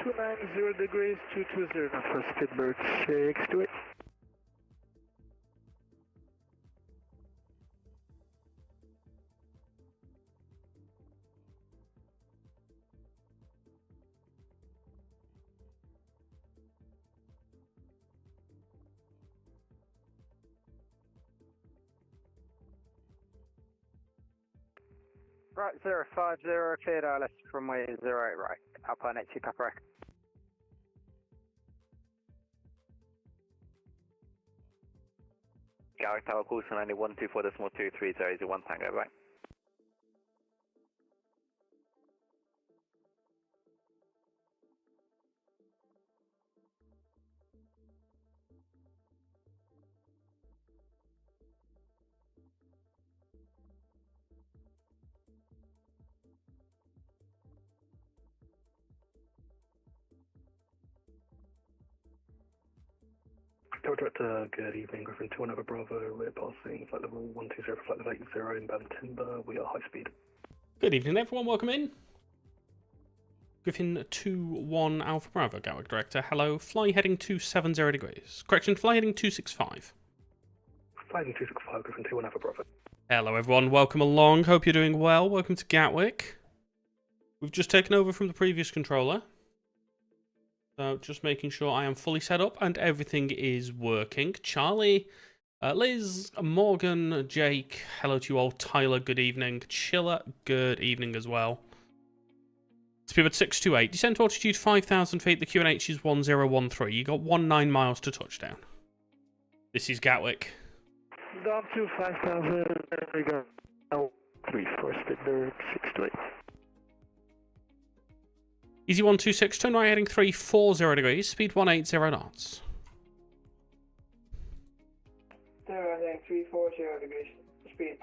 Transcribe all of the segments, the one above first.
290 degrees, 220 knots for Speedbird 628. Right, 050, cleared ILS runway 08 right, Alpine 82 Papa Echo. Gatwick Tower, course 124.230 is 1 Tango, right? Tower Director, good evening, Griffin 2 over Bravo, we're passing flight level 120 for flight level 80 inbound timber, we are high speed. Good evening, everyone. Welcome in. Griffin 2-1 Alpha Bravo, Gatwick Director. Hello. Fly heading 270 degrees. Correction, fly heading 265. Flying 265, Griffin 2 Alpha Bravo. Hello, everyone. Welcome along. Hope you're doing well. Welcome to Gatwick. We've just taken over from the previous controller. So just making sure I am fully set up and everything is working. Charlie, Liz, Morgan, Jake, hello to you all. Tyler, good evening. Chiller, good evening as well. Speedbird 628, descent to altitude 5,000 feet, the QNH is 1013. You got 19 miles to touchdown. This is Gatwick. Down to 5,000, we go L3 for Speedbird 628. Easy 126, turn right heading 340 degrees, speed 180 knots. Turn right heading 340 degrees, speed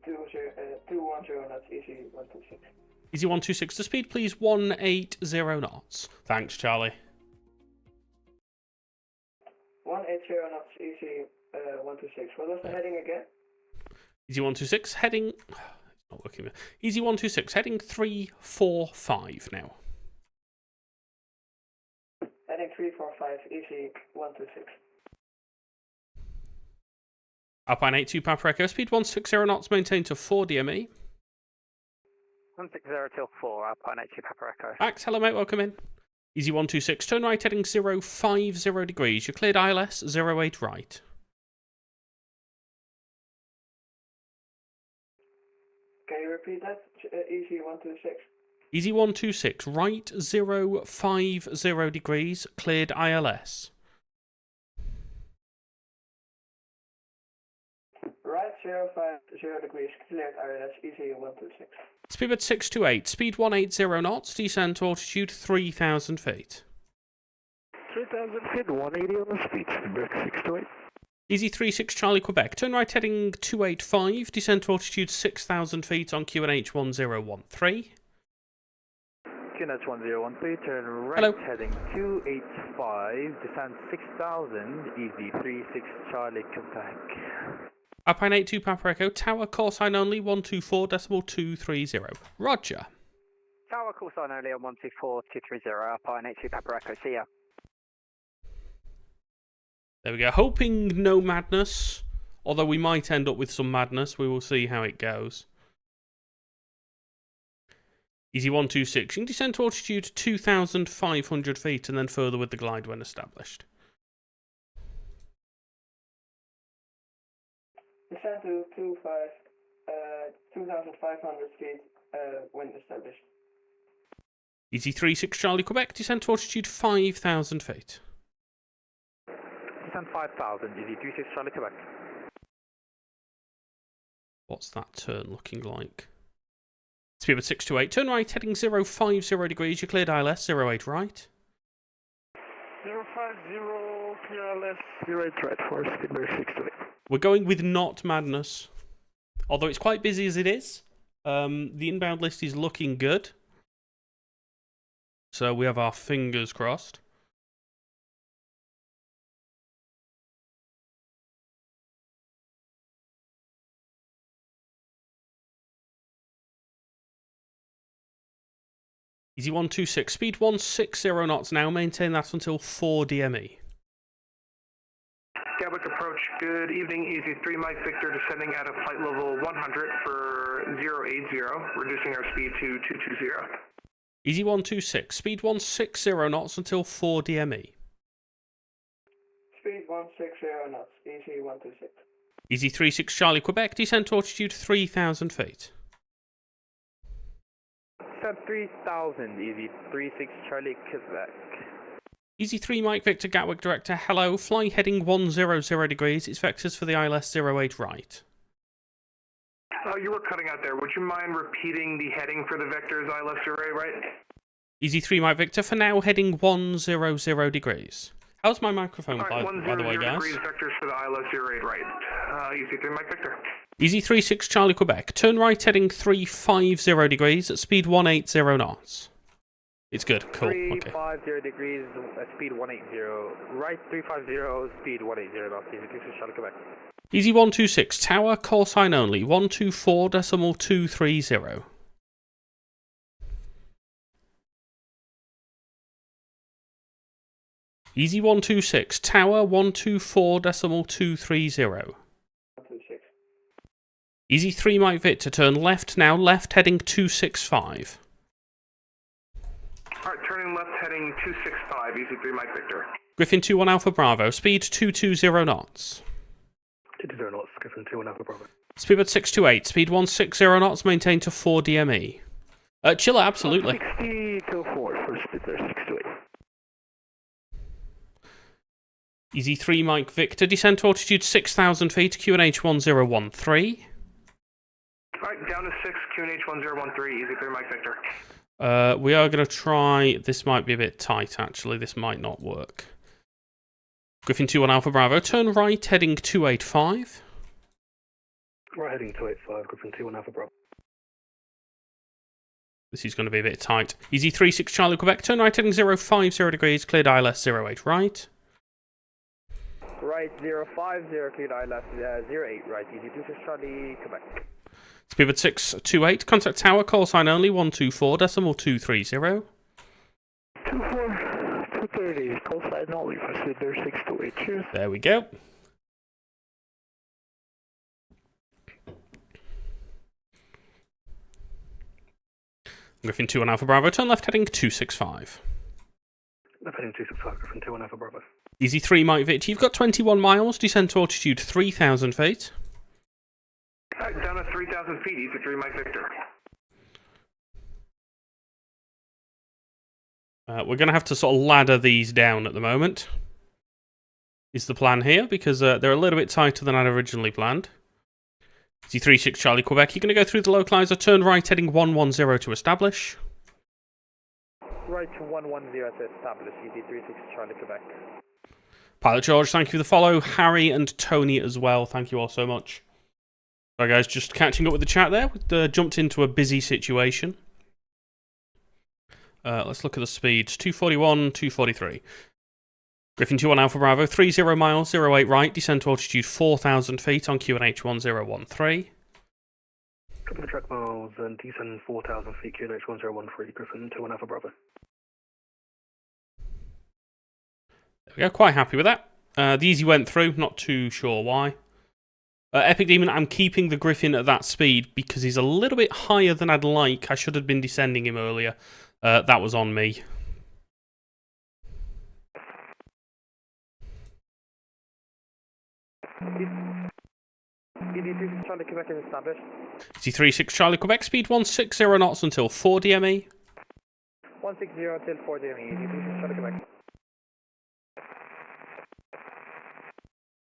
210 knots, easy 126. Easy 126 to speed, please 180 knots. Thanks, Charlie. 180 knots, easy 126. What was the heading again? Easy 126, heading... Not working. Easy 126, heading 345 now. Heading 345, easy 126. Alpine 82 Papa Echo, speed 160 knots, maintained to 4 DME. 160 till 4, Alpine 82 Papa Echo. Max, hello mate, welcome in. Easy 126, turn right heading 050 degrees. You're cleared ILS 08 right. Can you repeat that? Easy 126. Easy 126, right 050 degrees, cleared ILS. Right 050 degrees, cleared ILS, easy 126. Speedbird 628, speed 180 knots, descent to altitude 3,000 feet. 3,000 feet, 180 on the speed, Speedbird 628. Easy 36 Charlie Quebec, turn right heading 285, descent to altitude 6,000 feet on QNH 1013. QNH 1013, turn right Hello. heading 285, descent 6000, easy 36 Charlie Quebec. Alpine 82 Papa Echo, tower call sign only 124.230. Roger. Tower call sign only on 124.230, Alpine 82 Papa Echo, see ya. There we go. Hoping no madness, although we might end up with some madness. We will see how it goes. Easy 126. You can descend to altitude 2,500 feet and then further with the glide when established. Descend to 2,500 feet when established. Easy 36 Charlie Quebec, descend to altitude 5,000 feet. Descent 5000, easy 36 Charlie Quebec. What's that turn looking like? Speedbird 628, turn right heading 050 degrees, you cleared ILS 08 right. 050, clear ILS 08 right for Speedbird 628. We're going with not madness, although it's quite busy as it is. The inbound list is looking good, so we have our fingers crossed. Easy 126, speed 160 knots now, maintain that until 4 DME. Gatwick approach, good evening, Easy 3 Mike Victor descending at a flight level 100 for 080, reducing our speed to 220. Easy 126, speed 160 knots until 4 DME. Speed 160 knots, easy 126. Easy 36 Charlie Quebec, descent to altitude 3,000 feet. Sub 3000, easy 36 Charlie Quebec. Easy 3 Mike Victor Gatwick Director, hello, fly heading 100 degrees, it's vectors for the ILS 08 right. You were cutting out there. Would you mind repeating the heading for the vectors ILS array, right? Easy 3 Mike Victor, for now heading 100 degrees. How's my microphone, by the way, guys? 100 degrees vectors for the ILS array, right. Easy 3 Mike Victor. Easy 36 Charlie Quebec, turn right heading 350 degrees at speed 180 knots. It's good, cool, okay. 350 degrees, speed 180. Right 350, speed 180 knots, easy 36 Charlie Quebec. Easy 126, tower, call sign only, 124.230. Easy 126, tower, 124.230. 126. Easy 3 Mike Victor, turn left now, left heading 265. Alright, turning left heading 265, Easy 3 Mike Victor. Griffin 21 Alpha Bravo, speed 220 knots. 220 knots, Griffin 21 Alpha Bravo. Speedbird 628, speed 160 knots, maintain to 4 DME. Chiller, absolutely. 60 till 4 for Speedbird 628. Easy 3 Mike Victor, descent to altitude 6,000 feet, QNH 1013. Alright, down to 6, QNH 1013, Easy 3 Mike Victor. We are going to try, this might be a bit tight actually, this might not work. Griffin 21 Alpha Bravo, turn right heading 285. Right heading 285, Griffin 21 Alpha Bravo. This is going to be a bit tight. Easy 36 Charlie Quebec, turn right heading 050 degrees, cleared ILS 08 right. Right 050, cleared ILS 08 right, easy 26 Charlie Quebec. Speedbird 628, contact tower, call sign only, 124.230. 230, call sign only for Speedbird 628, cheers. There we go. Griffin 21 Alpha Bravo, turn left heading 265. Left heading 265, Griffin 21 Alpha Bravo. Easy 3 Mike Victor, you've got 21 miles, descend to altitude 3,000 feet. Down to 3,000 feet, Easy 3 Mike Victor. We're going to have to sort of ladder these down at the moment. Is the plan here, because they're a little bit tighter than I'd originally planned. Easy 36 Charlie Quebec, you're going to go through the localizer, turn right heading 110 to establish. Right to 110 to establish, easy 36 Charlie Quebec. Pilot George, thank you for the follow. Harry and Tony as well, thank you all so much. Sorry guys, just catching up with the chat there. We jumped into a busy situation. Let's look at the speeds. 241, 243. Griffin 21 Alpha Bravo, 30 miles, 08 right, descend to altitude 4,000 feet on QNH 1013. Couple of track miles and descend 4,000 feet, QNH 1013, Griffin 21 Alpha Bravo. There we go, quite happy with that. The Easy went through, not too sure why. Epic Demon, I'm keeping the Griffin at that speed because he's a little bit higher than I'd like. I should have been descending him earlier. That was on me. Easy 36 Charlie Quebec is established. Easy 36 Charlie Quebec, speed 160 knots until 4 DME. 160 until 4 DME, easy 36 Charlie Quebec.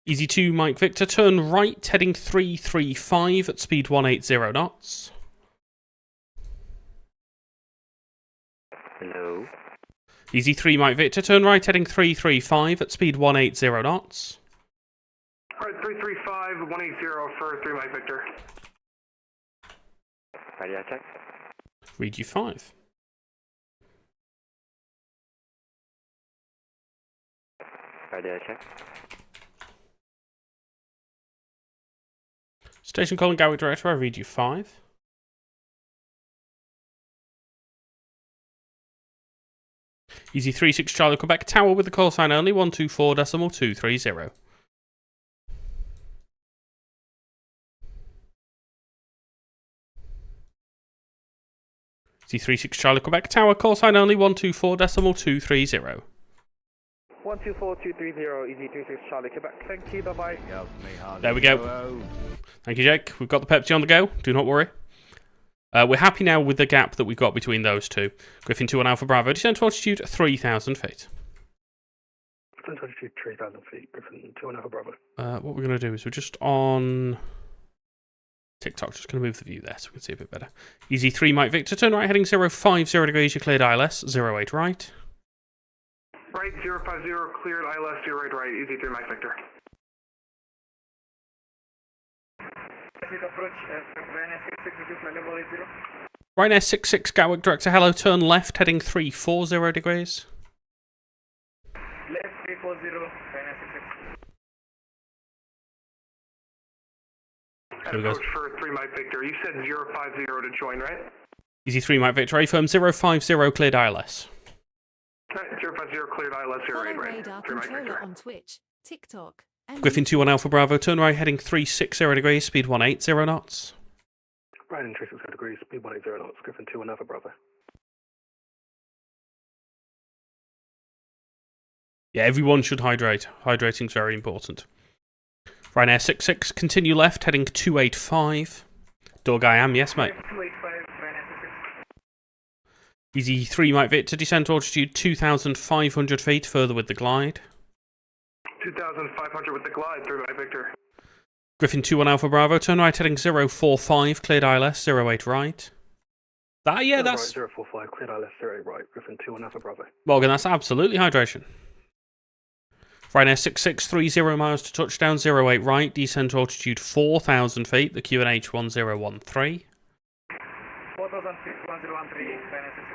Easy 2 Mike Victor, turn right, heading 335 at speed 180 knots. Hello. Easy 3 Mike Victor, turn right, heading 335 at speed 180 knots. Alright, 335, 180 for 3 Mike Victor. Radio check. Read you 5. Radio check. Station calling Gatwick Director, I read you 5. Easy 36 Charlie Quebec Tower with the call sign only 124.230. Easy 36 Charlie Quebec Tower call sign only 124.230. 124230, easy 36 Charlie Quebec. Thank you, bye-bye. There we go. Thank you, Jake. We've got the Pepsi on the go. Do not worry. We're happy now with the gap that we've got between those two. Griffin 2 on Alpha Bravo. Descent to altitude 3,000 feet. Descent to altitude 3,000 feet. Griffin 2 on Alpha Bravo. What we're going to do is we're just on TikTok. Just going to move the view there so we can see a bit better. Easy 3 Mike Victor. Turn right heading 050 degrees. You're cleared ILS. 08 right. Right 050 cleared ILS 08 right. Easy 3 Mike Victor. Approach Ryanair 66 reduce level 80. Ryanair 66 Gatwick director hello, turn left heading 340 degrees. Left 340 Ryanair 66. Here we go. Approach for 3 Mike Victor. You said 050 to join, right? Easy 3 Mike Victor, A-firm 050 cleared ILS. Alright, 050 cleared ILS 08 Follow right. radar 3 Mike controller Victor. on Twitch, TikTok, and Griffin 2 on Alpha Bravo, turn right heading 360 degrees, speed 180 knots. Right in 360 degrees, speed 180 knots. Griffin 2 on Alpha Bravo. Yeah, everyone should hydrate. Hydrating's very important. Ryanair 66, continue left heading 285. Doug, I am, yes mate. 285 Ryanair 66. Easy 3 Mike Victor, descent altitude 2,500 feet, further with the glide. 2,500 with the glide 3 Mike Victor. Griffin 2 on Alpha Bravo, turn right heading 045, cleared ILS 08 right. Yeah, that's... Right, 045, cleared ILS 08 right. Griffin 2 on Alpha Bravo. Morgan, that's absolutely hydration. Ryanair 6630 miles to touchdown 08 right, descent altitude 4,000 feet, the QNH 1013. 4,000 feet 1013 Ryanair 66.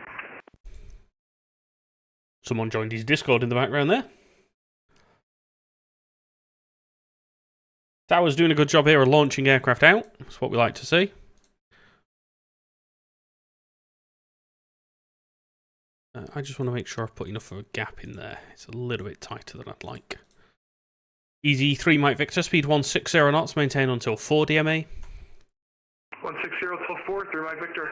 Someone joined his Discord in the background there. Tower's doing a good job here of launching aircraft out. That's what we like to see. I just want to make sure I've put enough of a gap in there. It's a little bit tighter than I'd like. Easy 3 Mike Victor, speed 160 knots, maintain until 4 DME. 160 till 4 3 Mike Victor.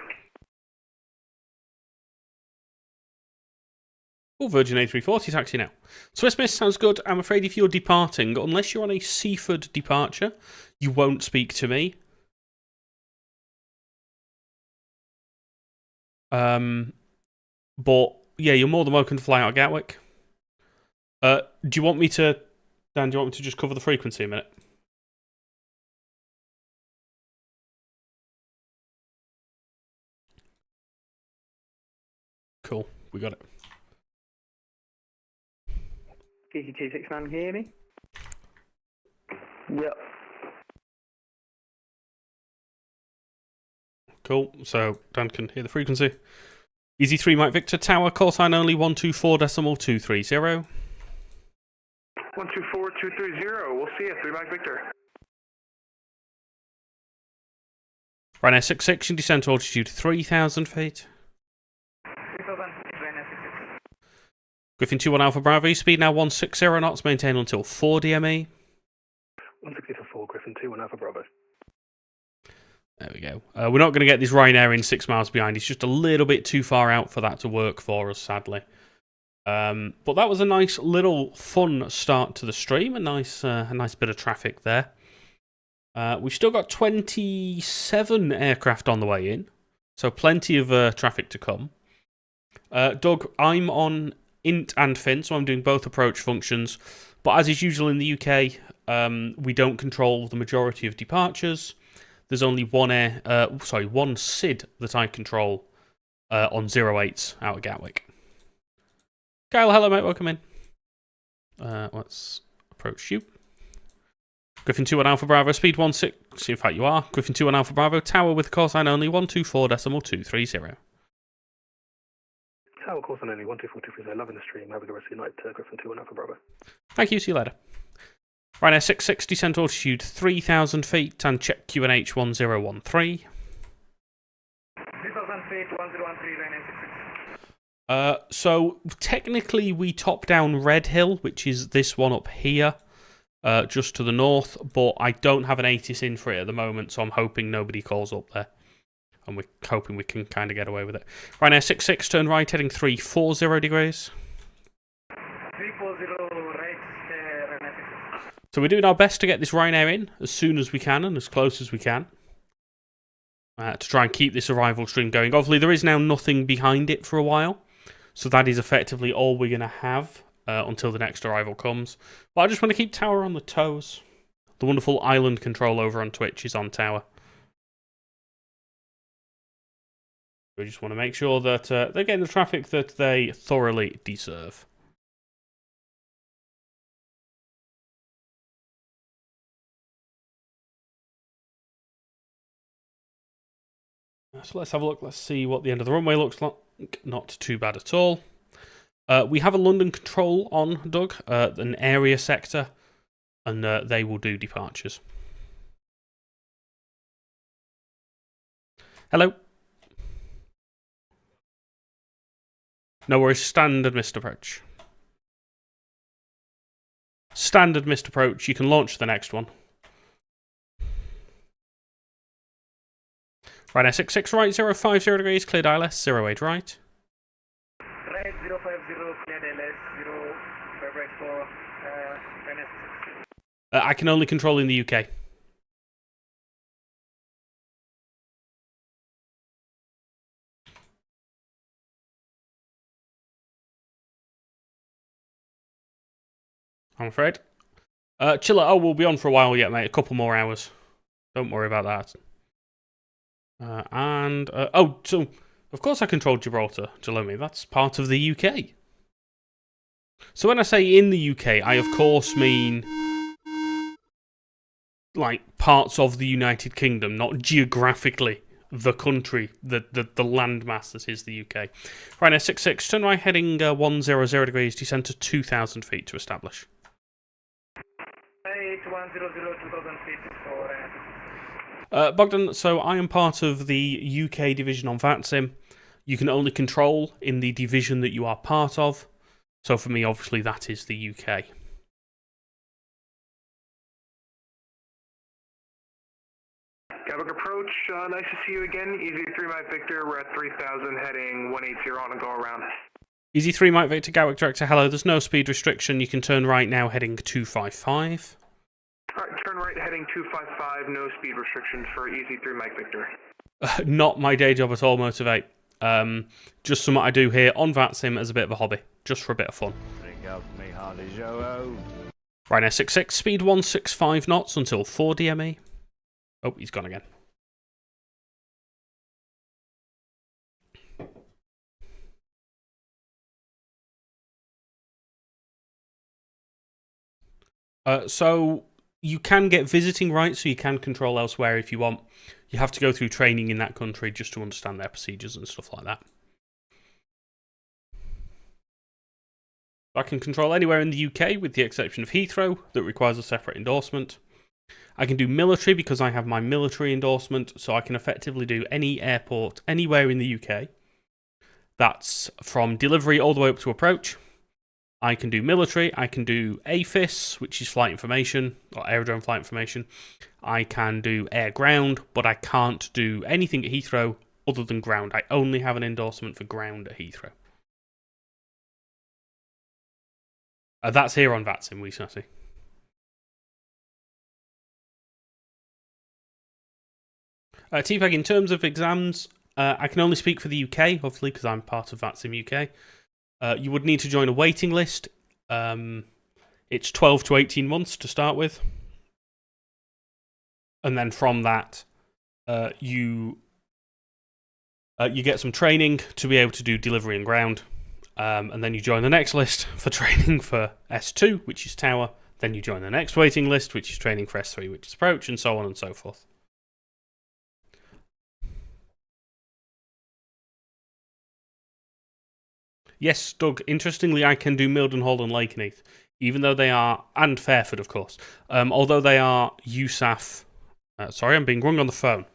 Oh, Virgin A340 taxi now. Swiss Miss sounds good. I'm afraid if you're departing, unless you're on a Seaford departure, you won't speak to me. But, yeah, you're more than welcome to fly out of Gatwick. Do you want me to... Dan, do you want me to just cover the frequency a minute? Cool, we got it. GT269, can you hear me? Yep. Cool, so Dan can hear the frequency. Easy 3 Mike Victor, tower, call sign only 124.230. 124.230. We'll see you 3 Mike Victor. Ryanair 66, descent altitude 3,000 feet. 3,000 feet Ryanair 66. Griffin 2 on Alpha Bravo, speed now 160 knots, maintain until 4 DME. 160 to 4, Griffin 2 on Alpha Bravo. There we go. We're not going to get this Ryanair in 6 miles behind. It's just a little bit too far out for that to work for us, sadly. But that was a nice little fun start to the stream. A nice bit of traffic there. We've still got 27 aircraft on the way in. So plenty of traffic to come. Doug, I'm on int and fin, so I'm doing both approach functions. But as is usual in the UK, we don't control the majority of departures. There's only one SID that I control on 08s out of Gatwick. Kyle, hello mate, welcome in. Let's approach you. Griffin 2 on Alpha Bravo, speed 16. In fact, you are. Griffin 2 on Alpha Bravo, tower with call sign only 124.230. Tower call sign only 124.230. Loving the stream. Have a good rest of your night, Griffin 2 on Alpha Bravo. Thank you, see you later. Ryanair 66, descent altitude 3,000 feet and check QNH 1013. 3,000 feet 1013 Ryanair 66. So technically we top down Red Hill, which is this one up here, just to the north, but I don't have an ATIS in for it at the moment, so I'm hoping nobody calls up there. And we're hoping we can kind of get away with it. Right now, 66, turn right, heading 340 degrees. 340 right, runway 66. So we're doing our best to get this Ryanair in as soon as we can and as close as we can. To try and keep this arrival stream going. Obviously, there is now nothing behind it for a while. So that is effectively all we're going to have until the next arrival comes. But I just want to keep Tower on the toes. The wonderful island control over on Twitch is on Tower. We just want to make sure that they're getting the traffic that they thoroughly deserve. So let's have a look. Let's see what the end of the runway looks like. Not too bad at all. We have a London control on, Doug, an area sector, and they will do departures. Hello. No worries, standard missed approach. Standard missed approach, you can launch the next one. Right, S66 right, 050 degrees, cleared ILS, 08 right. Right, 050, cleared ILS, 05 right for NS. I can only control in the UK. I'm afraid. Chiller, oh, we'll be on for a while yet, mate. A couple more hours. Don't worry about that. Oh, so, of course I control Gibraltar, Jalome. That's part of the UK. So when I say in the UK, I of course mean like parts of the United Kingdom, not geographically the country, the landmass that is the UK. Right, now 66, turn right, heading 100 degrees, descend to 2,000 feet to establish. 8100, 2000 feet for Bogdan, so I am part of the UK division on VATSIM. You can only control in the division that you are part of. So for me, obviously, that is the UK. Gatwick approach, nice to see you again. Easy 3 Mike Victor, we're at 3000 heading 180 on a go around. Easy 3 Mike Victor, Gatwick Director, hello. There's no speed restriction. You can turn right now heading 255. Alright, turn right heading 255, no speed restrictions for Easy 3 Mike Victor. Not my day job at all, Motivate. Just something I do here on VATSIM as a bit of a hobby, just for a bit of fun. Right now, 66, speed 165 knots until 4 DME. Oh, he's gone again. So you can get visiting rights, so you can control elsewhere if you want. You have to go through training in that country just to understand their procedures and stuff like that. I can control anywhere in the UK with the exception of Heathrow that requires a separate endorsement. I can do military because I have my military endorsement, so I can effectively do any airport anywhere in the UK. That's from delivery all the way up to approach. I can do military, I can do AFIS, which is flight information, or aerodrome flight information. I can do air-ground, but I can't do anything at Heathrow other than ground. I only have an endorsement for ground at Heathrow. That's here on VATSIM, we shall see. TPEG, in terms of exams, I can only speak for the UK, obviously, because I'm part of VATSIM UK. You would need to join a waiting list. It's 12 to 18 months to start with. And then from that, you get some training to be able to do delivery and ground. And then you join the next list for training for S2, which is tower. Then you join the next waiting list, which is training for S3, which is approach, and so on and so forth. Yes, Doug, interestingly, I can do Mildenhall and Lakenheath, even though they are, and Fairford, of course, although they are USAF. Sorry, I'm being rung on the phone.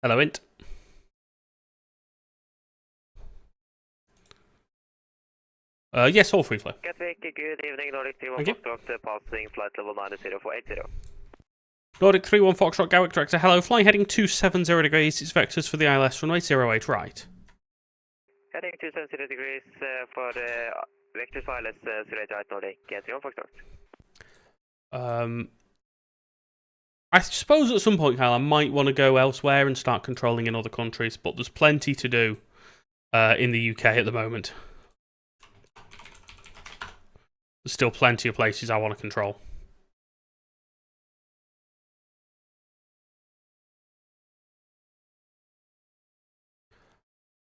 Hello, Int. Yes, all free flow. Gatwick, good evening, Nordic 31 Thank you. Foxtrot, passing flight level 90480. Nordic 31 Foxtrot, Gatwick director, hello. Flying heading 270 degrees. It's vectors for the ILS runway 08 right. Heading 270 degrees for the vectors for ILS 08 right, Nordic 31 Foxtrot. I suppose at some point, Kyle, I might want to go elsewhere and start controlling in other countries, but there's plenty to do in the UK at the moment. There's still plenty of places I want to control.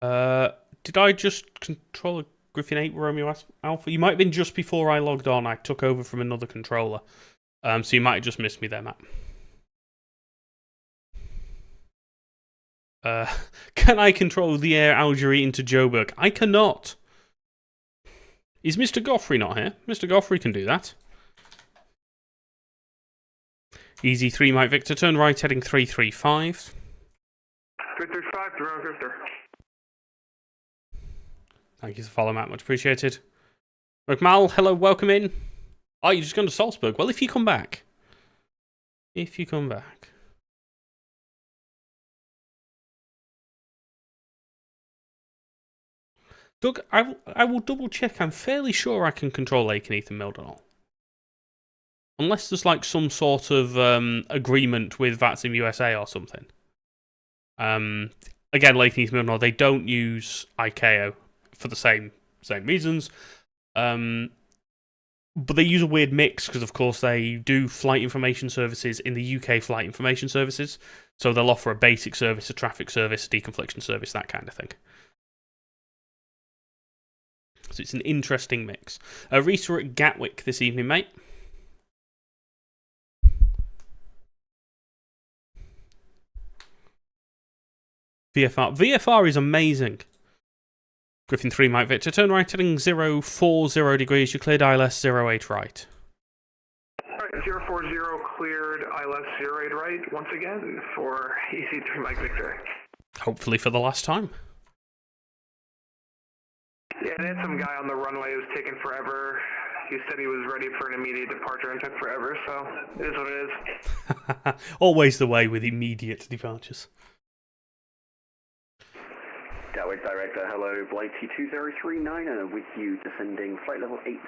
Did I just control a Griffin 8 Romeo Alpha? You might have been just before I logged on. I took over from another controller. So you might have just missed me there, Matt. Can I control the Air Algerie into Joburg? I cannot. Is Mr. Goffrey not here? Mr. Goffrey can do that. Easy 3 Mike Victor, turn right heading 335. 335, Toronto Victor. Thank you for following, Matt. Much appreciated. McMal, hello, welcome in. Oh, you're just going to Salzburg. Well, if you come back. If you come back. Doug, I will double check. I'm fairly sure I can control Lakenheath and Mildenhall. Unless there's like some sort of agreement with VATSIM USA or something. Again, Lakenheath and Mildenhall, they don't use ICAO for the same reasons. But they use a weird mix because, of course, they do flight information services in the UK flight information services. So they'll offer a basic service, a traffic service, a deconfliction service, that kind of thing. So it's an interesting mix. Reese, we're at Gatwick this evening, mate. VFR is amazing. Griffin 3 Mike Victor, turn right heading 040 degrees. You cleared ILS 08 right. Alright, 040 cleared ILS 08 right once again for EC3 Mike Victor. Hopefully for the last time. Yeah, they had some guy on the runway who was taking forever. He said he was ready for an immediate departure and took forever, so it is what it is. Always the way with immediate departures. Gatwick Director, hello, Blighty 2039 with you, descending flight level 80.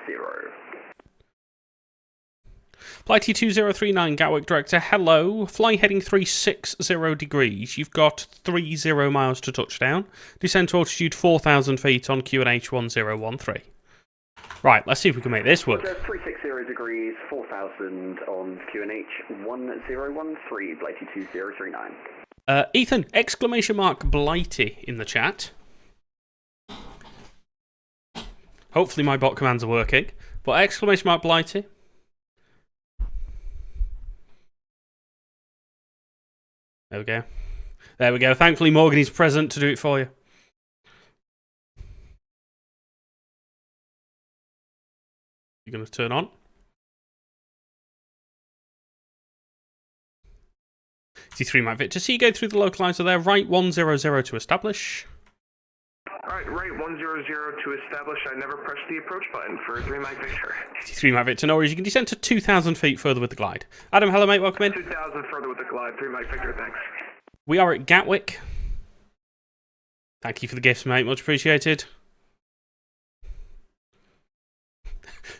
Blighty 2039, Gatwick Director, hello. Flying heading 360 degrees. You've got 30 miles to touchdown. Descent to altitude 4,000 feet on QNH 1013. Right, let's see if we can make this work. 360 degrees, 4,000 on QNH 1013, Blighty 2039. Ethan, exclamation mark Blighty in the chat. Hopefully my bot commands are working. But exclamation mark Blighty. There we go. There we go. Thankfully Morgan is present to do it for you. You're going to turn on. C3 Mike Victor. So you go through the localizer there. Right 100 to establish. Alright, right 100 to establish. I never pressed the approach button for 3 Mike Victor. C3 Mike Victor. No worries. You can descend to 2,000 feet further with the glide. Adam, hello mate. Welcome in. 2,000 further with the glide. 3 Mike Victor, thanks. We are at Gatwick. Thank you for the gifts, mate. Much appreciated.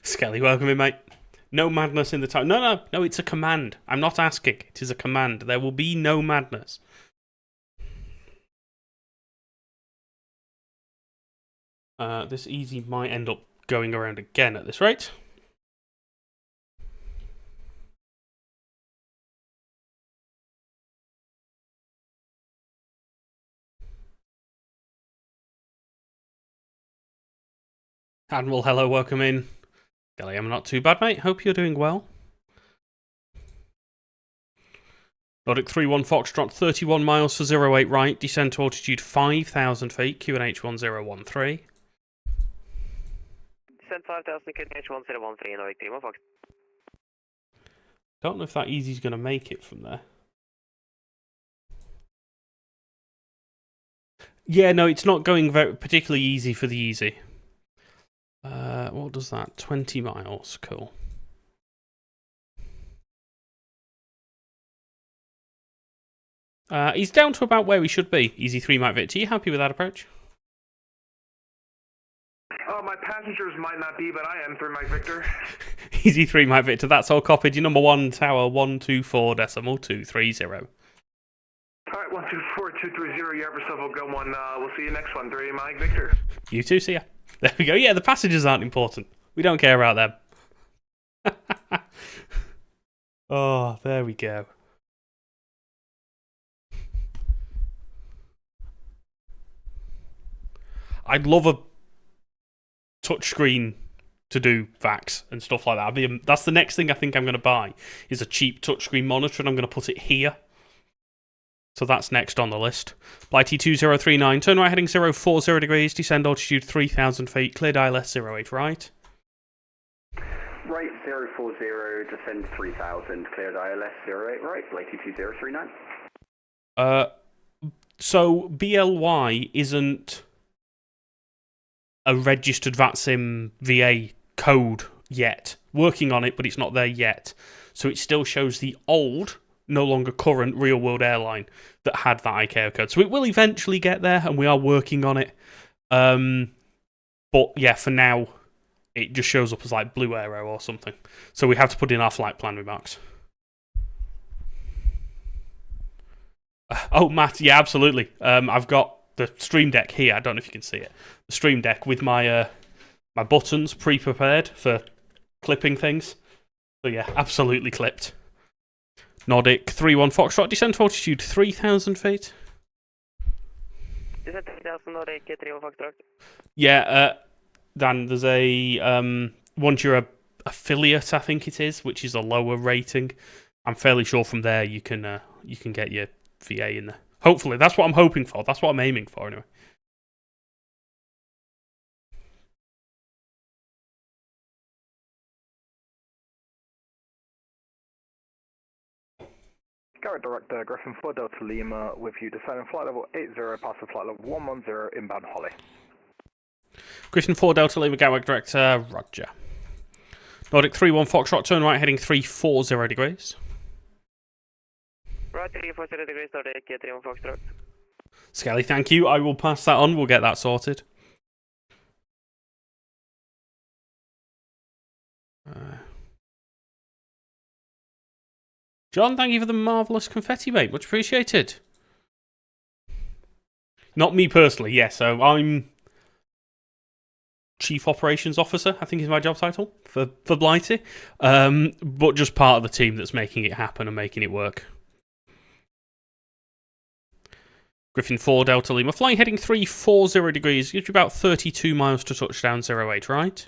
Skelly, welcome in, mate. No madness in the time. No, it's a command. I'm not asking. It is a command. There will be no madness. This easy might end up going around again at this rate. Admiral, hello, welcome in. Skelly, I'm not too bad, mate. Hope you're doing well. Nordic 31 Foxtrot, 31 miles for 08 right. Descent to altitude 5,000 feet, QNH 1013. Descent 5,000, QNH 1013, Nordic 31 Fox. Don't know if that easy's going to make it from there. Yeah, no, it's not going very particularly easy for the easy. What does that? 20 miles. Cool. He's down to about where he should be. Easy 3 Mike Victor. Are you happy with that approach? My passengers might not be, but I am 3 Mike Victor. Easy 3 Mike Victor. That's all copied. Your number 1 tower 124.230. All right, 124230. You have yourself a good one. We'll see you next one. 3 Mike Victor. You too. See ya. There we go. Yeah, the passengers aren't important. We don't care about them. Oh, there we go. I'd love a touchscreen to do VAX and stuff like that. That's the next thing I think I'm going to buy, is a cheap touchscreen monitor, and I'm going to put it here. So that's next on the list. Blighty 2039, turn right heading 040 degrees, descend altitude 3,000 feet, cleared ILS 08 right. Right 040, descend 3,000, cleared ILS 08 right, Blighty 2039. So BLY isn't a registered VATSIM VA code yet. Working on it, but it's not there yet. So it still shows the old, no longer current, real-world airline that had that ICAO code. So it will eventually get there, and we are working on it. But yeah, for now, it just shows up as like Blue Aero or something. So we have to put in our flight plan remarks. Oh, Matt, yeah, absolutely. I've got the Stream Deck here. I don't know if you can see it. The Stream Deck with my my buttons pre-prepared for clipping things. So yeah, absolutely clipped. Nordic 31 Foxtrot, descent to altitude 3,000 feet. Descent 3,000 Nordic 31 Foxtrot. Yeah, Dan, there's a once you're a affiliate, I think it is, which is a lower rating. I'm fairly sure from there you can get your VA in there. Hopefully, that's what I'm hoping for. That's what I'm aiming for, anyway. Garrett Director, Griffin 4 Delta Lima with you, descending flight level 80, passing flight level 110, inbound Holly. Griffin 4 Delta Lima, Gatwick Director, roger. Nordic 31 Foxtrot, turn right heading 340 degrees. Right 340 degrees, Nordic 31 Foxtrot. Skelly, thank you. I will pass that on. We'll get that sorted. John, thank you for the marvellous confetti, mate. Much appreciated. Not me personally, yes. So I'm Chief Operations Officer, I think is my job title for Blighty. But just part of the team that's making it happen and making it work. Griffin 4 Delta Lima, flying heading 340 degrees, gives you about 32 miles to touchdown 08, right?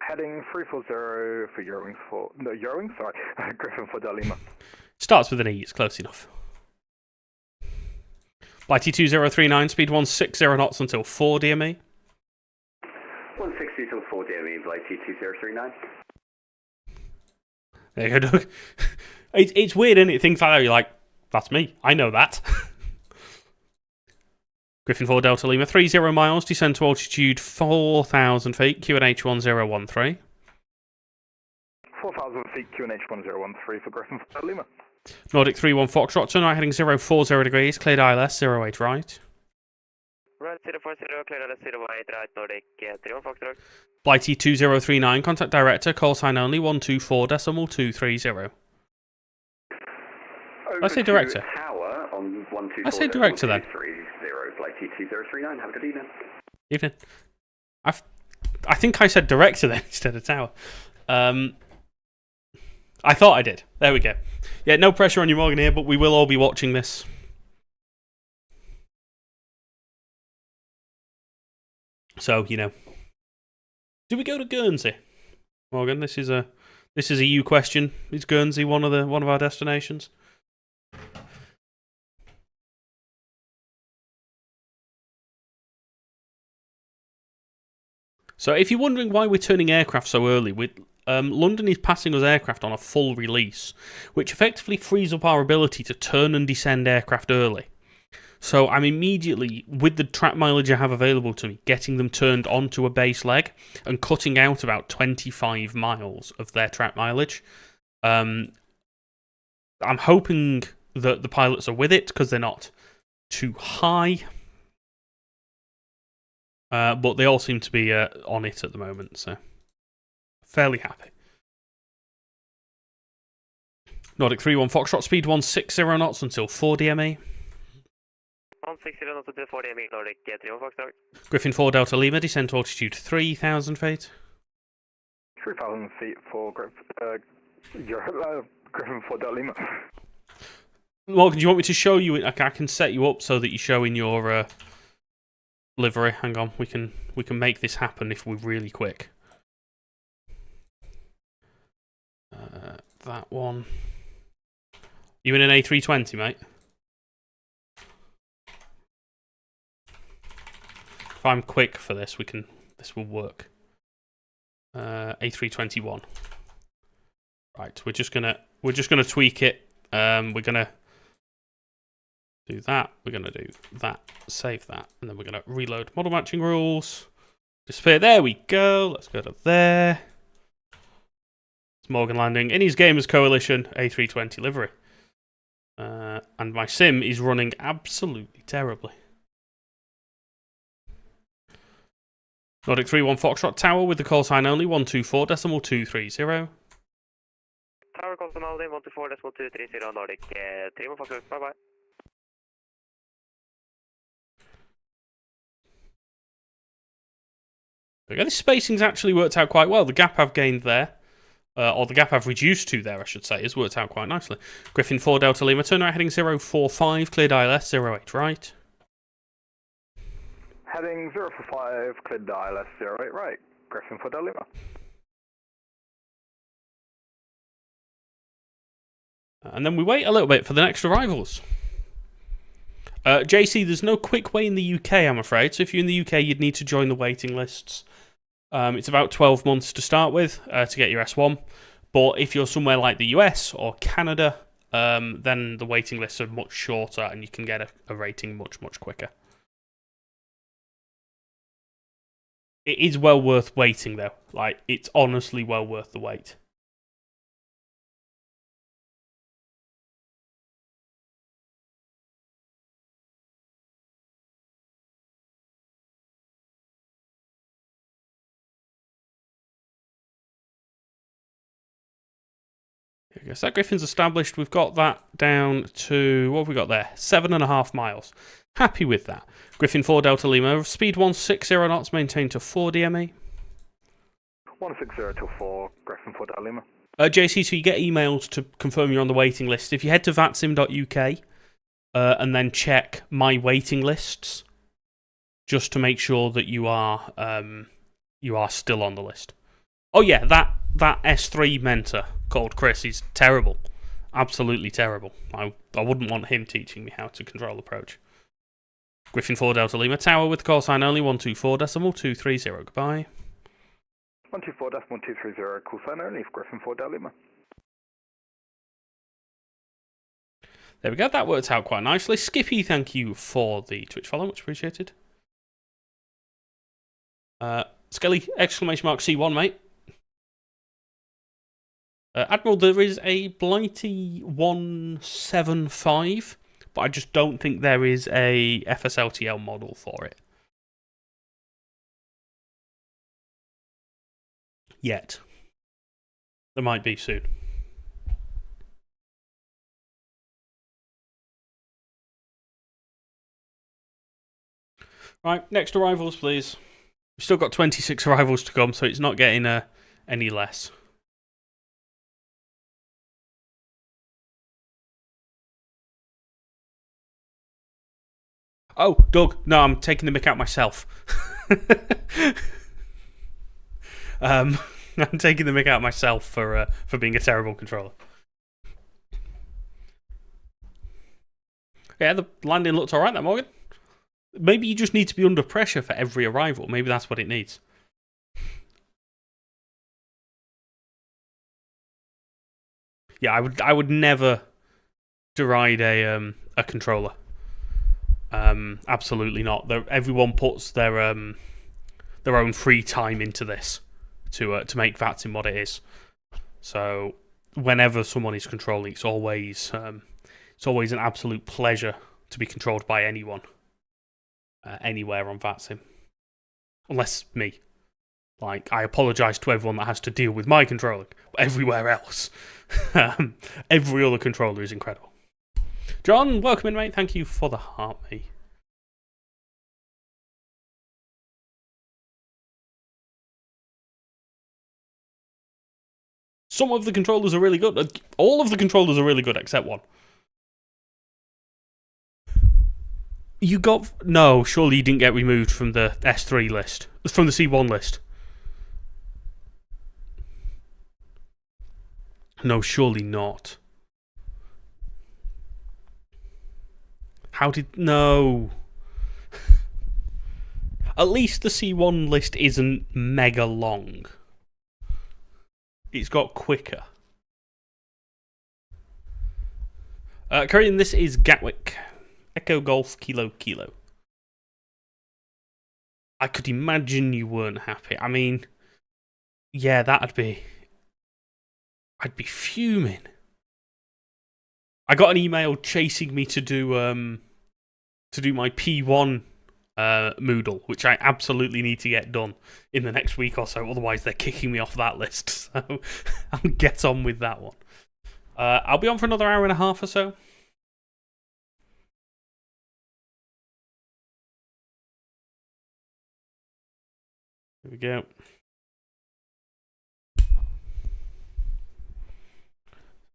Heading 340 for Eurowings 4. No, Eurowings? Sorry. Griffin 4 Delta Lima. Starts with an E, it's close enough. Blighty 2039, speed 160 knots until 4 DME. 160 till 4 DME, Blighty 2039. There you go, Doug. It's weird, isn't it? Things like that, you're like, that's me. I know that. Griffin 4 Delta Lima, 30 miles, descend to altitude 4,000 feet, QNH 1013. 4,000 feet, QNH 1013 for Griffin 4 Delta Lima. Nordic 31 Foxtrot, turn right heading 040 degrees, cleared ILS 08 right. Right 040, cleared ILS 08 right, Nordic 31 Foxtrot. Blighty 2039, contact director, call sign only 124.230. I say director. Tower on I say director then. 30, Blighty 2039. Have a good evening. Evening. I think I said director then instead of tower. I thought I did. There we go. Yeah, no pressure on you, Morgan, here, but we will all be watching this. So, you know. Do we go to Guernsey? Morgan, this is a you question. Is Guernsey one of our destinations? So if you're wondering why we're turning aircraft so early, London is passing us aircraft on a full release, which effectively frees up our ability to turn and descend aircraft early. So I'm immediately, with the track mileage I have available to me, getting them turned onto a base leg and cutting out about 25 miles of their track mileage. I'm hoping that the pilots are with it because they're not too high. But they all seem to be on it at the moment, so fairly happy. Nordic 3-1 Foxtrot, speed 160 knots until 4 DME. 160 knots until 4 DME, Nordic 3-1 Foxtrot. Griffin 4 Delta Lima, descent to altitude 3,000 feet. 3,000 feet for Griffin 4 Delta Lima. Morgan, do you want me to show you it? I can set you up so that you show in your livery. Hang on, we can make this happen if we're really quick. That one. You in an A320, mate? If I'm quick for this, this will work. A321. Right, we're just gonna tweak it. We're gonna do that. We're gonna do that. Save that, and then we're gonna reload model matching rules. Disappear. There we go. Let's go to there. It's Morgan landing in his Gamers Coalition A320 livery. And my sim is running absolutely terribly. Nordic 3-1 Foxtrot Tower with the call sign only 124.230. Tower call sign only 124.230 Nordic 3-1 Foxtrot. Bye bye. Okay, this spacing's actually worked out quite well. The gap I've gained there, or the gap I've reduced to there, I should say, has worked out quite nicely. Griffin 4 Delta Lima, turn right heading 045, cleared ILS 08 right. Heading 045, cleared ILS 08 right. Griffin 4 Delta Lima. And then we wait a little bit for the next arrivals. JC, there's no quick way in the UK, I'm afraid. So if you're in the UK, you'd need to join the waiting lists. It's about 12 months to start with to get your S1. But if you're somewhere like the US or Canada, then the waiting lists are much shorter and you can get a rating much, much quicker. It is well worth waiting, though. Like, it's honestly well worth the wait. There we go. So that Griffin's established. We've got that down to, what have we got there? 7.5 miles. Happy with that. Griffin 4 Delta Lima, speed 160 knots, maintained to 4 DME. 160 to 4, Griffin 4 Delta Lima. JC, so you get emails to confirm you're on the waiting list. If you head to vatsim.uk and then check my waiting lists, just to make sure that you are still on the list. Oh yeah, that S3 mentor called Chris is terrible. Absolutely terrible. I wouldn't want him teaching me how to control approach. Griffin 4 Delta Lima Tower with call sign only 124.230. Goodbye. 124.230, call sign only for Griffin 4 Delta Lima. There we go. That worked out quite nicely. Skippy, thank you for the Twitch follow. Much appreciated. Skelly, exclamation mark C1, mate. Admiral, there is a Blighty 175, but I just don't think there is a FSLTL model for it. Yet. There might be soon. Right, next arrivals, please. We've still got 26 arrivals to come, so it's not getting any less. Oh, Doug, no, I'm taking the mick out myself. I'm taking the mick out myself for being a terrible controller. Yeah, the landing looked alright there, Morgan. Maybe you just need to be under pressure for every arrival. Maybe that's what it needs. Yeah, I would never deride a controller. Absolutely not. Everyone puts their own free time into this to make VATSIM what it is. So whenever someone is controlling, it's always an absolute pleasure to be controlled by anyone, anywhere on VATSIM, unless me. Like, I apologise to everyone that has to deal with my controlling, but everywhere else, every other controller is incredible. John, welcome in, mate. Thank you for the heart, mate. Some of the controllers are really good. All of the controllers are really good, except one. No, surely you didn't get removed from the S3 list. From the C1 list. No, surely not. No. At least the C1 list isn't mega long. It's got quicker. Korean, this is Gatwick. Echo Golf Kilo Kilo. I could imagine you weren't happy. I mean, yeah, I'd be fuming. I got an email chasing me to do my P1 Moodle, which I absolutely need to get done in the next week or so. Otherwise, they're kicking me off that list. So I'll get on with that one. I'll be on for another hour and a half or so. Here we go.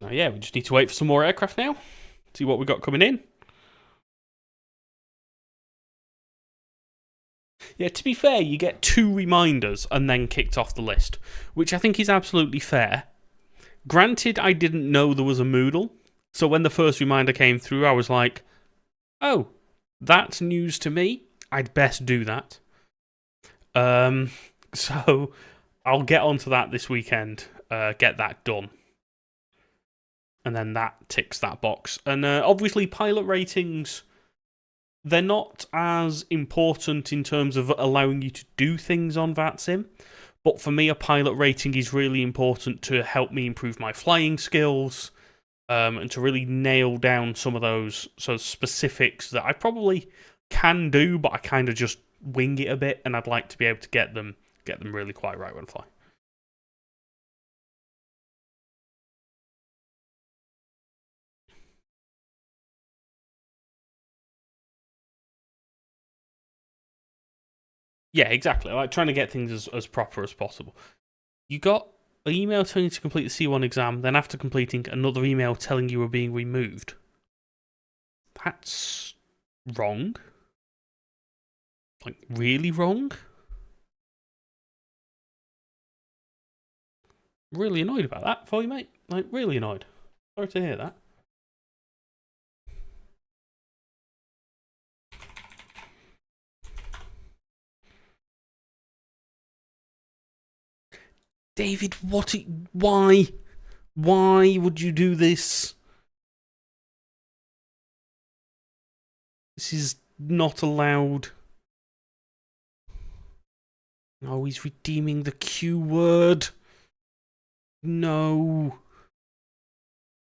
Now, yeah, we just need to wait for some more aircraft now. See what we got coming in. Yeah, to be fair, you get 2 reminders and then kicked off the list, which I think is absolutely fair. Granted, I didn't know there was a Moodle, so when the first reminder came through, I was like, oh, that's news to me. I'd best do that. So I'll get onto that this weekend, get that done. And then that ticks that box. And obviously, pilot ratings, they're not as important in terms of allowing you to do things on VATSIM. But for me, a pilot rating is really important to help me improve my flying skills and to really nail down some of those specifics that I probably can do, but I kind of just wing it a bit, and I'd like to be able to get them really quite right when I fly. Yeah, exactly. Like trying to get things as proper as possible. You got an email telling you to complete the C1 exam, then after completing, another email telling you were being removed. That's wrong. Like, really wrong? Really annoyed about that for you, mate. Like, really annoyed. Sorry to hear that. David, why? Why would you do this? This is not allowed. Oh, he's redeeming the Q word. No.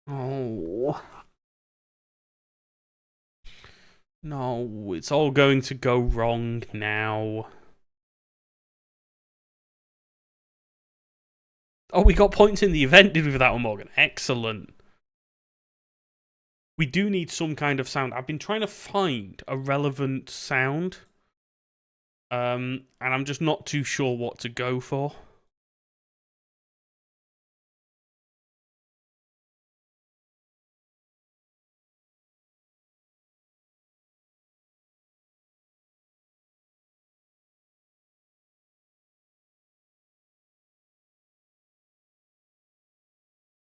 Oh. No, it's all going to go wrong now. Oh, we got points in the event, did we, for that one, Morgan? Excellent. We do need some kind of sound. I've been trying to find a relevant sound. And I'm just not too sure what to go for.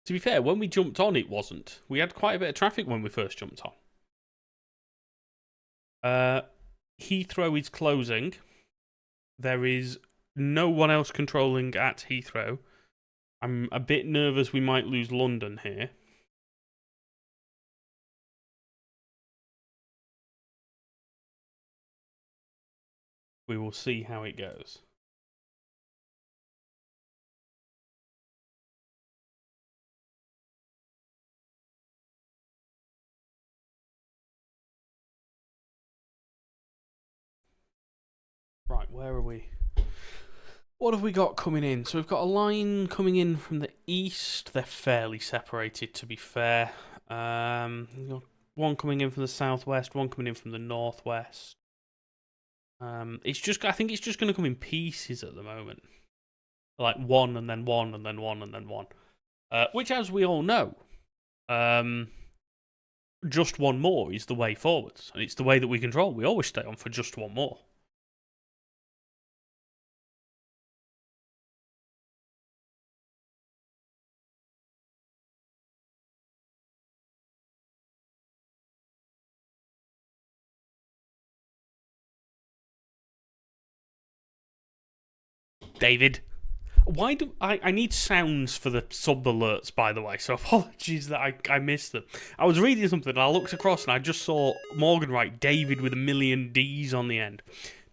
To be fair, when we jumped on, it wasn't. We had quite a bit of traffic when we first jumped on. Heathrow is closing. There is no one else controlling at Heathrow. I'm a bit nervous we might lose London here. We will see how it goes. Right, where are we? What have we got coming in? So we've got a line coming in from the east. They're fairly separated, to be fair. We've got one coming in from the southwest, one coming in from the northwest. It's just, I think it's just going to come in pieces at the moment. Like one and then one and then one and then one. Which, as we all know, just one more is the way forwards. And it's the way that we control. We always stay on for just one more. David. Why do I need sounds for the sub alerts, by the way, so apologies that I missed them. I was reading something and I looked across and I just saw Morgan write David with a million D's on the end.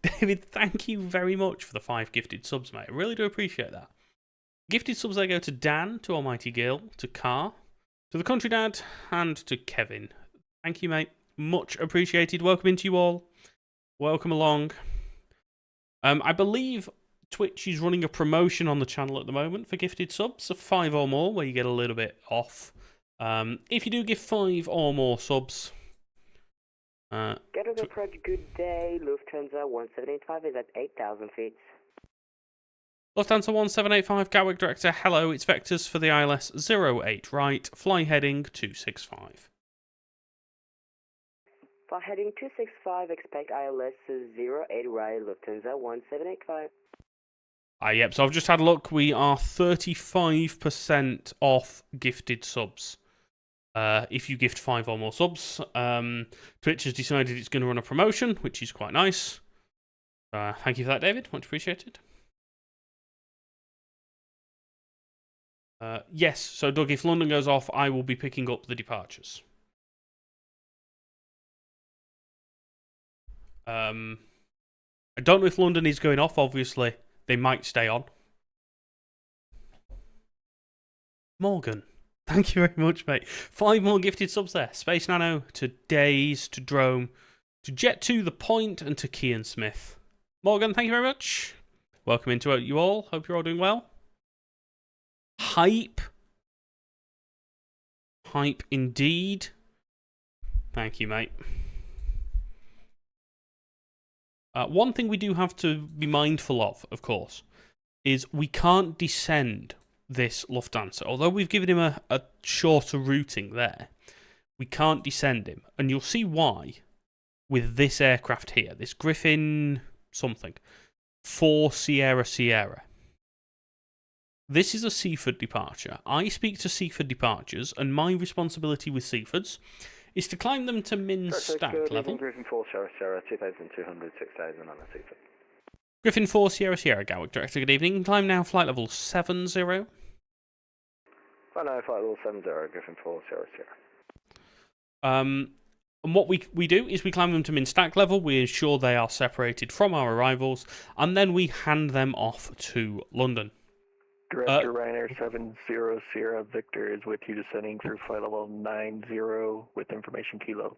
David, thank you very much for the 5 gifted subs, mate. I really do appreciate that. Gifted subs, they go to Dan, to Almighty Gil, to Carr, to the Country Dad, and to Kevin. Thank you, mate. Much appreciated. Welcome into you all. Welcome along. I believe Twitch is running a promotion on the channel at the moment for gifted subs of 5 or more, where you get a little bit off. If you do give 5 or more subs... Gatwick approach, good day. Lufthansa 1785 is at 8,000 feet. Lufthansa 1785, Gatwick Director, hello, it's Vectors for the ILS 08 right, fly heading 265. Fly heading 265, expect ILS 08 right, Lufthansa 1785. Yep, so I've just had a look. We are 35% off gifted subs. If you gift 5 or more subs. Twitch has decided it's going to run a promotion, which is quite nice. Thank you for that, David. Much appreciated. Yes, so Doug, if London goes off, I will be picking up the departures. I don't know if London is going off, obviously. They might stay on. Morgan, thank you very much, mate. 5 more gifted subs there. Space Nano, to Days, to Drome, to Jet 2, The Point, and to Kian Smith. Morgan, thank you very much. Welcome into it, you all. Hope you're all doing well. Hype. Hype indeed. Thank you, mate. One thing we do have to be mindful of course, is we can't descend this Lufthansa. Although we've given him a shorter routing there, we can't descend him. And you'll see why with this aircraft here, this Griffin something, 4 Sierra Sierra. This is a Seaford departure. I speak to Seaford departures, and my responsibility with Seafords is to climb them to min stack level. Griffin 4 Sierra Sierra, 2,200, 6,000 on a Seaford. Griffin 4 Sierra Sierra, Gatwick Director, good evening. Climb now, flight level 70. Flight level 70, Griffin 4 Sierra Sierra. And what we do is we climb them to min stack level, we ensure they are separated from our arrivals, and then we hand them off to London. Director Ryanair 70 Sierra Victor is with you, descending through flight level 90 with information kilo.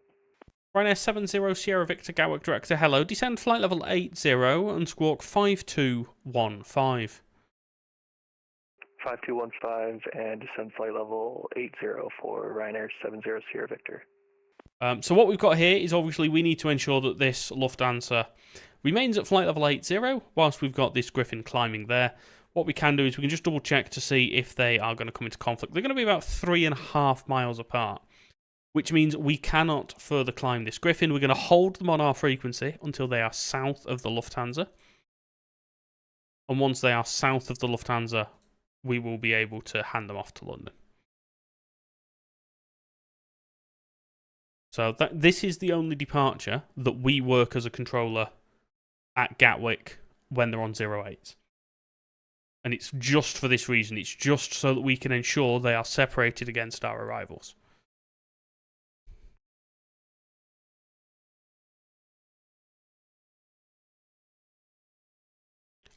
Ryanair 70 Sierra Victor, Gatwick Director, hello. Descend flight level 80 and squawk 5215. 5215 and descend flight level 80 for Ryanair 70 Sierra Victor. So what we've got here is obviously we need to ensure that this Lufthansa remains at flight level 80 whilst we've got this Griffin climbing there. What we can do is we can just double check to see if they are going to come into conflict. They're going to be about 3.5 miles apart, which means we cannot further climb this Griffin. We're going to hold them on our frequency until they are south of the Lufthansa. And once they are south of the Lufthansa, we will be able to hand them off to London. So this is the only departure that we work as a controller at Gatwick when they're on 08s. And it's just for this reason. It's just so that we can ensure they are separated against our arrivals.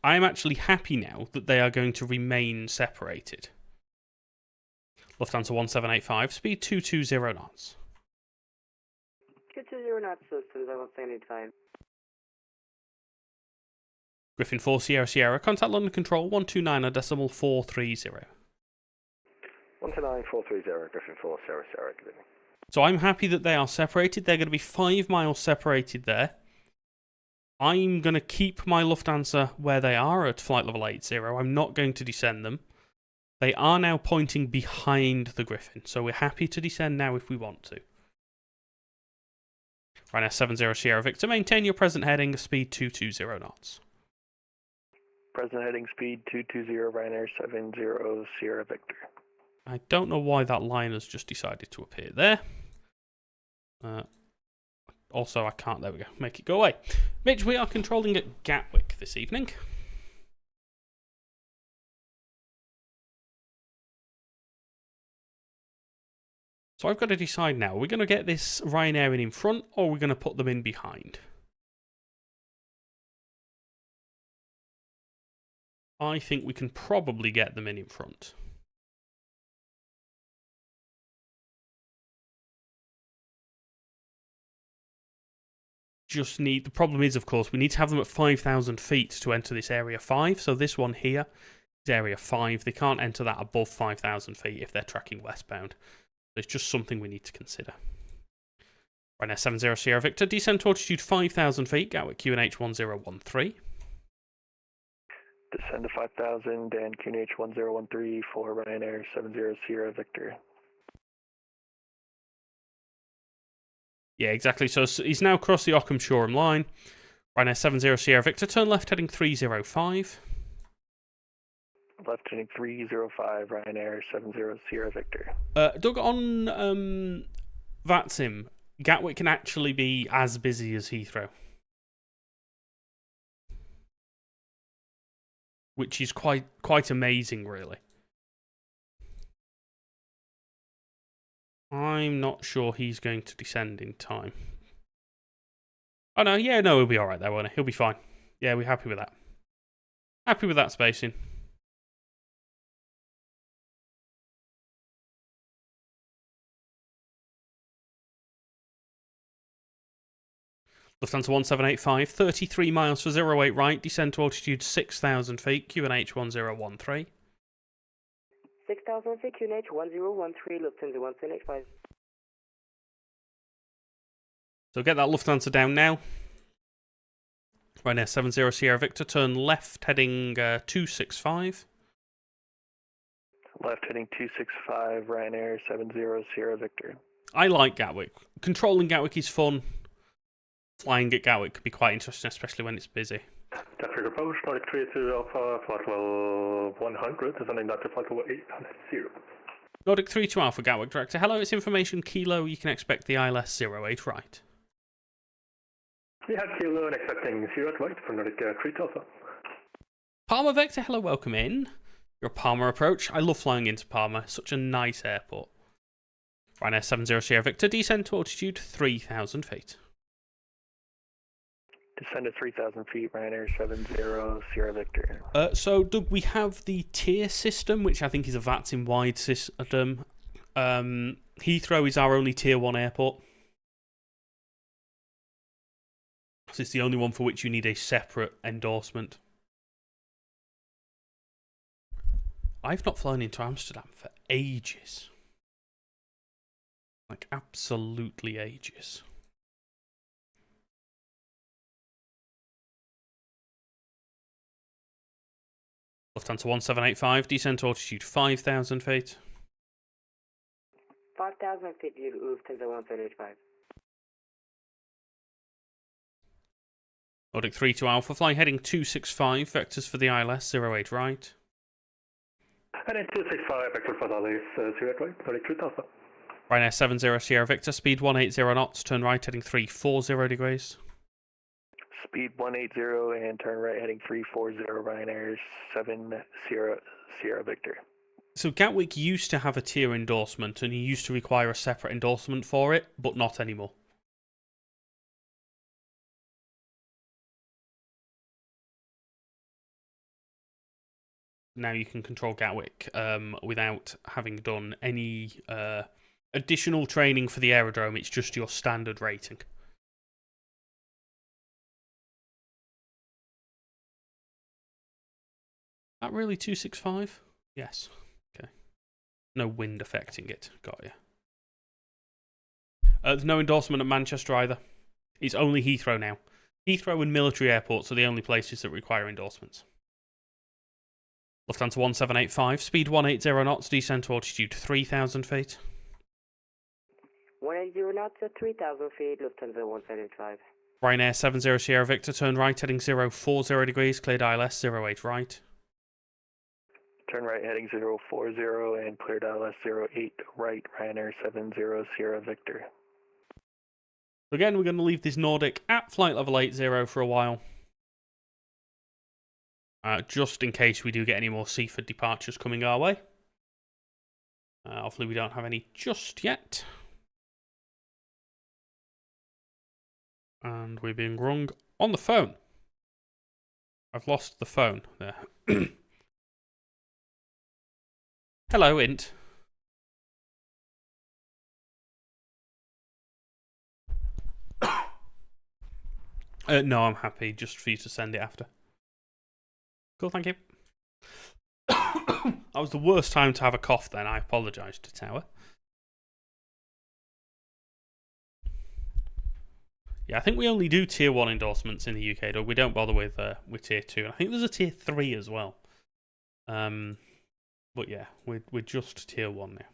I am actually happy now that they are going to remain separated. Lufthansa 1785, speed 220 knots. 220 knots, Lufthansa 1785. Griffin 4 Sierra Sierra, contact London Control 129.430. 129.430, Griffin 4 Sierra Sierra, good evening. So I'm happy that they are separated. They're going to be 5 miles separated there. I'm going to keep my Lufthansa where they are at flight level 80. I'm not going to descend them. They are now pointing behind the Griffin, so we're happy to descend now if we want to. Ryanair 70 Sierra Victor, maintain your present heading, speed 220 knots. Present heading speed 220, Ryanair 70 Sierra Victor. I don't know why that line has just decided to appear there. Also, I can't, there we go, make it go away. Mitch, we are controlling at Gatwick this evening. So I've got to decide now, are we going to get this Ryanair in front, or are we going to put them in behind? I think we can probably get them in front. The problem is, of course, we need to have them at 5,000 feet to enter this Area 5. So this one here is Area 5. They can't enter that above 5,000 feet if they're tracking westbound. It's just something we need to consider. Ryanair 70 Sierra Victor, descend to altitude 5,000 feet, Gatwick QNH 1013. Descend to 5,000 and QNH 1013 for Ryanair 70 Sierra Victor. Yeah, exactly. So he's now crossed the Ockham-Shoreham line. Ryanair 70 Sierra Victor, turn left heading 305. Left heading 305, Ryanair 70 Sierra Victor. Doug, on VATSIM, Gatwick can actually be as busy as Heathrow. Which is quite amazing, really. I'm not sure he's going to descend in time. Oh, no, yeah, no, he'll be alright there, won't he? He'll be fine. Yeah, we're happy with that. Happy with that spacing. Lufthansa 1785, 33 miles for 08 right, descend to altitude 6,000 feet, QNH 1013. 6,000 feet, QNH 1013, Lufthansa 1785. So get that Lufthansa down now. Ryanair 70 Sierra Victor, turn left heading 265. Left heading 265, Ryanair 70 Sierra Victor. I like Gatwick. Controlling Gatwick is fun. Flying at Gatwick could be quite interesting, especially when it's busy. Gatwick approach, Nordic 32 Alpha, flight level 100, descending that to flight level 800. Nordic 32 Alpha, Gatwick Director. Hello, it's information Kilo. You can expect the ILS 08 right. We have Kilo and expecting 08 right for Nordic 32 Alpha. Palma Vector, hello, welcome in. Your Palma approach. I love flying into Palma. Such a nice airport. Ryanair 70 Sierra Victor, descend to altitude 3,000 feet. Descend to 3,000 feet, Ryanair 70 Sierra Victor. So, Doug, we have the tier system, which I think is a VATSIM-wide system. Heathrow is our only tier 1 airport. So it's the only one for which you need a separate endorsement. I've not flown into Amsterdam for ages. Like, absolutely ages. Lufthansa 1785, descend to altitude 5,000 feet. 5,000 feet, Lufthansa 1785. Nordic 32 Alpha, flying heading 265, vectors for the ILS 08 right. Heading 265, vector for the ILS 08 right, Nordic 3 Alpha. Ryanair 70 Sierra Victor, speed 180 knots, turn right heading 340 degrees. Speed 180 and turn right heading 340, Ryanair 70 Sierra Victor. So Gatwick used to have a tier endorsement and you used to require a separate endorsement for it, but not anymore. now you can control Gatwick without having done any additional training for the aerodrome. It's just your standard rating. That really 265? Yes. Okay. No wind affecting it. Got you. There's no endorsement at Manchester either. It's only Heathrow now. Heathrow and military airports are the only places that require endorsements. Lufthansa 1785, speed 180 knots, descent to altitude 3,000 feet. 180 knots at 3,000 feet, Lufthansa 1785. Ryanair 70 Sierra Victor, turn right heading 040 degrees, cleared ILS 08 right. Turn right heading 040 and cleared ILS 08 right, Ryanair 70 Sierra Victor. Again, we're going to leave this Nordic at flight level 80 for a while. Just in case we do get any more Seaford departures coming our way. Hopefully we don't have any just yet. And we're being rung on the phone. I've lost the phone there. Hello, Int. No, I'm happy just for you to send it after. Cool, thank you. That was the worst time to have a cough then. I apologise to Tower. Yeah, I think we only do tier 1 endorsements in the UK, though. We don't bother with tier 2. I think there's a tier 3 as well. But yeah, we're just tier 1 now.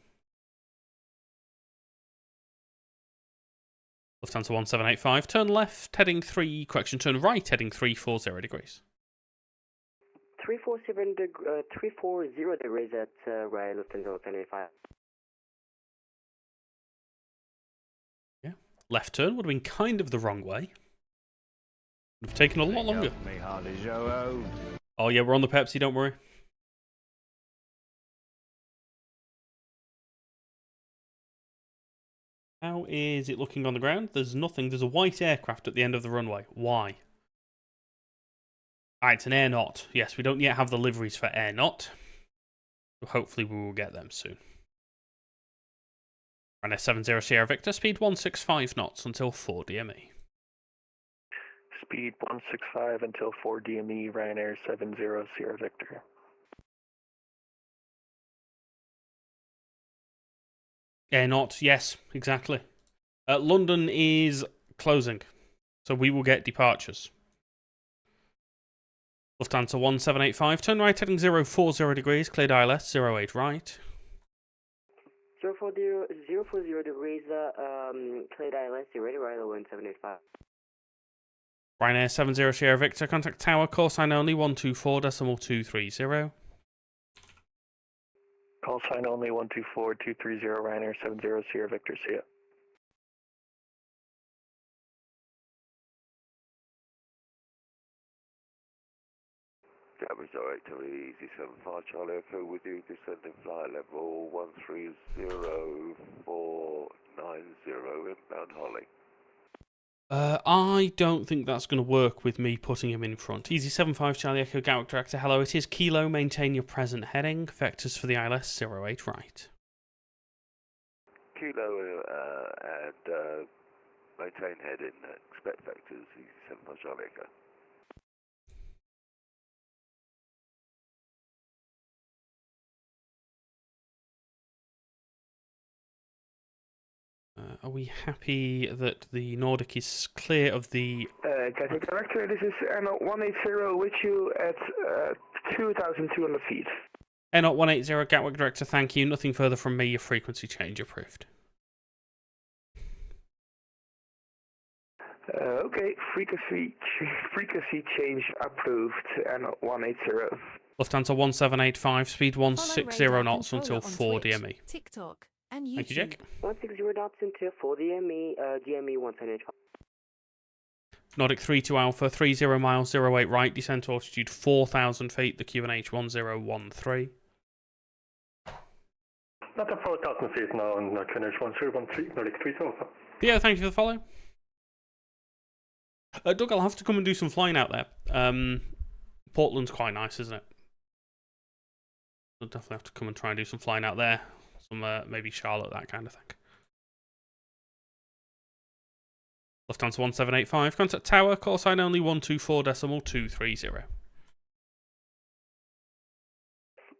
Lufthansa 1785, turn left, heading 3, correction, turn right, heading 340 degrees. 340 degrees at right, Lufthansa 1785. Yeah, left turn would have been kind of the wrong way. Would have taken a lot longer. Oh yeah, we're on the Pepsi, don't worry. How is it looking on the ground? There's nothing. There's a white aircraft at the end of the runway. Why? Ah, it's an Air Not. Yes, we don't yet have the liveries for Air Not. Hopefully we will get them soon. Ryanair 70 Sierra Victor, speed 165 knots until 4 DME. Speed 165 until 4 DME, Ryanair 70 Sierra Victor. Air Not, yes, exactly. London is closing, so we will get departures. Lufthansa 1785, turn right heading 040 degrees, cleared ILS 08 right. 040 degrees, cleared ILS 08 right, 1785. Ryanair 70 Sierra Victor, contact tower, call sign only 124.230. Call sign only 124.230, Ryanair 70 Sierra Victor, see ya. Gatwick direct to easy 75 Charlie, Echo with you, descending flight level 130.490, inbound Holly. I don't think that's going to work with me putting him in front. Easy 75 Charlie Echo, Gatwick Director, hello, it is Kilo, maintain your present heading, vectors for the ILS 08 right. Kilo and maintain heading, expect vectors, easy 75 Charlie Echo. Are we happy that the Nordic is clear of the... Gatwick Director, this is Airnaut 180 with you at 2,200 feet. Airnaut 180, Gatwick Director, thank you. Nothing further from me, your frequency change approved. Okay, frequency change approved, Airnaut 180. Lufthansa 1785, speed 160 Follow radar knots controller until on 4 Twitch, DME. TikTok, and YouTube. Thank you, Jake. 160 knots until 4 DME, DME 175. Nordic 32 Alpha, 30 miles, 08 right, descent to altitude 4,000 feet, the QNH 1013. Not a 4,000 feet now on QNH 1013, Nordic 32 Alpha. Yeah, thank you for the follow. Doug, I'll have to come and do some flying out there. Portland's quite nice, isn't it? We'll definitely have to come and try and do some flying out there. Some, maybe Charlotte, that kind of thing. Lufthansa 1785, contact tower, call sign only 124.230.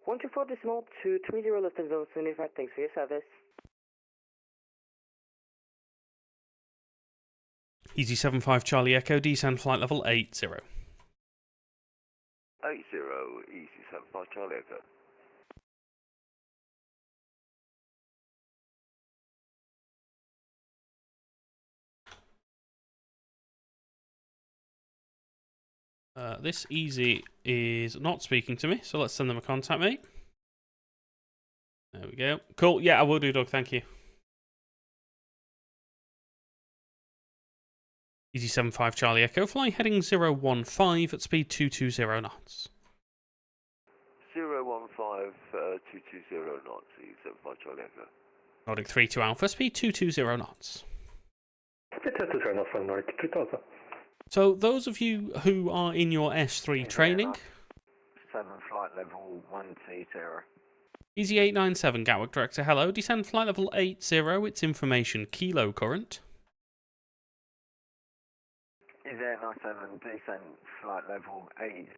124.230 Lufthansa 75, thanks for your service. Easy 75 Charlie Echo, descend flight level 80. 80, easy 75 Charlie Echo. This Easy is not speaking to me, so let's send them a contact, mate. There we go. Cool, yeah, I will do, Doug, thank you. Easy 75 Charlie Echo, flying heading 015 at speed 220 knots. 015, 220 knots, easy 75 Charlie Echo. Nordic 32 Alpha, speed 220 knots. So those of you who are in your S3 training, 7 flight level 120. Easy 897 Gatwick Director, hello, descend flight level 80, it's information kilo current. Easy 897, descent flight level 80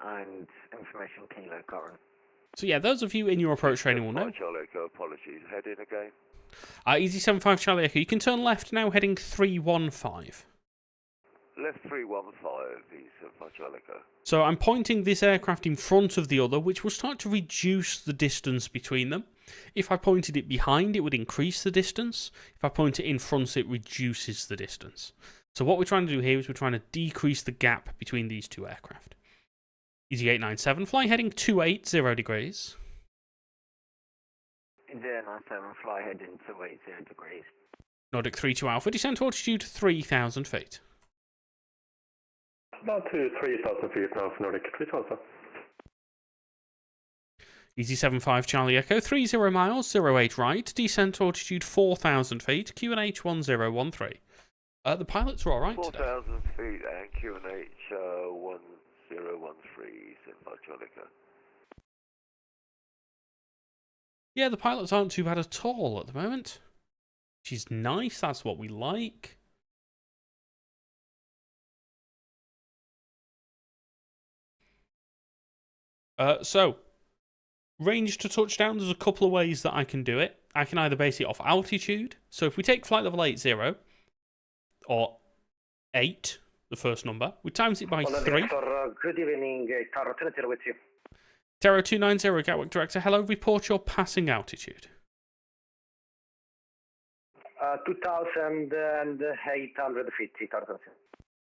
and information kilo current. So yeah, those of you in your approach training will know. Charlie Echo, apologies, head in again. Easy 75 Charlie Echo, you can turn left now heading 315. Left 315, easy 75 Charlie Echo. So I'm pointing this aircraft in front of the other, which will start to reduce the distance between them. If I pointed it behind, it would increase the distance. If I point it in front, it reduces the distance. So what we're trying to do here is we're trying to decrease the gap between these two aircraft. Easy 897, flying heading 280 degrees. Easy 897, fly heading 280 degrees. Nordic 32 Alpha, descent to altitude 3,000 feet. About to 3,000 feet now for Nordic 32 Alpha. Easy 75 Charlie Echo, 30 miles, 08 right, descent to altitude 4,000 feet, QNH 1013. The pilots are alright today. 4,000 feet and QNH 1013, 75 Charlie Echo. Yeah, the pilots aren't too bad at all at the moment. Which is nice, that's what we like. So, range to touchdown, there's a couple of ways that I can do it. I can either base it off altitude. So if we take flight level 80, or 8, the first number, we times it by 3. Good evening, Taro 290 with you. Taro 290, Gatwick Director, hello, report your passing altitude. 2,850, Taro 290.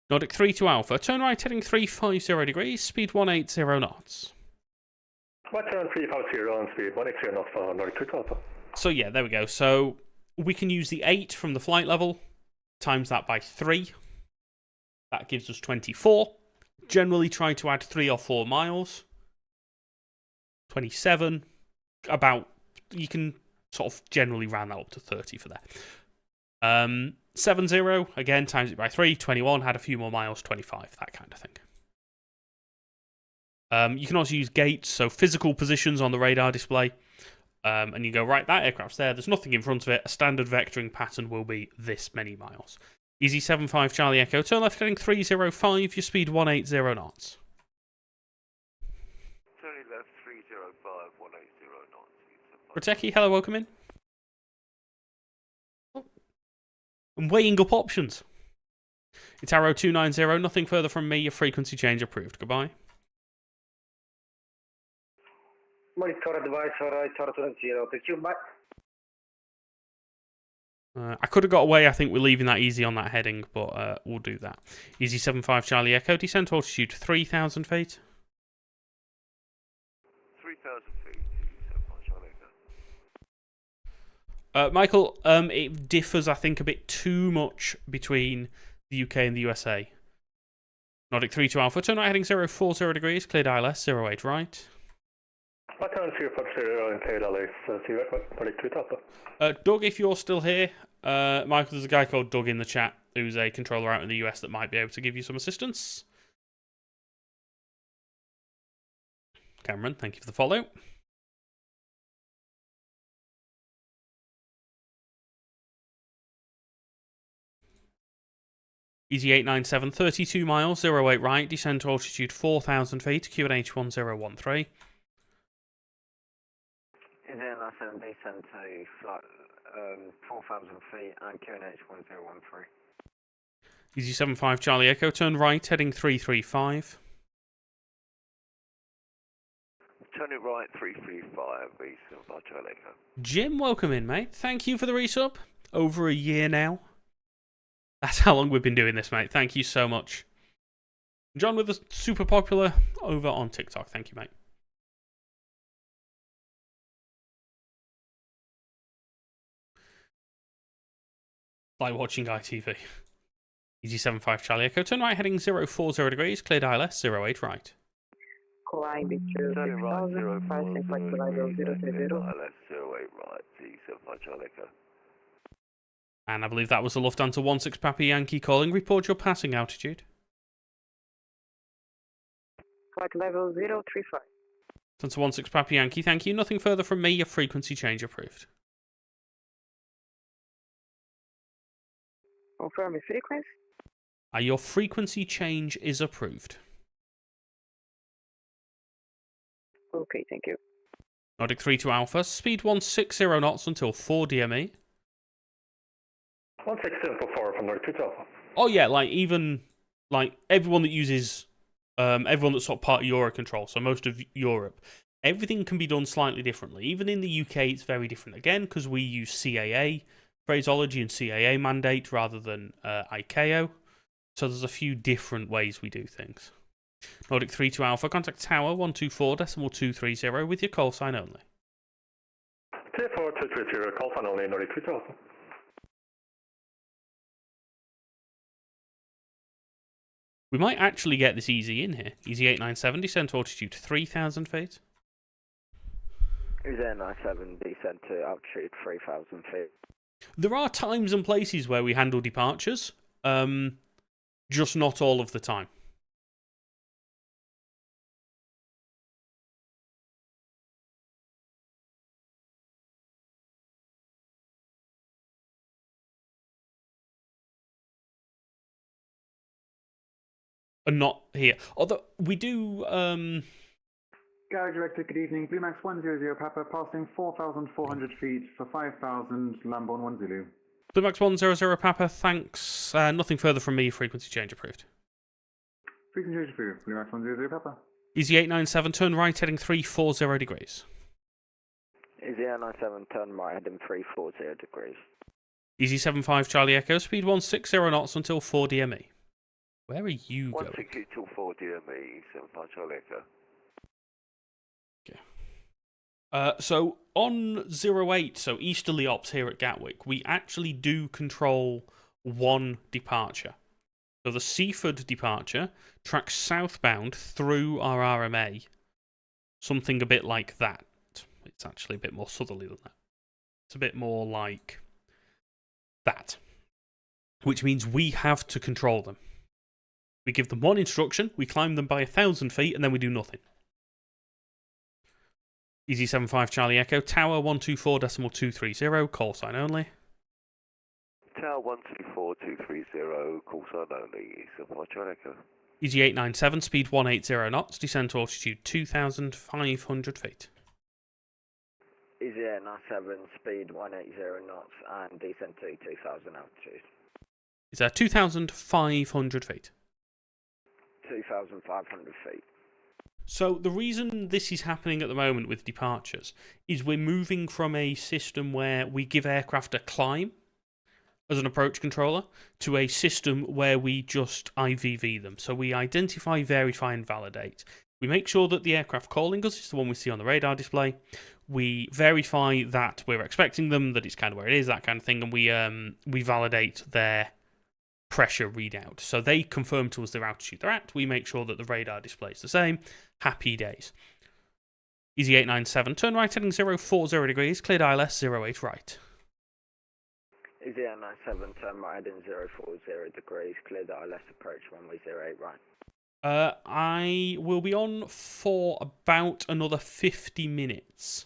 Nordic 32 Alpha, turn right heading 350 degrees, speed 180 knots. What turn 350 on speed 180 knots for Nordic 32 Alpha. So yeah, there we go. So we can use the 8 from the flight level, times that by 3. That gives us 24. Generally try to add 3 or 4 miles. 27. About, you can sort of generally round that up to 30 for that. 70, again, times it by 3. 21, had a few more miles, 25, that kind of thing. You can also use gates, so physical positions on the radar display. And you go, right, that aircraft's there, there's nothing in front of it. A standard vectoring pattern will be this many miles. Easy 75 Charlie Echo, turn left heading 305, your speed 180 knots. Turning left 305, 180 knots. Proteki, hello, welcome in. I'm weighing up options. It's Arrow 290, nothing further from me, your frequency change approved. Goodbye. Monitor advisor, Taro 290, thank you, bye. I could have got away, I think we're leaving that easy on that heading, but we'll do that. Easy 75 Charlie Echo, descent altitude 3,000 feet. 3,000 feet, 75 Charlie Echo. Michael, it differs, I think, a bit too much between the UK and the USA. Nordic 32 Alpha, turn right heading 040 degrees, cleared ILS, 08 right. What turn 040 and cleared ILS, 0 Nordic 32 Alpha. Doug, if you're still here, Michael, there's a guy called Doug in the chat who's a controller out in the US that might be able to give you some assistance. Cameron, thank you for the follow. Easy 897, 32 miles, 08 right, descend to altitude 4,000 feet, QNH 1013. Is there a 7 descent to flight 4,000 feet and QNH 1013? Easy 75 Charlie Echo, turn right, heading 335. Turning right, 335, V75 Charlie Echo. Jim, welcome in, mate. Thank you for the resub. Over a year now. That's how long we've been doing this, mate. Thank you so much. John with the super popular over on TikTok. Thank you, mate. Like watching ITV. Easy 75 Charlie Echo, turn right, heading 040 degrees, cleared ILS, 08 right. Flying Victor Turning right, 6000, 040 passing flight level degrees, 030. ILS 08 right, V75 Charlie Echo. And I believe that was the Lufthansa 16 Papa Yankee calling. Report your passing altitude. Flight level 035. Lufthansa 16 Papa Yankee, thank you. Nothing further from me. Your frequency change approved. Confirm your frequency. Your frequency change is approved. Okay, thank you. Nordic 32 Alpha, speed 160 knots until 4 DME. 160 for 4 from Nordic 32 Alpha. Oh yeah, like even like everyone that uses everyone that's sort of part of Eurocontrol, so most of Europe, everything can be done slightly differently. Even in the UK, it's very different again because we use CAA phraseology and CAA mandate rather than ICAO. So there's a few different ways we do things. Nordic 32 Alpha, contact Tower 124.230 with your call sign only. Tier 4230, call sign only, Nordic 32 Alpha. We might actually get this easy in here. Easy 897, descent to altitude 3,000 feet. Is there 97 descent to altitude 3,000 feet? There are times and places where we handle departures, just not all of the time. And not here. Although we do. Garage Director, good evening. Blue Max 100 Papa, passing 4,400 feet for 5,000, Lamborn 1 Zulu. Blue Max 100 Papa, thanks. Nothing further from me. Frequency change approved. Frequency change approved. Blue Max 100 Papa. Easy 897, turn right, heading 340 degrees. Easy 897, turn right, heading 340 degrees. Easy 75 Charlie Echo, speed 160 knots until 4 DME. Where are you going? 160 till 4 DME, 75 Charlie Echo. Okay. So on 08, so easterly ops here at Gatwick, we actually do control one departure. So the Seaford departure tracks southbound through our RMA. Something a bit like that. It's actually a bit more southerly than that. It's a bit more like that. Which means we have to control them. We give them one instruction, we climb them by 1,000 feet, and then we do nothing. Easy 75 Charlie Echo, Tower 124.230, call sign only. Tower 124.230, call sign only, 75 Charlie Echo. Easy 897, speed 180 knots, descend to altitude 2,500 feet. Easy 897, speed 180 knots, and descend to 2,000 altitude. Is that 2,500 feet? 2,500 feet. So the reason this is happening at the moment with departures is we're moving from a system where we give aircraft a climb as an approach controller to a system where we just IVV them. So we identify, verify and validate. We make sure that the aircraft calling us is the one we see on the radar display. We verify that we're expecting them, that it's kind of where it is, that kind of thing, and we validate their pressure readout. So they confirm to us their altitude they're at. We make sure that the radar displays the same. Happy days. Easy 897, turn right heading 040 degrees, cleared ILS 08 right. Easy 897, turn right heading 040 degrees, cleared ILS approach runway 08 right. I will be on for about another 50 minutes.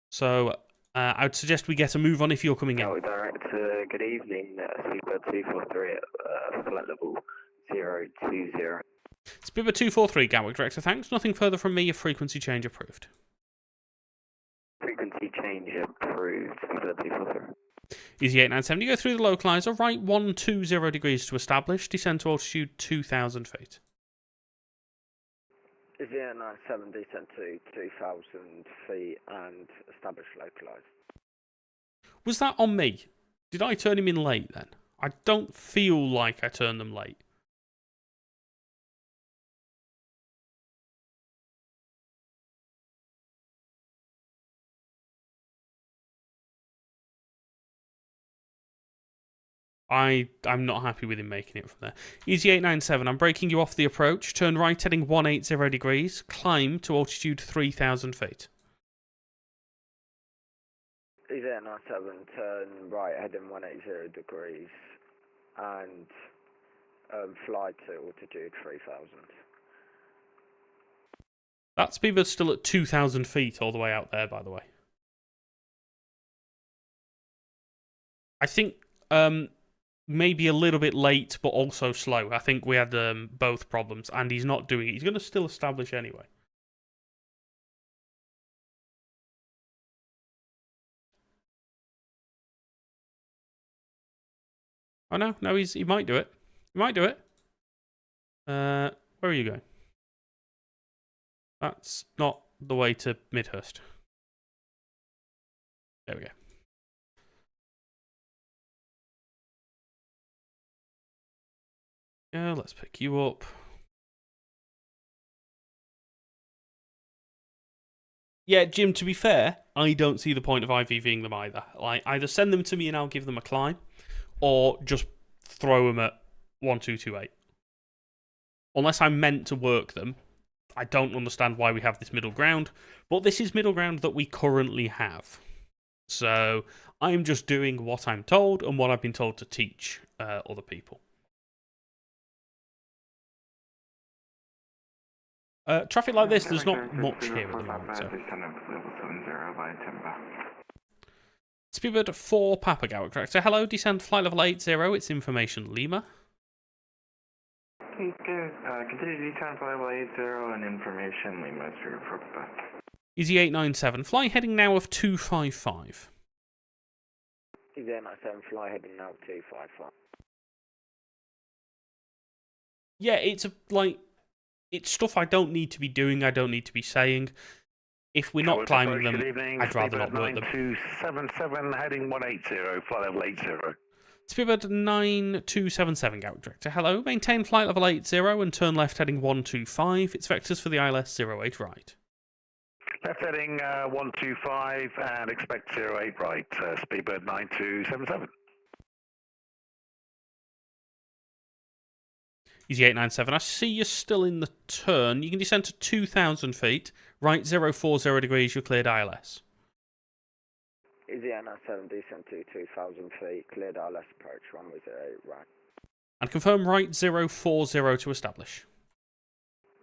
So I would suggest we get a move on if you're coming in. Gatwick Director, good evening. Speedbird 243 at flight level 020. Speedbird 243, Gatwick Director, thanks. Nothing further from me if frequency change approved. Frequency change approved. Speedbird 243. Easy 897, you go through the localizer, right 120 degrees to establish, descend to altitude 2,000 feet. Easy 897, descend to 2,000 feet and establish localized. Was that on me? Did I turn him in late then? I don't feel like I turned them late. I'm not happy with him making it from there. Easy 897, I'm breaking you off the approach. Turn right heading 180 degrees. Climb to altitude 3,000 feet. Easy 897, turn right heading 180 degrees and fly to altitude 3,000. That speedbird's still at 2,000 feet all the way out there, by the way. I think maybe a little bit late, but also slow. I think we had both problems, and he's not doing it. He's going to still establish anyway. Oh, no, he might do it. He might do it. Where are you going? That's not the way to Midhurst. There we go. Yeah, let's pick you up. Yeah, Jim, to be fair, I don't see the point of IVVing them either. Like, either send them to me and I'll give them a climb, or just throw them at 1228. Unless I'm meant to work them, I don't understand why we have this middle ground, but this is middle ground that we currently have. So I'm just doing what I'm told and what I've been told to teach other people. Traffic like this, there's not much here at the moment. So. Speedbird 4 Papa Gatwick Director. Hello, descend flight level 80. It's information Lima. Continue to descend flight level 80 and information Lima. Easy 897. Fly heading now of 255. Easy 897. Fly heading now of 255. Yeah, it's it's stuff I don't need to be doing, I don't need to be saying. If we're not climbing them, I'd rather not work them. 9277 heading 180, flight level 80. Speedbird 9277, Gatwick Director. Hello, maintain flight level 80 and turn left heading 125. It's vectors for the ILS 08 right. Left heading 125 and expect 08 right, Speedbird 9277. Easy 897. I see you're still in the turn. You can descend to 2,000 feet. Right 040 degrees, you're cleared ILS. Easy 897, descend to 2,000 feet. Cleared ILS approach, runway 08 right. And confirm right 040 to establish.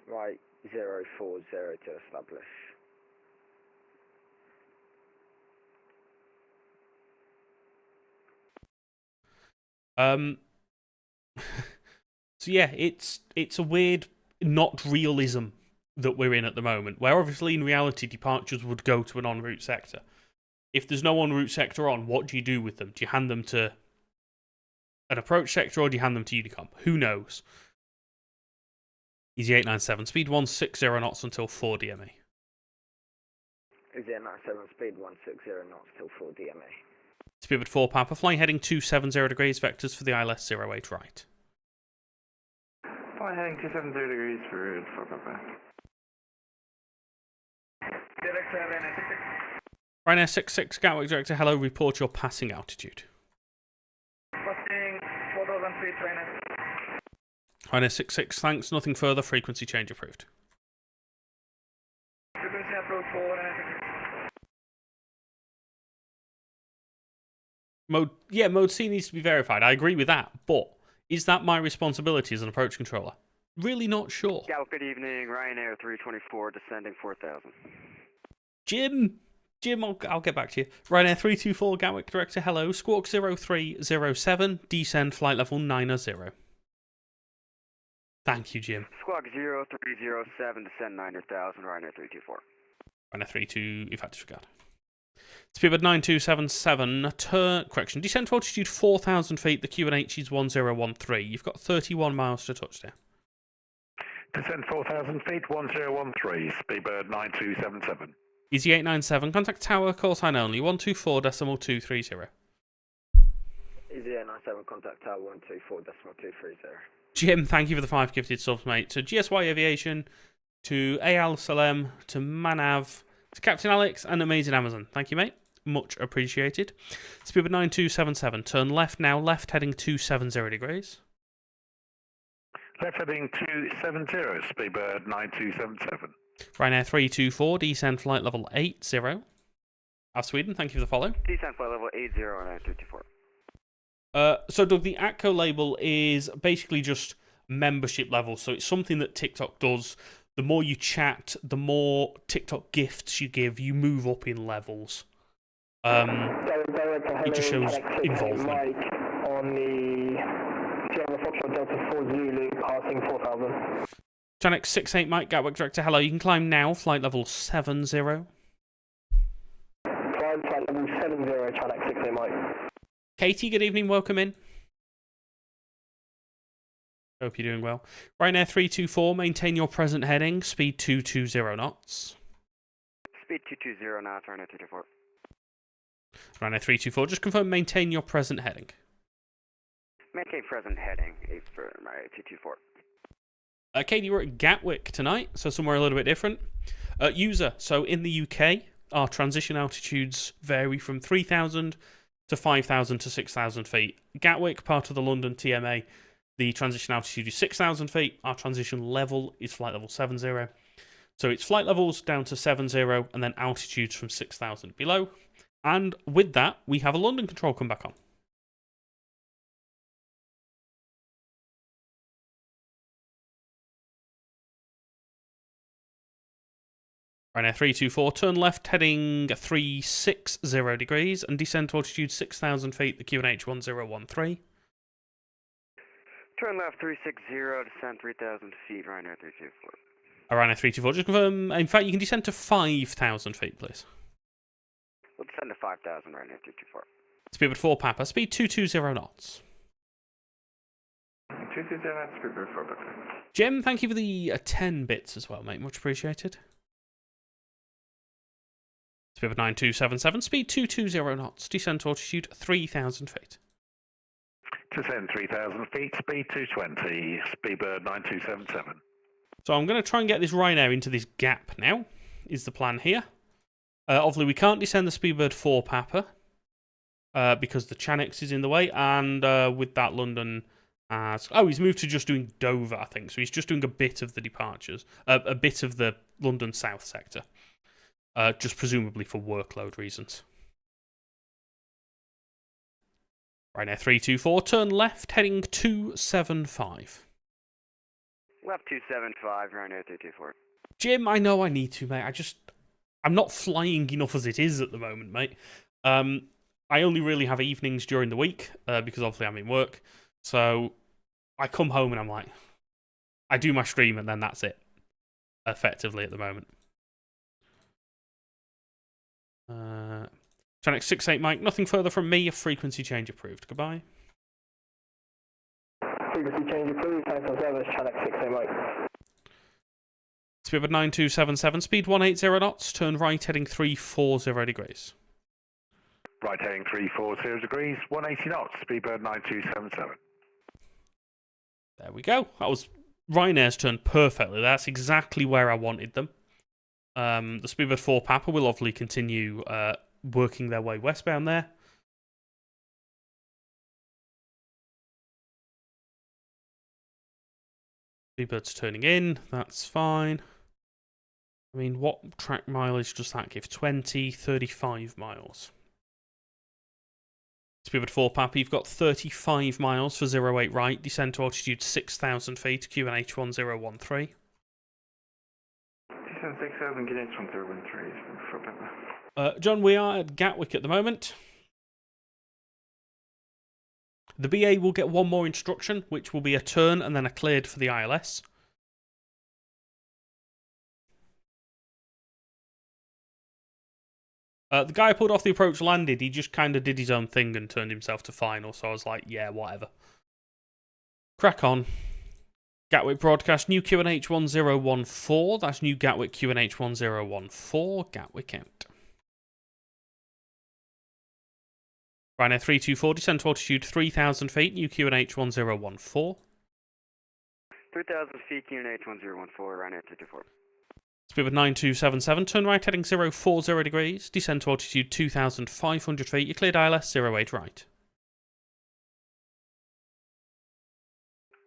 Right 040 to establish. So yeah, it's a weird not realism that we're in at the moment, where obviously in reality departures would go to an en route sector. If there's no en route sector on, what do you do with them? Do you hand them to an approach sector or do you hand them to Unicom? Who knows? Easy 897, speed 160 knots until 4 DME. Easy 897, speed 160 knots till 4 DME. Speedbird 4 Papa, flying heading 270 degrees, vectors for the ILS 08 right. Fly heading 270 degrees for Papa. Ryanair 66, Gatwick Director, hello, report your passing altitude. Passing 4,000 feet, Ryanair. Ryanair 66, thanks, nothing further, frequency change approved. Frequency approved for Ryanair 66. Mode C needs to be verified, I agree with that, but is that my responsibility as an approach controller? Really not sure. Gatwick, good evening, Ryanair 324, descending 4,000. Jim, Jim, I'll get back to you. Ryanair 324, Gatwick Director, hello. Squawk 0307, descend flight level 90. Thank you, Jim. Squawk 0307, descend 90,000, Ryanair 324. Ryanair 32, if I disregard. Speedbird 9277, correction, descent to altitude 4,000 feet, the QNH is 1013. You've got 31 miles to touchdown. Descent 4,000 feet, 1013, Speedbird 9277. Easy 897, contact tower, call sign only, 124.230. Easy 897, contact tower 124.230. Jim, thank you for the 5 gifted subs, mate. To GSY Aviation, to AL Salem, to Manav, to Captain Alex, and Amazing Amazon. Thank you, mate. Much appreciated. Speedbird 9277, turn left now, left heading 270 degrees. Left heading 270, Speedbird 9277. Ryanair 324, descend flight level 80. Out of Sweden, thank you for the follow. Descend flight level 80, Ryanair 324. So, Doug, the ATCO label is basically just membership level. So it's something that TikTok does. The more you chat, the more TikTok gifts you give, you move up in levels. It just shows involvement. Mike on the Sierra Foxtrot Delta 4 Zulu, passing 4,000. Janek 68 Mike, Gatwick Director, hello. You can climb now, flight level 70. Climb flight level 70, Janek 68 Mike. Katie, good evening, welcome in. Hope you're doing well. Ryanair 324, maintain your present heading, speed 220 knots. Speed 220 knots, Ryanair 324. Ryanair 324, just confirm maintain your present heading. Maintain present heading, for Ryanair 224. Katie, we're at Gatwick tonight, so somewhere a little bit different. User, so in the UK, our transition altitudes vary from 3,000 to 5,000 to 6,000 feet. Gatwick, part of the London TMA, the transition altitude is 6,000 feet. Our transition level is flight level 70. So it's flight levels down to 70 and then altitudes from 6,000 below. And with that, we have a London control come back on. Ryanair 324, turn left heading 360 degrees and descend to altitude 6,000 feet, the QNH 1013. Turn left 360, descend 3,000 feet, Ryanair 324. Ryanair 324, just confirm, in fact, you can descend to 5,000 feet, please. We'll descend to 5,000, Ryanair 324. Speedbird 4 Papa, speed 220 knots. 220, Speedbird 4 Papa. Jim, thank you for the 10 bits as well, mate, much appreciated. Speedbird 9277, speed 220 knots, descend to altitude 3,000 feet. Descend 3,000 feet, speed 220, Speedbird 9277. So I'm going to try and get this Ryanair into this gap now, is the plan here. Obviously, we can't descend the Speedbird 4 Papa, because the Chanix is in the way, and with that London as... Oh, he's moved to just doing Dover, I think, so he's just doing a bit of the departures, a bit of the London South sector. Just presumably for workload reasons. Ryanair 324, turn left, heading 275. Left 275, Ryanair 324. Jim, I know I need to, mate. I'm not flying enough as it is at the moment, mate. I only really have evenings during the week, because obviously I'm in work. So I come home and I'm like, I do my stream and then that's it. Effectively at the moment. Janek 68 Mike, nothing further from me. A frequency change approved. Goodbye. Frequency change approved. Thanks for service. Janek 68 Mike. Speedbird 9277, speed 180 knots. Turn right, heading 340 degrees. Right heading 340 degrees, 180 knots. Speedbird 9277. There we go. That was Ryanair's turn perfectly. That's exactly where I wanted them. The Speedbird 4 Papa will obviously continue working their way westbound there. Speedbird's turning in, that's fine. I mean, what track mileage does that give? 20, 35 miles. Speedbird 4 Papa, you've got 35 miles for 08 right, descend to altitude 6,000 feet, QNH 1013. descend 6000, get H 1013 for Pepper. John, we are at Gatwick at the moment. The BA will get one more instruction, which will be a turn and then a cleared for the ILS. The guy who pulled off the approach landed, he just kind of did his own thing and turned himself to final, so I was like, yeah, whatever. Crack on. Gatwick broadcast, new QNH 1014. That's new Gatwick QNH 1014. Gatwick out. Ryanair 324, descent to altitude 3,000 feet, new QNH 1014. 3,000 feet, QNH 1014, Ryanair 224. Speed with 9277, turn right heading 040 degrees, descend to altitude 2,500 feet, you cleared ILS 08 right.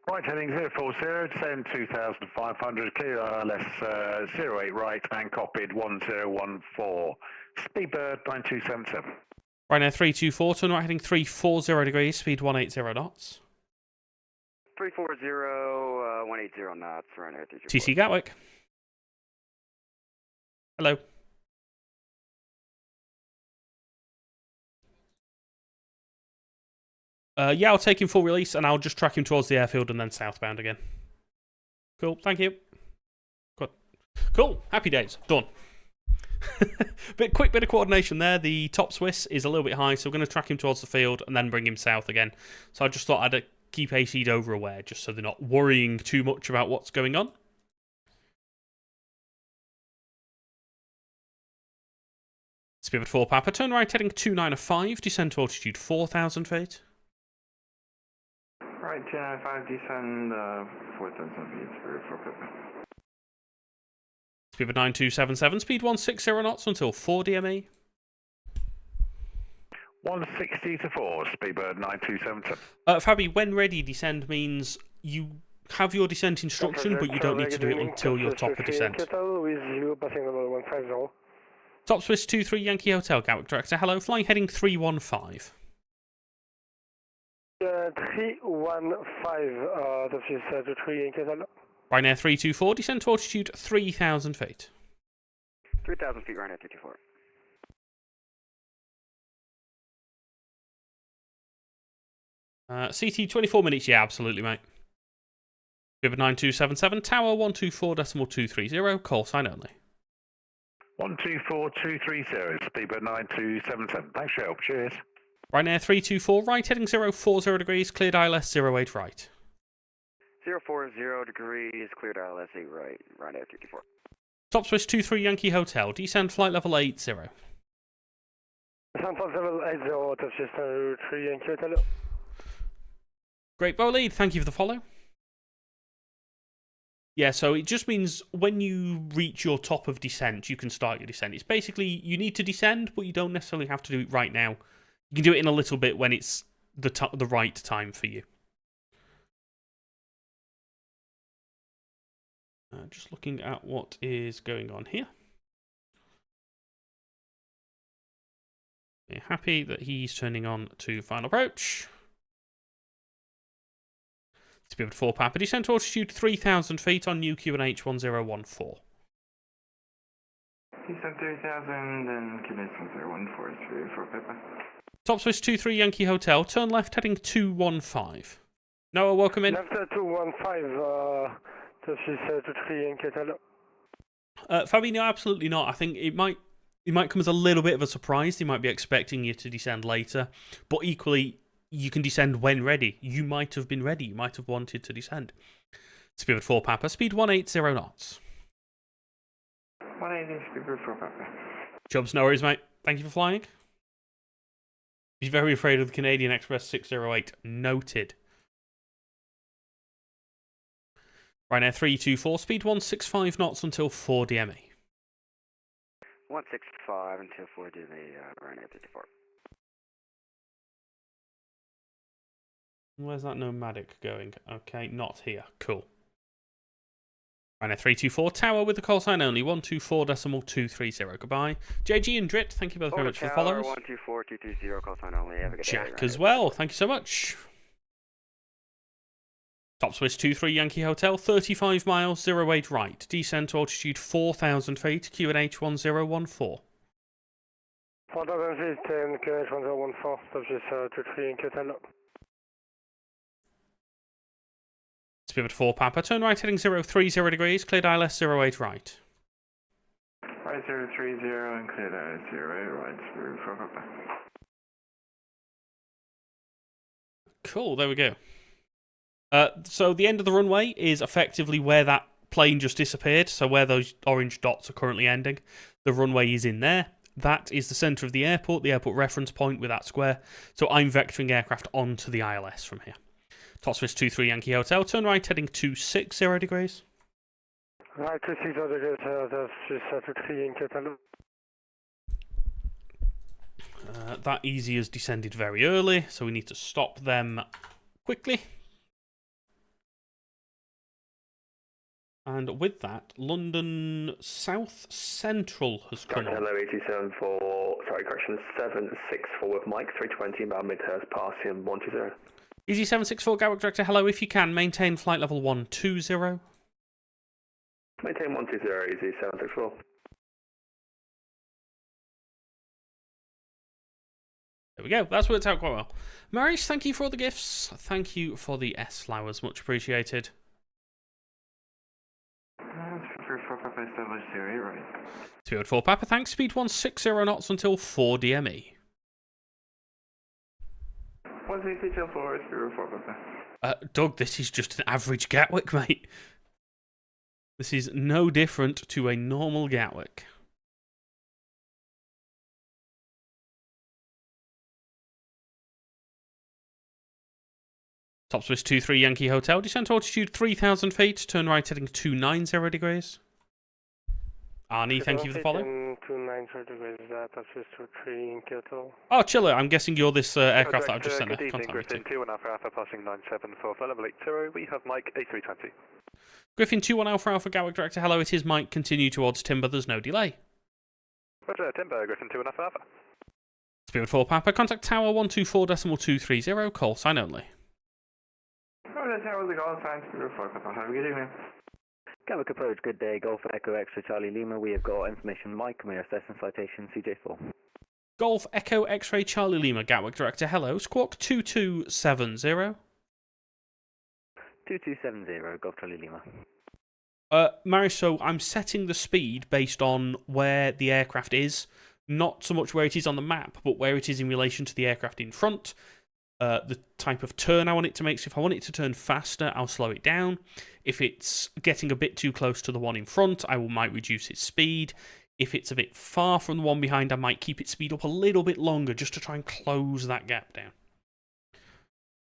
Right heading 040, descend 2,500, clear ILS 08 right and copied 1014. Speedbird 9277. Ryanair 324, turn right heading 340 degrees, speed 180 knots. 340, 180 knots, Ryanair 324. TC Gatwick. Hello. Yeah, I'll take him full release and I'll just track him towards the airfield and then southbound again. Cool, thank you. Good. Cool, happy days. Done. Quick bit of coordination there. The top Swiss is a little bit high, so we're going to track him towards the field and then bring him south again. So I just thought I'd keep AC Dover aware, just so they're not worrying too much about what's going on. Speed 4 Papa, turn right heading 295, descend to altitude 4,000 feet. Right, 295, descend 4,000 feet for Pepper. Speed 9277, speed 160 knots until 4 DME. 160 to 4, Speedbird 9277. Fabi, when ready, descend means you have your descent instruction, but you don't need to do it until you're top of descent. With you, passing number 150. Top Swiss 23 Yankee Hotel, Gatwick director. Hello, flying heading 315. 315, Top Swiss 23 Yankee Hotel. Ryanair 324, descend to altitude 3,000 feet. 3,000 feet, Ryanair 324. CT 24 minutes, yeah, absolutely, mate. River 9277, Tower 124.230, call sign only. 124230, Speedbird 9277. Thanks for your help. Cheers. Ryanair 324, right heading 040 degrees, cleared ILS 08 right. 040 degrees, cleared ILS 8 right, Ryanair 324. Top Swiss 23 Yankee Hotel, descend flight level 80. Descend flight level 80, Top Swiss 23 Yankee Hotel. Great bow lead, thank you for the follow. Yeah, so it just means when you reach your top of descent, you can start your descent. It's basically, you need to descend, but you don't necessarily have to do it right now. You can do it in a little bit when it's the right time for you. Just looking at what is going on here. We're happy that he's turning on to final approach. Speed 4 Papa, descent to altitude 3,000 feet on new QNH 1014. Descent 3,000 and QNH 1014 for Papa. Top Swiss 23 Yankee Hotel, turn left heading 215. Noah, welcome in. Left 215, Top Swiss 23 Yankee Hotel. Fabi, no, absolutely not. I think it might come as a little bit of a surprise. They might be expecting you to descend later, but equally, you can descend when ready. You might have been ready. You might have wanted to descend. Speed 4 Papa, speed 180 knots. 180, speed 4 Papa. Chubbs, no worries, mate. Thank you for flying. Be very afraid of the Canadian Express 608. Noted. Ryanair 324, speed 165 knots until 4 DME. 165 until 4 DME, Ryanair 324. Where's that nomadic going? Okay, not here. Cool. Ryanair 324, Tower with the call sign only, 124.230. Goodbye. JG and Drit, thank you both very much for the follows. 124230, call sign only. Have a good day. Jack as well, thank you so much. Top Swiss 23 Yankee Hotel, 35 miles, 08 right. Descend to altitude 4,000 feet, QNH 1014. 4,000 feet, QNH 1014, Top Swiss 23 Yankee Hotel. Spirit 4 Papa, turn right heading 030 degrees, cleared ILS 08 right. Right 030 and cleared ILS 08 right, Spirit 4 Papa. Cool, there we go. So the end of the runway is effectively where that plane just disappeared, so where those orange dots are currently ending. The runway is in there. That is the centre of the airport reference point with that square. So I'm vectoring aircraft onto the ILS from here. Top Swiss 23 Yankee Hotel, turn right heading 260 degrees. Right 260 degrees, Top Swiss 23 Yankee Hotel. That easy has descended very early, so we need to stop them quickly. And with that, London South Central has come on. Hello, 764 with Mike, 320 inbound Midhurst, passing 120. Easy 764, Gatwick Director, hello, if you can, maintain flight level 120. Maintain 120, easy 764. There we go, that's worked out quite well. Marius, thank you for all the gifts. Thank you for the S-flowers, much appreciated. Spirit 4 Papa, thanks. Speed 160 knots until 4 DME. 160 4, Spirit 4 Papa. Doug, this is just an average Gatwick, mate. This is no different to a normal Gatwick. Top Swiss 23 Yankee Hotel, descent to altitude 3,000 feet, turn right heading 290 degrees. Arnie, thank you for the follow. 290 degrees, Top Swiss 23 Yankee Hotel. Oh, Chiller, I'm guessing you're this aircraft that I've just sent a Good evening, contact Griffin 2 and Alpha Alpha passing 974 for level 80. We have Mike A320. Griffin 2-1 Alpha Alpha Gatwick Director, hello, it is Mike. Continue towards Timber, there's no delay. Roger, Timber, Griffin 2 and Alpha Alpha. Spirit 4 Papa, contact Tower 124.230, call sign only. Roger, Tower, the call sign, Spirit 4 Papa. Have a good evening. Gatwick approach, good day, Golf Echo X-ray Charlie Lima. We have got information Mike, may I assess and citation CJ4. Golf Echo X-ray Charlie Lima, Gatwick Director, hello, squawk 2270. 2270, Golf Charlie Lima. Marius, so I'm setting the speed based on where the aircraft is, not so much where it is on the map, but where it is in relation to the aircraft in front. The type of turn I want it to make. So if I want it to turn faster, I'll slow it down. If it's getting a bit too close to the one in front, I might reduce its speed. If it's a bit far from the one behind, I might keep its speed up a little bit longer just to try and close that gap down.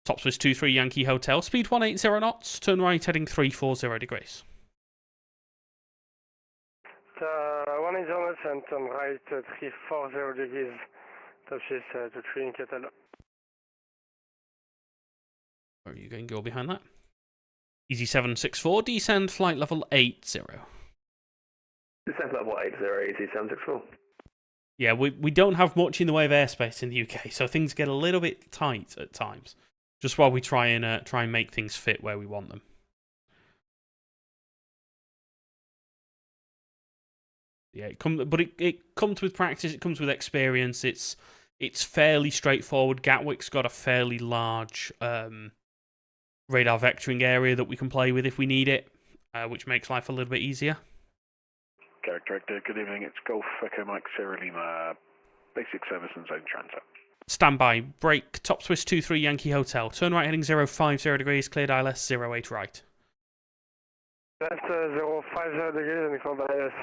Top Swiss 23 Yankee Hotel, speed 180 knots, turn right heading 340 degrees. 180 knots and turn right 340 degrees. Top Swiss 23 Yankee Hotel. Where are you going to go behind that? Easy 764, descend flight level 80. Descend level 80, easy 764. Yeah, we don't have much in the way of airspace in the UK, so things get a little bit tight at times. Just while we try and make things fit where we want them. Yeah, it comes with practice, it comes with experience, it's fairly straightforward. Gatwick's got a fairly large radar vectoring area that we can play with if we need it, which makes life a little bit easier. Garrick Director, good evening. It's Golf Echo Mike Sierra Lima, basic service and zone transit. Standby, break, Top Swiss 23 Yankee Hotel. Turn right heading 050 degrees, cleared ILS 08 right. Left 050 degrees and cleared ILS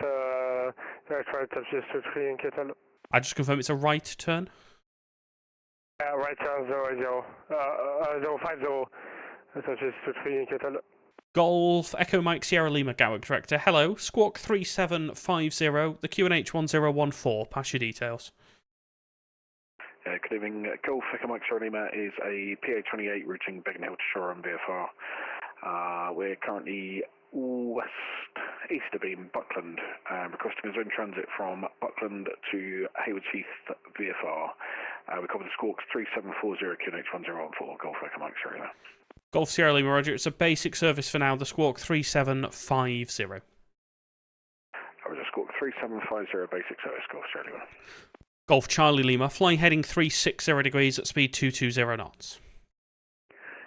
right, Top Swiss 23 Yankee Hotel. I just confirm it's a right turn? Right turn 050. Top Swiss 23 Yankee Hotel. Golf Echo Mike Sierra Lima, Gatwick Director. Hello, squawk 3750, the QNH 1014. Pass your details. Good evening. Golf Echo Mike Sierra Lima is a PA28 routing Beacon Hill to Shoreham VFR. We're currently east of Beam, Buckland, requesting a zone transit from Buckland to Haywards Heath VFR. We cover the squawks 3740 QNH 1014, Golf Echo Mike Sierra Lima. Golf Sierra Lima, roger. It's a basic service for now. The squawk 3750. Roger, squawk 3750, basic service, Golf Sierra Lima. Golf Charlie Lima, flying heading 360 degrees at speed 220 knots.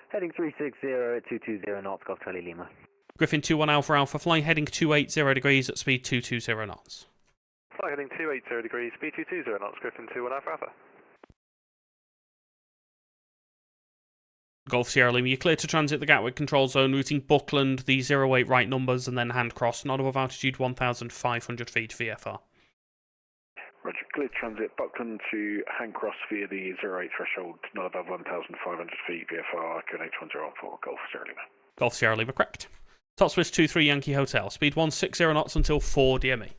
Heading 360 at 220 knots, Golf Charlie Lima. Griffin 21 Alpha Alpha, flying heading 280 degrees at speed 220 knots. Flying heading 280 degrees, speed 220 knots, Griffin 21 Alpha Alpha. Golf Sierra Lima, you're clear to transit the Gatwick control zone, routing Buckland, the 08 right numbers, and then hand cross, not above altitude 1,500 feet VFR. Roger, clear to transit Buckland to hand cross via the 08 threshold, not above 1,500 feet VFR, QNH 1014, Golf Sierra Lima. Golf Sierra Lima, correct. Top Swiss 23 Yankee Hotel, speed 160 knots until 4 DME.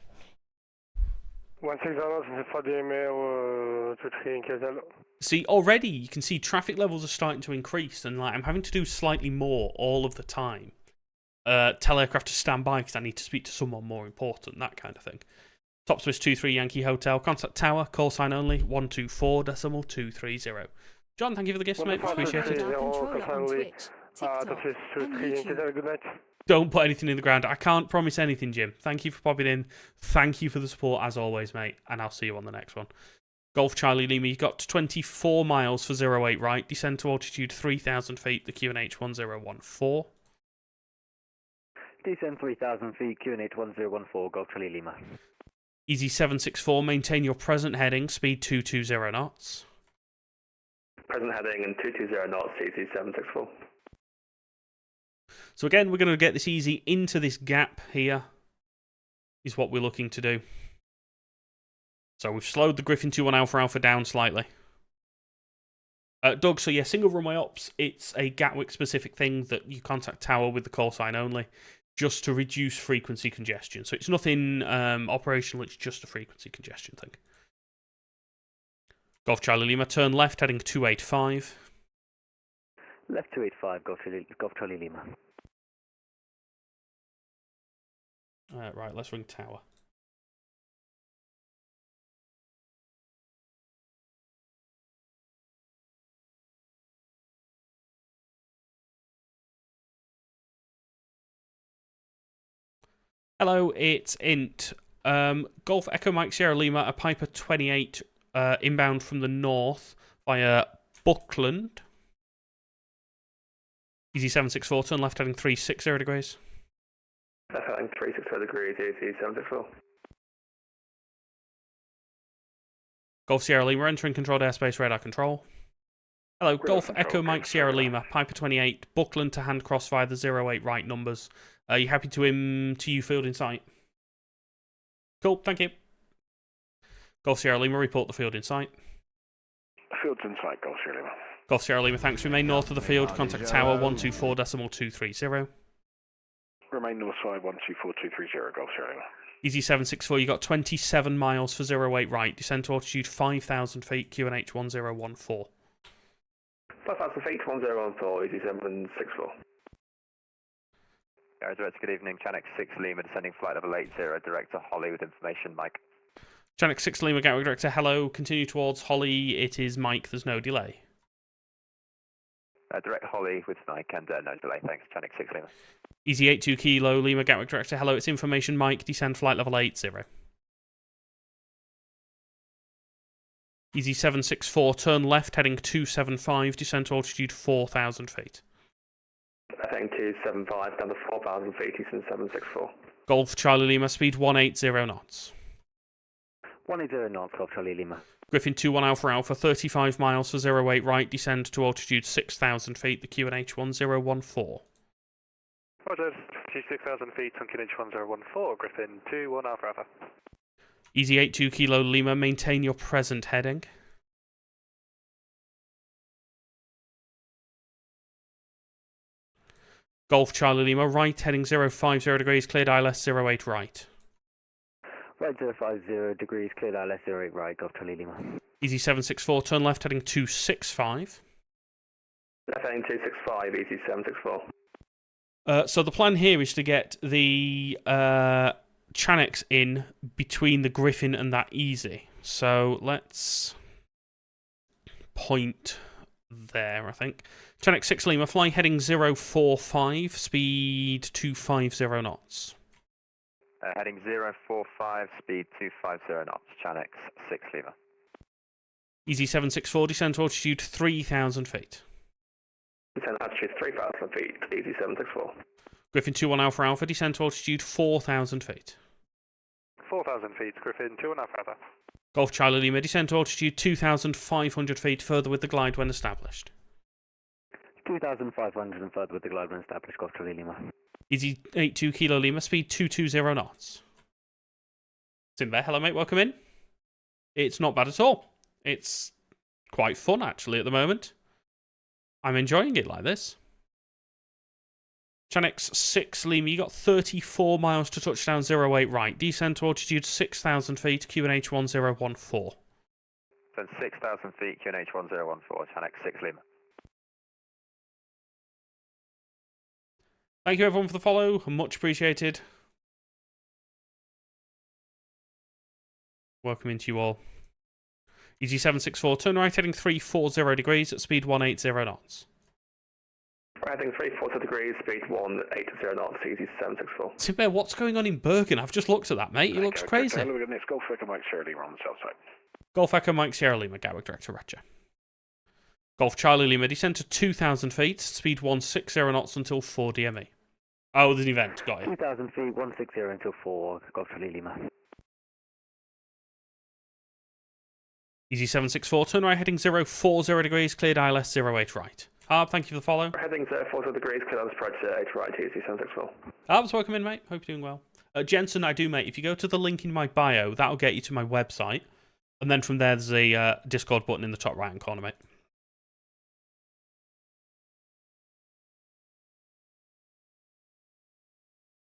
160 knots until 4 DME, 23 Yankee Hotel. See, already you can see traffic levels are starting to increase, and like I'm having to do slightly more all of the time. Tell aircraft to stand by because I need to speak to someone more important, that kind of thing. Top Swiss 23 Yankee Hotel, contact tower, call sign only, 124.230. John, thank you for the gifts, mate. Appreciate it. Good night. Don't put anything in the ground. I can't promise anything, Jim. Thank you for popping in. Thank you for the support, as always, mate. And I'll see you on the next one. Golf Charlie Lima, you've got 24 miles for 08 right. Descend to altitude 3,000 feet, the QNH 1014. Descend 3,000 feet, QNH 1014, Golf Charlie Lima. Easy 764, maintain your present heading, speed 220 knots. Present heading and 220 knots, Easy 764. So again, we're going to get this easy into this gap here, is what we're looking to do. So we've slowed the Griffin 21 Alpha Alpha down slightly. Doug, so yeah, single runway ops, it's a Gatwick specific thing that you contact tower with the call sign only, just to reduce frequency congestion. So it's nothing operational, it's just a frequency congestion thing. Golf Charlie Lima, turn left, heading 285. Left 285, Golf Charlie Lima. Right, let's ring tower. Hello, it's Int. Golf Echo Mike Sierra Lima, a Piper 28 inbound from the north via Buckland. Easy 764, turn left heading 360 degrees. Left heading 360 degrees, Easy 764. Golf Sierra Lima, entering controlled airspace, radar control. Hello, Golf Echo Mike Sierra Lima, Piper 28, Buckland to hand cross via the 08 right numbers. Are you happy to you field in sight? Cool, thank you. Golf Sierra Lima, report the field in sight. Field's in sight, Golf Sierra Lima. Golf Sierra Lima, thanks. Remain north of the field. Contact tower 124.230. Remain north side 124.230, Golf Sierra Lima. Easy 764, you got 27 miles for 08 right. Descend to altitude 5,000 feet, QNH 1014. 5,000 feet, 1014, Easy 764. Director, good evening. Channel 6 Lima, descending flight level 80, direct to Holly with information, Mike. Channel 6 Lima, Gatwick Director, hello. Continue towards Holly. It is Mike, there's no delay. Direct Holly with Mike and no delay, thanks. Channel 6 Lima. Easy 82 Kilo, Lima, Gatwick Director, hello. It's information, Mike. Descend flight level 80. Easy 764, turn left, heading 275, descend to altitude 4,000 feet. Heading 275, down to 4,000 feet, Eastern 764. Golf Charlie Lima, speed 180 knots. 180 knots, Golf Charlie Lima. Griffin 21 Alpha Alpha, 35 miles for 08 right, descend to altitude 6,000 feet, the QNH 1014. Roger, 6,000 feet on QNH 1014, Griffin 21 Alpha Alpha. Easy 82 Kilo Lima, maintain your present heading. Golf Charlie Lima, right heading 050 degrees, cleared ILS 08 right. Right 050 degrees, cleared ILS 08 right, Golf Charlie Lima. Easy 764, turn left heading 265. Left heading 265, Easy 764. So the plan here is to get the Chanex in between the Griffin and that Easy. So let's point there, I think. Chinook 6 Lima, fly heading 045, speed 250 knots. Heading 045, speed 250 knots, Chinook 6 Lima. Easy 764, descend to altitude 3,000 feet. Descend altitude 3,000 feet, easy 764. Griffin 21 Alpha Alpha, descend to altitude 4,000 feet. 4,000 feet, Griffin 2 and a half Alpha. Golf Charlie Lima, descend to altitude 2,500 feet, further with the glide when established. 2,500 and further with the glide when established, Golf Charlie Lima. Easy 82 Kilo Lima, speed 220 knots. It's in there. Hello, mate. Welcome in. It's not bad at all. It's quite fun, actually, at the moment. I'm enjoying it like this. Chanex 6 Lima, you got 34 miles to touchdown 08 right. Descend to altitude 6,000 feet, QNH 1014. Then 6,000 feet, QNH 1014, Chanex 6 Lima. Thank you everyone for the follow, much appreciated. Welcome into you all. Easy 764, turn right heading 340 degrees at speed 180 knots. Right heading 340 degrees, speed 180 knots, easy 764. Simbear, what's going on in Bergen? I've just looked at that, mate. It looks crazy. Hello again, it's Golf Echo Mike Sierra Lima on the south side. Golf Echo Mike Sierra Lima, Gatwick Director Roger. Golf Charlie Lima, descend to 2,000 feet, speed 160 knots until 4 DME. Oh, there's an event, got it. 2,000 feet, 160 until 4, Golf Charlie Lima. Easy 764, turn right heading 040 degrees, cleared ILS 08 right. Harb, thank you for the follow. Heading 040 degrees, cleared ILS approach 8 right, easy 764. Harb's welcome in, mate. Hope you're doing well. Jensen, I do, mate. If you go to the link in my bio, that'll get you to my website. And then from there, there's a Discord button in the top right-hand corner, mate.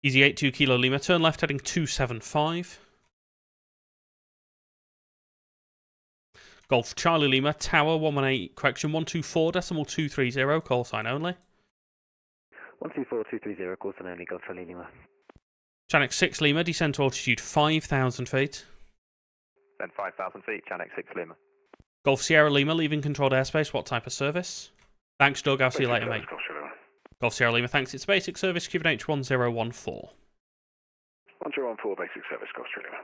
Easy 82 Kilo Lima, turn left heading 275. Golf Charlie Lima, Tower 118, correction 124.230, call sign only. 124.230, call sign only, Golf Charlie Lima. Chanex 6 Lima, descend to altitude 5,000 feet. Then 5,000 feet, Chanex 6 Lima. Golf Sierra Lima, leaving controlled airspace, what type of service? Thanks, Doug, I'll see you later, mate. Golf Sierra Lima, thanks, it's basic service, QNH 1014. 1014, basic service, Golf Sierra Lima.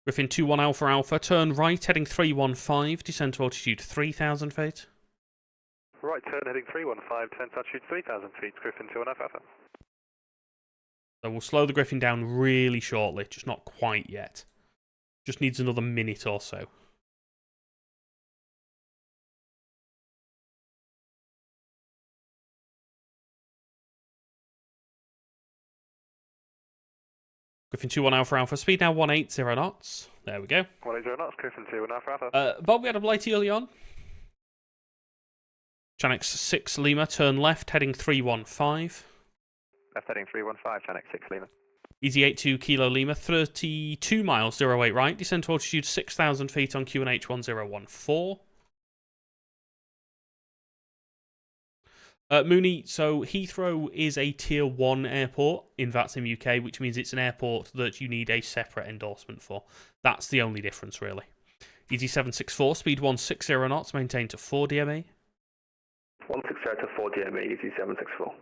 Griffin 21 Alpha Alpha, turn right, heading 315, descend to altitude 3,000 feet. Right turn heading 315, descend to altitude 3,000 feet, Griffin 2 and a half Alpha. So we'll slow the Griffin down really shortly, just not quite yet. Just needs another minute or so. Griffin 21 Alpha Alpha, speed now 180 knots. There we go. 180 knots, Griffin 2 and a half Alpha. Bob, we had a blighty early on. Chanex 6 Lima, turn left, heading 315. Left heading 315, Chanex 6 Lima. Easy 82 Kilo Lima, 32 miles 08 right, descend to altitude 6,000 feet on QNH 1014. Mooney, so Heathrow is a Tier 1 airport in VATSIM UK, which means it's an airport that you need a separate endorsement for. That's the only difference, really. Easy 764, speed 160 knots, maintained to 4 DME. 160 to 4 DME, easy 764.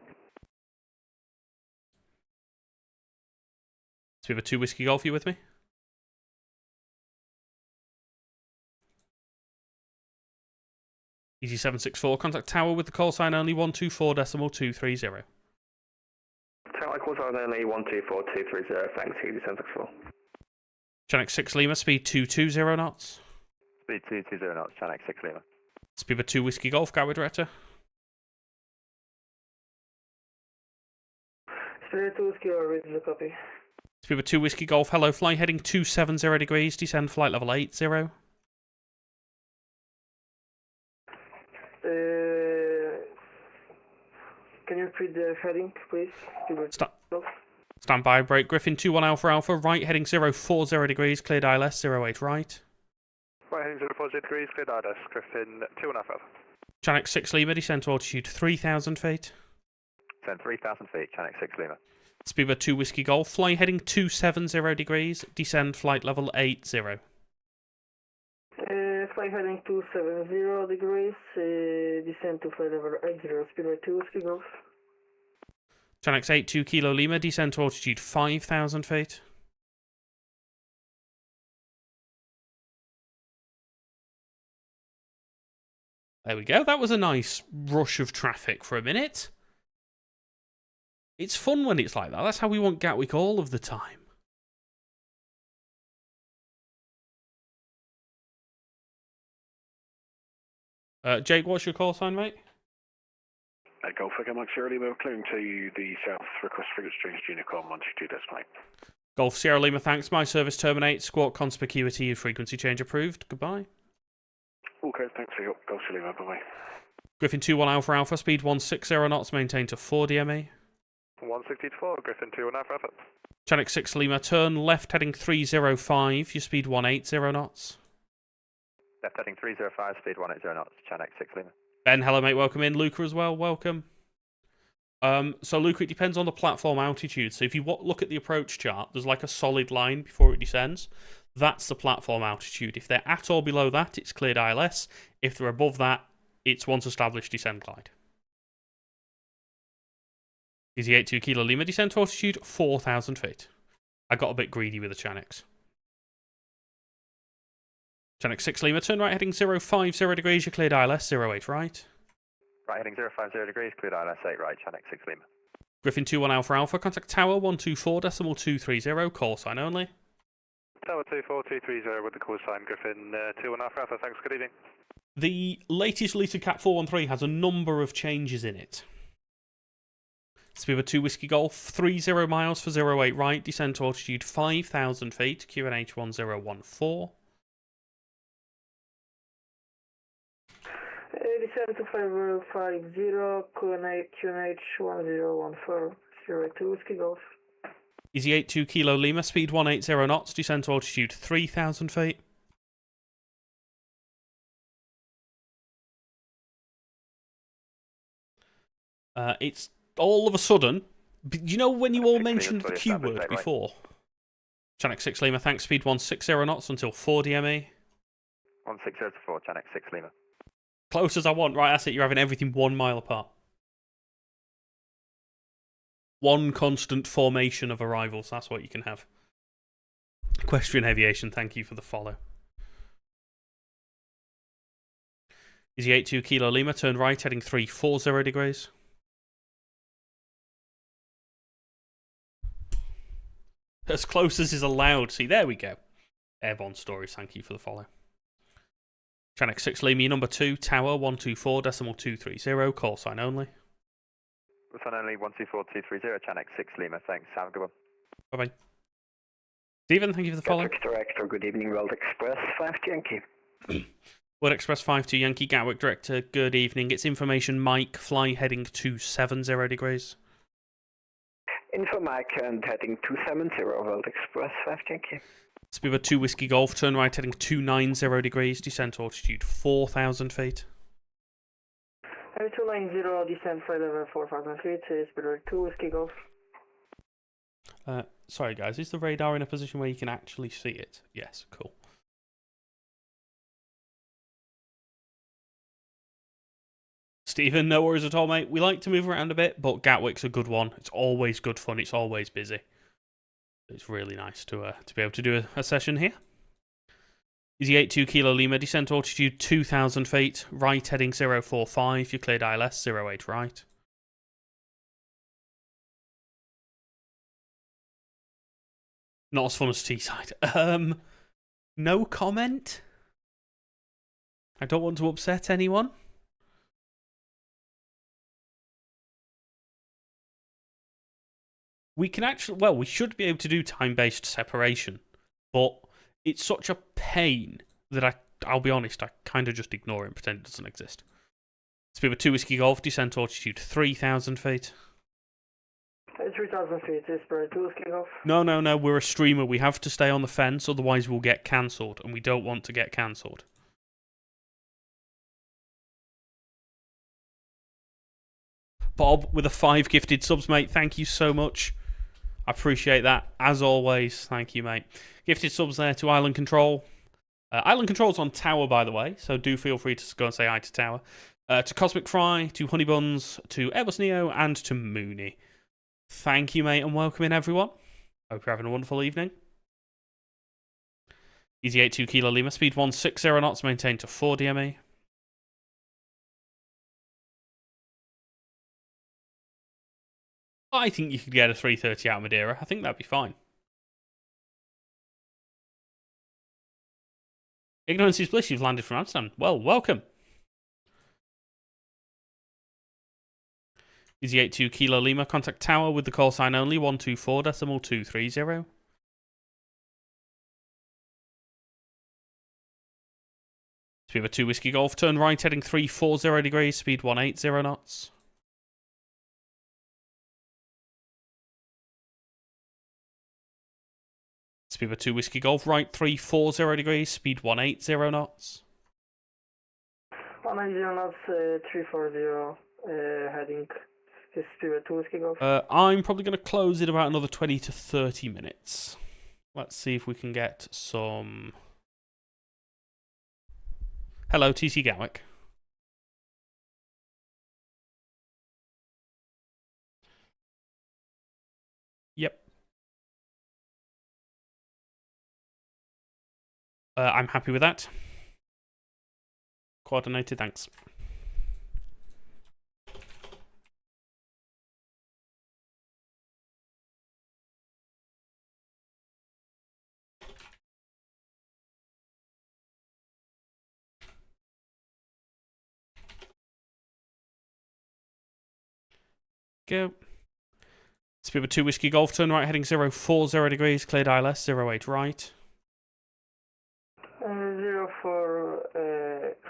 So we have a 2 Whiskey Golf, you with me? Easy 764, contact tower with the call sign only 124.230. Tower call sign only 124.230, thanks, easy 764. Chanex 6 Lima, speed 220 knots. Speed 220 knots, Chanex 6 Lima. Speed 2 Whiskey Golf, Gatwick Director. Speed 2 Whiskey, ready to copy. Speed 2 Whiskey Golf, hello, fly heading 270 degrees, descend flight level 80. Can you repeat the heading, please? Stand by, break. Griffin 21 Alpha Alpha, right heading 040 degrees, cleared ILS 08 right. Right heading 040 degrees, cleared ILS, Griffin 2 and a half Alpha. Chanex 6 Lima, descend to altitude 3,000 feet. Descend 3,000 feet, Chanex 6 Lima. Speedbird 2 Whiskey Golf, fly heading 270 degrees, descend flight level 80. flight heading 270 degrees, descend to flight level 80, speedway 2, Whiskey Golf. Channel 82 Kilo Lima, descend to altitude 5,000 feet. There we go. That was a nice rush of traffic for a minute. It's fun when it's like that. That's how we want Gatwick all of the time. Jake, what's your call sign, mate? Golf Echo Mike Sierra Lima, clearing to the south, request frigate exchange Unicom 122 decimal 8. Golf Sierra Lima, thanks. My service terminates. Squawk conspicuity, frequency change approved. Goodbye. Okay, thanks for your Golf Sierra Lima, bye-bye. Griffin 21 Alpha Alpha, speed 160 knots, maintained to 4 DME. 164, Griffin 21 Alpha Alpha. Channel 6 Lima, turn left heading 305, your speed 180 knots. Left heading 305, speed 180 knots, Channel 6 Lima. Ben, hello mate, welcome in. Luca as well, welcome. So Luca, it depends on the platform altitude. So if you look at the approach chart, there's like a solid line before it descends. That's the platform altitude. If they're at or below that, it's cleared ILS. If they're above that, it's once established descend glide. Easy 82 Kilo Lima, descend to altitude 4,000 feet. I got a bit greedy with the Chanix. Chanix 6 Lima, turn right heading 050 degrees, you cleared ILS 08 right. Right heading 050 degrees, cleared ILS 8 right, Channel 6 Lima. Griffin 21 Alpha Alpha, contact tower 124.230, call sign only. Tower 24230 with the call sign, Griffin 21 Alpha Alpha, thanks, good evening. The latest Lisa Cat 413 has a number of changes in it. Speed 2 Whiskey Golf, 30 miles for 08 right, descend to altitude 5,000 feet, QNH 1014. Descend to 5050, QNH 1014, 02 Whiskey Golf. Easy 82 Kilo Lima, speed 180 knots, descend to altitude 3,000 feet. It's all of a sudden, you know when you all mentioned the Q word before? Channel 6 Lima, thanks, speed 160 knots until 4 DME. 160 to 4, Channel 6 Lima. Close as I want, right, that's it, you're having everything 1 mile apart. One constant formation of arrivals, that's what you can have. Equestrian Aviation, thank you for the follow. Easy 82 Kilo Lima, turn right, heading 340 degrees. As close as is allowed. See, there we go. Airborne Stories, thank you for the follow. Channel 6 Lima, number 2, tower 124.230, call sign only. Call sign only 124230, Channel 6 Lima, thanks, have a good one. Bye-bye. Stephen, thank you for the follow. Gatwick Director, good evening, World Express 5 Yankee. World Express 52 Yankee, Gatwick Director, good evening. It's information Mike, fly heading 270 degrees. Info Mike and heading 270, World Express 5 Yankee. Speedbird 2 Whiskey Golf, turn right heading 290 degrees, descend to altitude 4,000 feet. 290, descend flight level 4,000 feet, Speedbird 2 Whiskey Golf. Sorry guys, is the radar in a position where you can actually see it? Yes, cool. Stephen, no worries at all, mate. We like to move around a bit, but Gatwick's a good one. It's always good fun. It's always busy. It's really nice to be able to do a session here. Easy 82 Kilo Lima, descent altitude 2,000 feet, right heading 045, you cleared ILS 08 right. Not as fun as Teesside. No comment. I don't want to upset anyone. We can actually, well, we should be able to do time-based separation, but it's such a pain that I'll be honest, I kind of just ignore it and pretend it doesn't exist. Speedbird 2 Whiskey Golf, descent altitude 3,000 feet. 3,000 feet, Speedbird 2 Whiskey Golf. No, we're a streamer. We have to stay on the fence, otherwise we'll get cancelled, and we don't want to get cancelled. Bob, with a 5 gifted subs, mate, thank you so much. I appreciate that, as always. Thank you, mate. Gifted subs there to Island Control. Island Control's on Tower, by the way, so do feel free to go and say hi to Tower. To Cosmic Fry, to Honeybuns, to Airbus Neo, and to Mooney. Thank you, mate, and welcome in, everyone. Hope you're having a wonderful evening. Easy 82 Kilo Lima, speed 160 knots, maintained to 4 DME. I think you could get a 330 out of Madeira. I think that'd be fine. Ignorance is bliss, you've landed from Amsterdam. Well, welcome. Easy 82 Kilo Lima, contact Tower with the call sign only, 124.230. Speed of 2 Whiskey Golf, turn right heading 340 degrees, speed 180 knots. Speed of 2 Whiskey Golf, right 340 degrees, speed 180 knots. 180 knots, 340, heading speed of 2 Whiskey Golf. I'm probably going to close in about another 20 to 30 minutes. Let's see if we can get some... Hello, TC Gatwick. Yep. I'm happy with that. Coordinated, thanks. Go. Speed of 2 Whiskey Golf, turn right heading 040 degrees, cleared ILS, 08 right. 04,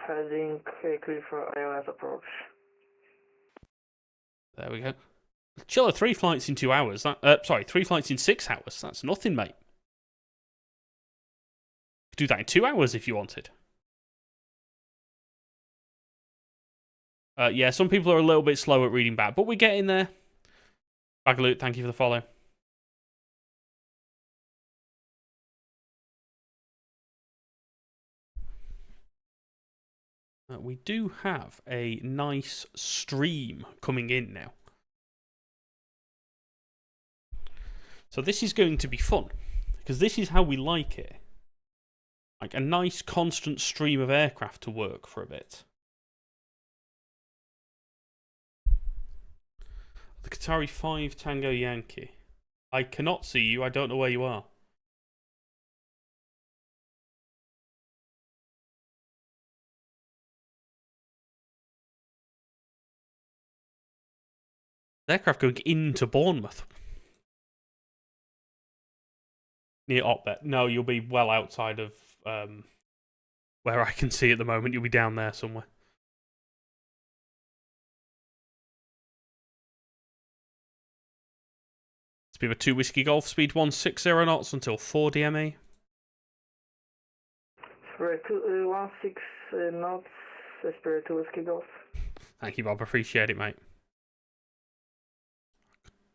heading clear for ILS approach. There we go. Chiller, 3 flights in 2 hours. Sorry, 3 flights in 6 hours. That's nothing, mate. Could do that in 2 hours if you wanted. Yeah, some people are a little bit slow at reading back, but we're getting there. Bagaloot, thank you for the follow. We do have a nice stream coming in now. So this is going to be fun, because this is how we like it. Like a nice constant stream of aircraft to work for a bit. The Qatari 5 Tango Yankee. I cannot see you, I don't know where you are. Aircraft going into Bournemouth. Near Otbet. No, you'll be well outside of where I can see at the moment. You'll be down there somewhere. Speed of 2 Whiskey Golf, speed 160 knots until 4 DME. Spirit 16 knots, Spirit 2 Whiskey Golf. Thank you, Bob. Appreciate it, mate.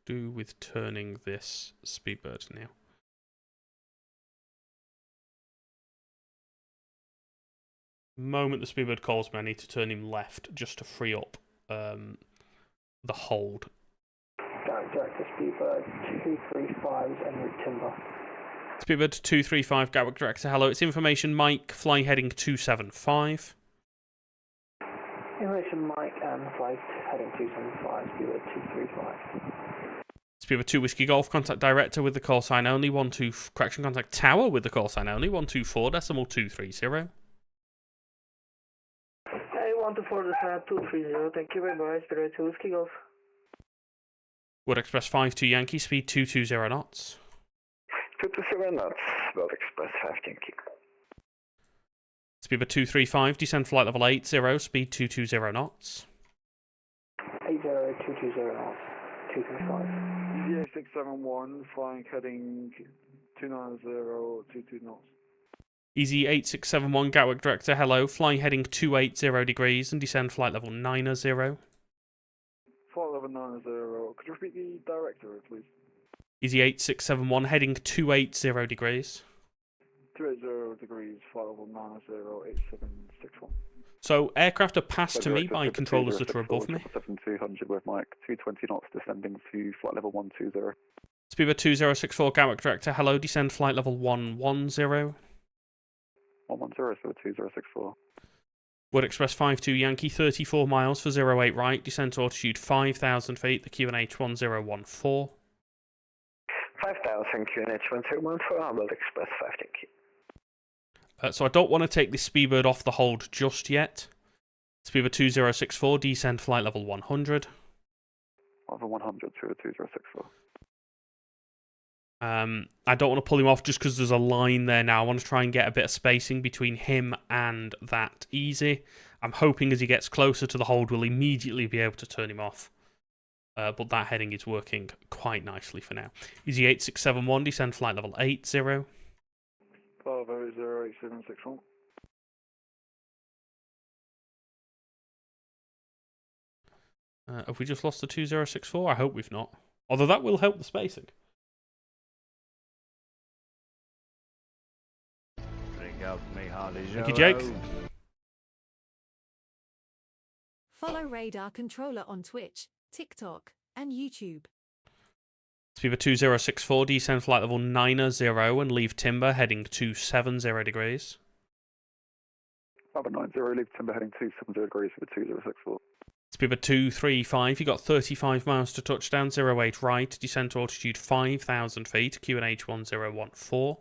Do with turning this Speedbird now. The moment the Speedbird calls me, I need to turn him left just to free up the hold. Director Speedbird 235 en route timber. Speedbird 235, Gatwick Director, hello. It's information Mike, fly heading 275. Information Mike and flight heading 275, Speedbird 235. Speedbird 2 Whiskey Golf, contact Director with the call sign only, correction, contact Tower with the call sign only, 124.230. Hey, 124.230, thank you very much, Spirit 2 Whiskey Golf. Wood Express 52 Yankee, speed 220 knots. 220 knots, Wood Express 5 Yankee. Speedbird 235, descend flight level 80, speed 220 knots. 220 knots, 235. EVA 671, flying heading 290, 22 knots. Easy 8671, Gatwick Director, hello. Flying heading 280 degrees and descend flight level 90. Flight level 90. Could you repeat the director, please? Easy 8671, heading 280 degrees. 280 degrees, flight level 908761. So aircraft are passed to me by controllers that are above me. 7200 with Mike, 220 knots descending to flight level 120. Speedbird 2064, Gatwick Director, hello, descend flight level 110. 110, so 2064. Wood Express 52 Yankee, 34 miles for 08 right, descend to altitude 5,000 feet, the QNH 1014. 5,000 QNH 1014, Wood Express 5 Yankee. So I don't want to take this Speedbird off the hold just yet. Speedbird 2064, descend flight level 100. Level 100 to 2064. I don't want to pull him off just because there's a line there now. I want to try and get a bit of spacing between him and that Easy. I'm hoping as he gets closer to the hold, we'll immediately be able to turn him off. But that heading is working quite nicely for now. Easy 8671, descend flight level 80. 5808761. Have we just lost the 2064? I hope we've not. Although that will help the spacing. Thank you, Jake. Follow Radar Controller on Twitch, TikTok, and YouTube. Speedbird 2064, descend flight level 90 and leave timber heading 270 degrees. Number 90, leave timber heading 270 degrees for 2064. Speedbird 235, you got 35 miles to touchdown, 08 right, descend to altitude 5,000 feet, QNH 1014.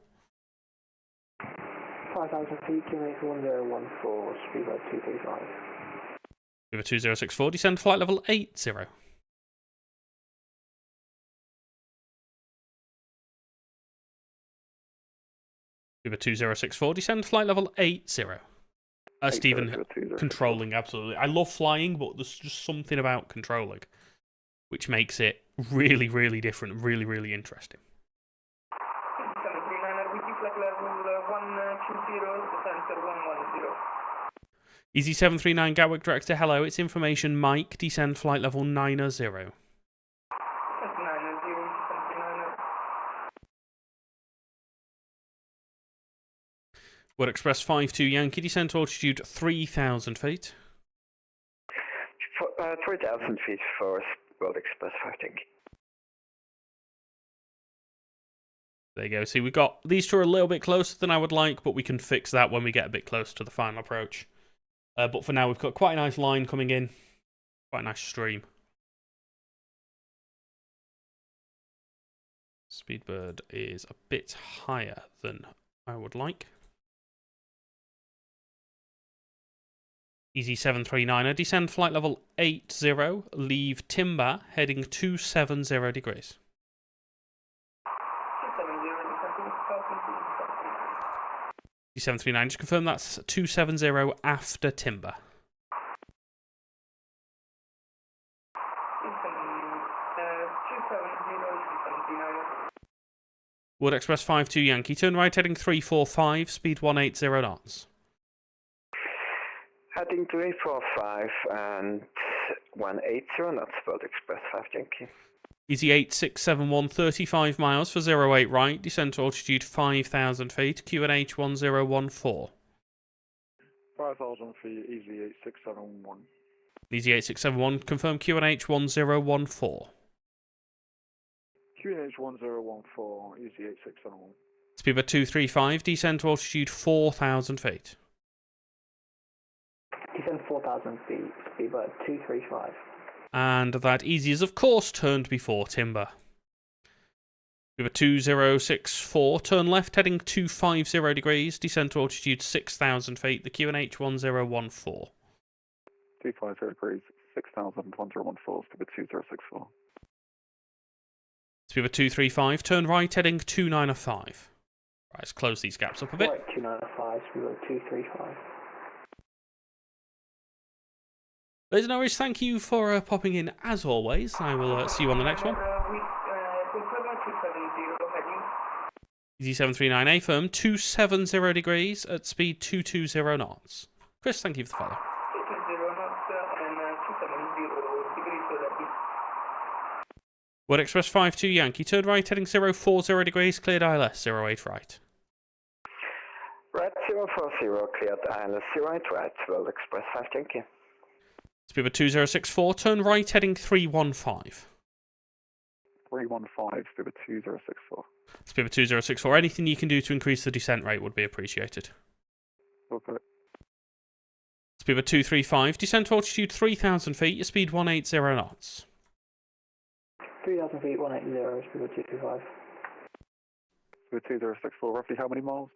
5,000 feet, QNH 1014, Speedbird 235. Speedbird 2064, descend flight level 80. Speedbird 2064, descend flight level 80. Stephen, controlling, absolutely. I love flying, but there's just something about controlling which makes it really, really different, really, really interesting. 739, we keep flight level 120, descent 110. Easy 739, Gatwick Director, hello, it's information Mike, descend flight level 90. 790, Wood Express 52 Yankee, descend to altitude 3,000 feet. 3,000 feet for Wood Express 5 Yankee. There you go. See, we've got these two are a little bit closer than I would like, but we can fix that when we get a bit closer to the final approach. But for now, we've got quite a nice line coming in. Quite a nice stream. Speedbird is a bit higher than I would like. Easy 739er, descend flight level 80, leave timber, heading 270 degrees. 739, just confirm that's 270 after timber. Wood Express 52 Yankee, turn right heading 345, speed 180 knots. Heading 345 and 180 knots, Wood Express 5 Yankee. Easy 8671, 35 miles for 08 right, descend to altitude 5,000 feet, QNH 1014. 5,000 feet, easy 8671. Easy 8671, confirm QNH 1014. QNH 1014, easy 8671. Speedbird 235, descend to altitude 4,000 feet. Descend 4,000 feet, Speedbird 235. And that Easy is, of course, turned before timber. Speedbird 2064, turn left heading 250 degrees, descend to altitude 6,000 feet, the QNH 1014. 250 degrees, 6,1014, Speedbird 2064. Speedbird 235, turn right heading 295. Right, let's close these gaps up a bit. Right, 295, Speedbird 235. Ladies and gentlemen, thank you for popping in as always. I will see you on the next one. Easy 739A firm, 270 degrees at speed 220 knots. Chris, thank you for the follow. 220 knots and 270 degrees for that. Wood Express 52 Yankee, turn right heading 040 degrees, cleared ILS 08 right. Right 040, cleared ILS 08 right, World Express 5, thank you. Speedbird 2064, turn right heading 315. 315, Speedbird 2064. Speedbird 2064, anything you can do to increase the descent rate would be appreciated. Okay. Speedbird 235, descent to altitude 3,000 feet, your speed 180 knots. 3,000 feet, 180, Speedbird 235. Speedbird 2064, roughly how many miles?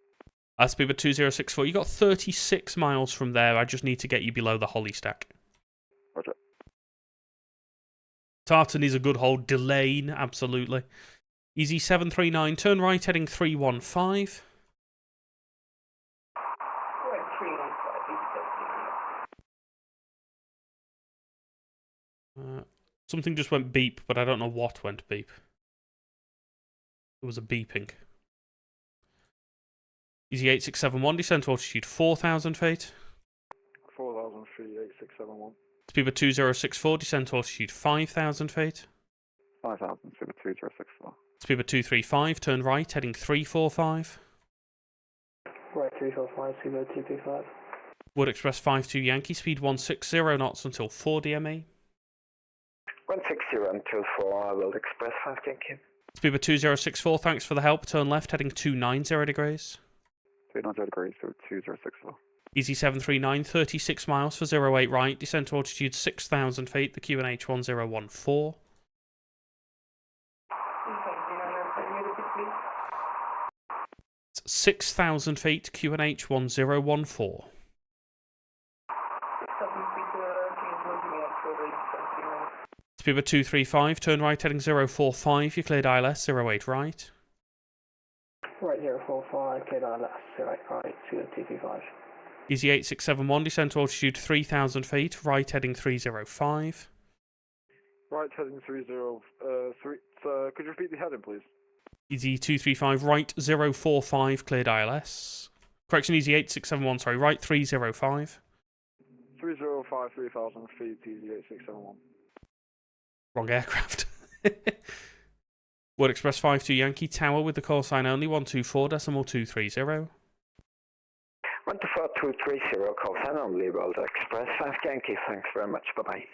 Speedbird 2064, you got 36 miles from there. I just need to get you below the Holly stack. Roger. Tartan is a good hold. Delane, absolutely. Easy 739, turn right heading 315. Something just went beep, but I don't know what went beep. There was a beeping. Easy 8671, descent to altitude 4,000 feet. 4,000 feet, 8671. Speedbird 2064, descent to altitude 5,000 feet. 5,000, Speedbird 2064. Speedbird 235, turn right, heading 345. Right 345, Speedbird 235. Wood Express 52 Yankee, speed 160 knots until 4 DME. 160 until 4, World Express 5, thank you. Speedbird 2064, thanks for the help, turn left, heading 290 degrees. 290 degrees, Speedbird 2064. Easy 739, 36 miles for 08 right, descent to altitude 6,000 feet, the QNH 1014. 6,000 feet, QNH 1014. Speedbird 235, turn right heading 045, you cleared ILS 08 right. Right 045, cleared ILS 08 right, Speedbird 235. Easy 8671, descent to altitude 3,000 feet, right heading 305. Right heading 303, could you repeat the heading please? Easy 235, right 045, cleared ILS. Correction, Easy 8671, sorry, right 305. 305, 3,000 feet, Easy 8671. Wrong aircraft. Wood Express 52 Yankee, tower with the call sign only, 124.230. 124.230, call sign only, World Express 5, Yankee, thanks very much, bye-bye.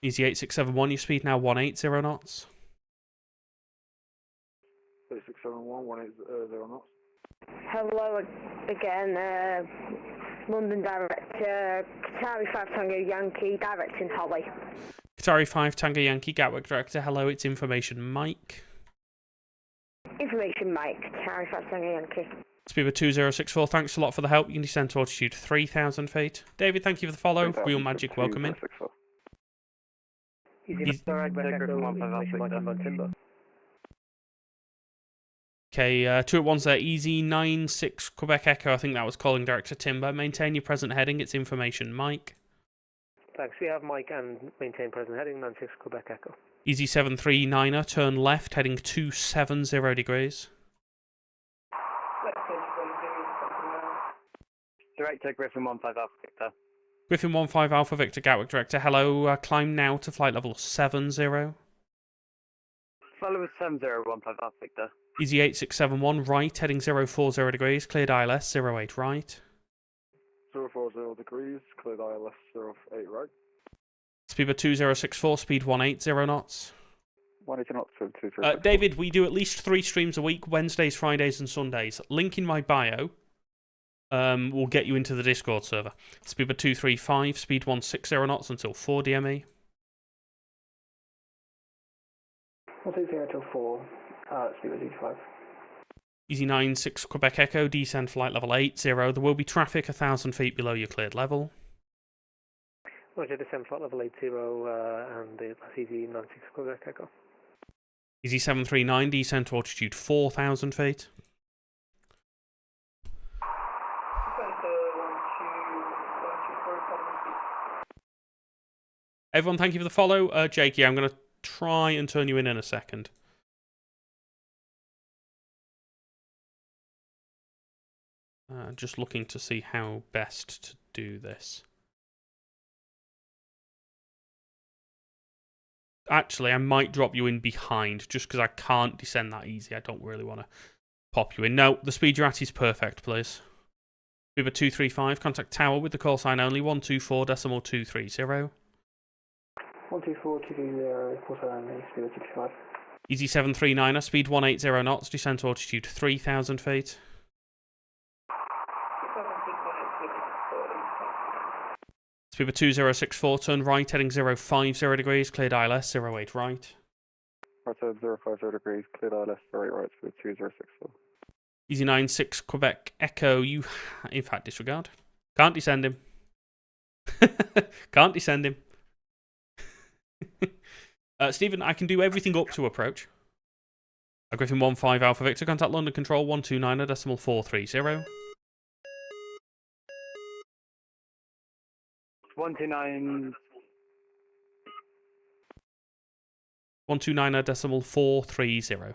Easy 8671, your speed now 180 knots. 8671, 180 knots. Hello again, London Director, Qatari 5 Tango Yankee, directing Holly. Qatari 5 Tango Yankee, Gatwick Director, hello, it's Information Mike. Information Mike, Qatari 5 Tango Yankee. Speedbird 2064, thanks a lot for the help. You can descend to altitude 3,000 feet. David, thank you for the follow. Real Magic, welcome in. Okay, 2 at 1's there. Easy 96 Quebec Echo, I think that was calling Director Timber. Maintain your present heading, it's Information Mike. Thanks, we have Mike and maintain present heading, 96 Quebec Echo. Easy 739er, turn left, heading 270 degrees. Director Griffin 15 Alpha Victor. Griffin 15 Alpha Victor, Gatwick Director, hello, climb now to flight level 70. Follow 7015 Alpha Victor. Easy 8671, right, heading 040 degrees, cleared ILS 08 right. 040 degrees, cleared ILS 08 right. Speedbird 2064, speed 180 knots. 180 knots, 236. David, we do at least 3 streams a week, Wednesdays, Fridays and Sundays. Link in my bio will get you into the Discord server. Speedbird 235, speed 160 knots until 4 DME. 160 till 4, Speedbird 235. Easy 96 Quebec Echo, descend flight level 80. There will be traffic 1,000 feet below your cleared level. Roger, descend flight level 80 and that's Easy 96 Quebec Echo. Easy 739, descend to altitude 4,000 feet. Everyone, thank you for the follow. Jakey, I'm going to try and turn you in a second. Just looking to see how best to do this. Actually, I might drop you in behind, just because I can't descend that easy. I don't really want to pop you in. No, the speed you're at is perfect, please. Speedbird 235, contact tower with the call sign only 124.230. 124.230, call sign only, Speedbird 235. Easy 739er, speed 180 knots, descend to altitude 3,000 feet. Speedbird 2064, turn right, heading 050 degrees, cleared ILS 08 right. Right side 050 degrees, cleared ILS 08 right, Speedbird 2064. Easy 96 Quebec Echo, you, in fact, disregard. Can't descend him. Can't descend him. Stephen, I can do everything up to approach. Griffin 15 Alpha Victor, contact London Control 129.430. 129. 129.430.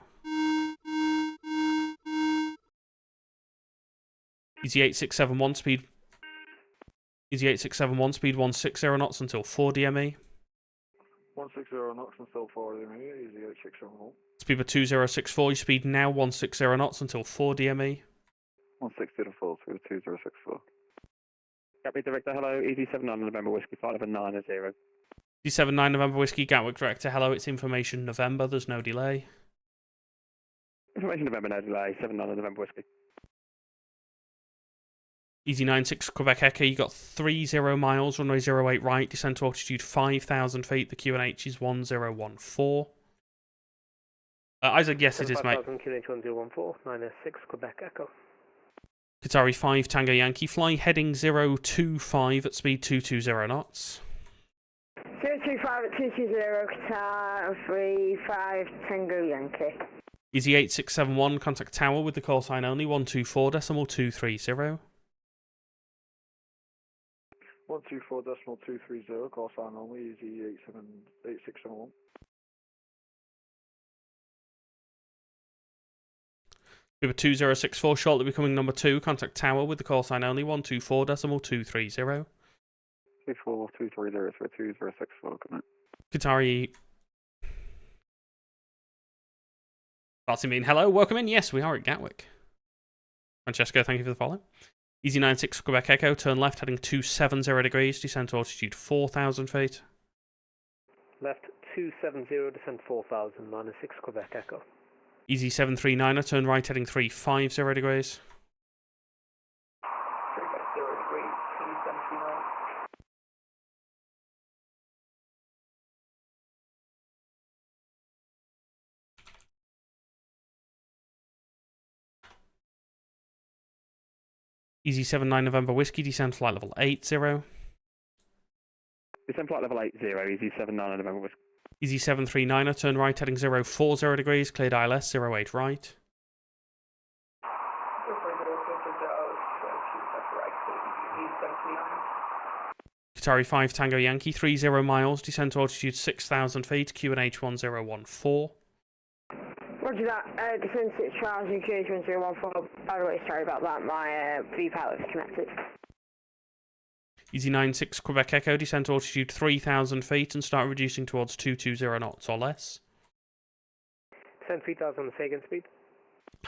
Easy 8671 speed. Easy 8671 speed 160 knots until 4 DME. 160 knots until 4 DME, easy 8671. Speedbird 2064, you speed now 160 knots until 4 DME. 160 to 4, Speedbird 2064. Gatwick Director, hello, easy 79 November Whiskey, flight level 90. D79 November Whiskey, Gatwick Director, hello, it's information November, there's no delay. Information November, no delay, 79 November Whiskey. Easy 96 Quebec Echo, you got 30 miles, runway 08 right, descend to altitude 5,000 feet, the QNH is 1014. Isaac, yes it is, mate. QNH 1014, 906 Quebec Echo. Qatari 5 Tango Yankee, fly heading 025 at speed 220 knots. 025 at 220, Qatar 35 Tango Yankee. Easy 8671, contact tower with the call sign only 124.230. 124.230, call sign only, easy 8671. Speedbird 2064, shortly becoming number 2, contact tower with the call sign only 124.230. 24230, 2064, come in. Qatari. VATSIM mean hello, welcome in. Yes, we are at Gatwick. Francesco, thank you for the follow. Easy 96 Quebec Echo, turn left heading 270 degrees, descend to altitude 4,000 feet. Left 270, descend 4,000, 96 Quebec Echo. Easy 739er, turn right heading 350 degrees. 350 degrees, 739. Easy 79 November Whiskey, descend flight level 80. Descend flight level 80, easy 79 November Whiskey. Easy 739er, turn right heading 040 degrees, cleared ILS 08 right. Qatari 5 Tango Yankee, 30 miles, descend to altitude 6,000 feet, QNH 1014. Roger that, descend 6 trials in QNH 1014. By the way, sorry about that, my V-pilot is connected. Easy 96 Quebec Echo, descend to altitude 3,000 feet and start reducing towards 220 knots or less. Descend 3,000 on the Sagan speed.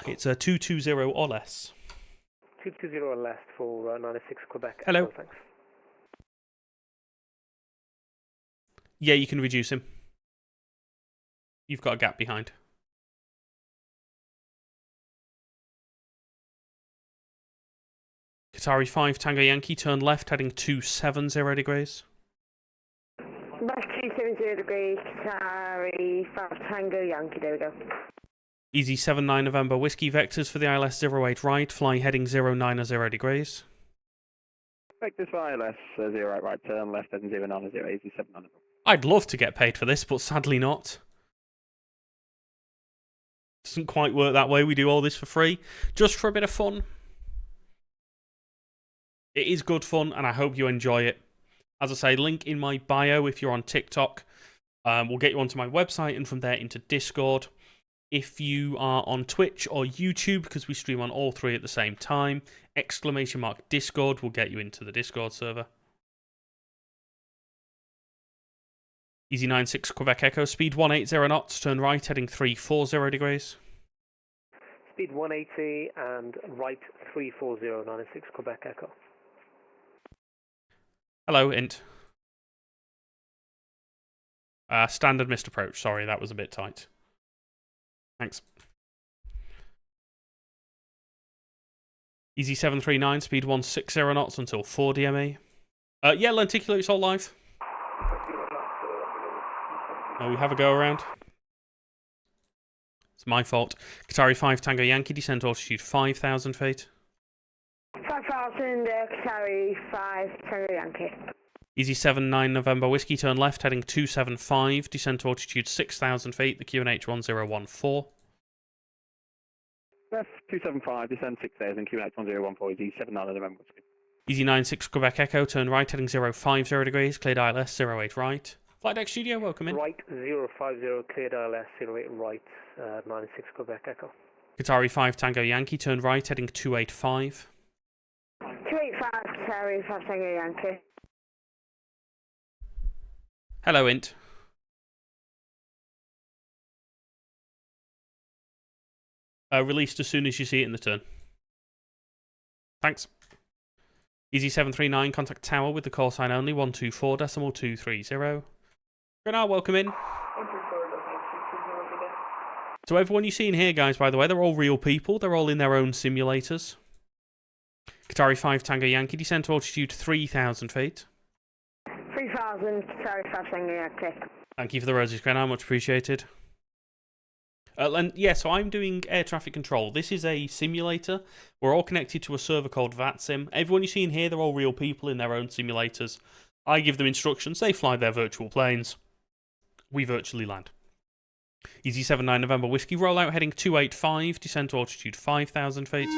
It's a 220 or less. 220 or less for 96 Quebec. Hello. Echo, thanks. Yeah, you can reduce him. You've got a gap behind. Qatari 5 Tango Yankee, turn left heading 270 degrees. Left 270 degrees, Qatari 5 Tango Yankee, there we go. Easy 79 November Whiskey Vectors for the ILS 08 right, fly heading 090 degrees. Vectors for ILS 08 right, turn left heading 090, easy 79. I'd love to get paid for this, but sadly not. Doesn't quite work that way, we do all this for free, just for a bit of fun. It is good fun, and I hope you enjoy it. As I say, link in my bio if you're on TikTok. We'll get you onto my website and from there into Discord. If you are on Twitch or YouTube, because we stream on all three at the same time, !Discord will get you into the Discord server. Easy 96 Quebec Echo, speed 180 knots, turn right heading 340 degrees. speed 180 and right 34096 Quebec Echo. Hello, Int. Standard missed approach. Sorry, that was a bit tight. Thanks. Easy 739, speed 160 knots until 4 DME. Yeah, Lenticular, it's all live. We have a go around. It's my fault. Qatari 5 Tango Yankee, descent altitude 5,000 feet. 5,000, Qatari 5 Tango Yankee. Easy 79 November Whiskey, turn left, heading 275, descent altitude 6,000 feet, the QNH 1014. Left 275, descend 6,000, QNH 1014, Easy 79 November Whiskey. Easy 96 Quebec Echo, turn right, heading 050 degrees, cleared ILS 08 right. Flight deck studio, welcome in. Right 050, cleared ILS 08 right, 96 Quebec Echo. Qatari 5 Tango Yankee, turn right, heading 285. 285, Qatari 5 Tango Yankee. Hello, Int. Released as soon as you see it in the turn. Thanks. Easy 739, contact tower with the call sign only, 124.230. Grenard, welcome in. So everyone you see in here, guys, by the way, they're all real people. They're all in their own simulators. Qatari 5 Tango Yankee, descent altitude 3,000 feet. 3,000, Qatari 5 Tango Yankee. Thank you for the roses, Grenard, much appreciated. And yeah, so I'm doing air traffic control. This is a simulator. We're all connected to a server called VATSIM. Everyone you see in here, they're all real people in their own simulators. I give them instructions. They fly their virtual planes. We virtually land. Easy 79 November Whiskey, rollout heading 285, descent altitude 5,000 feet.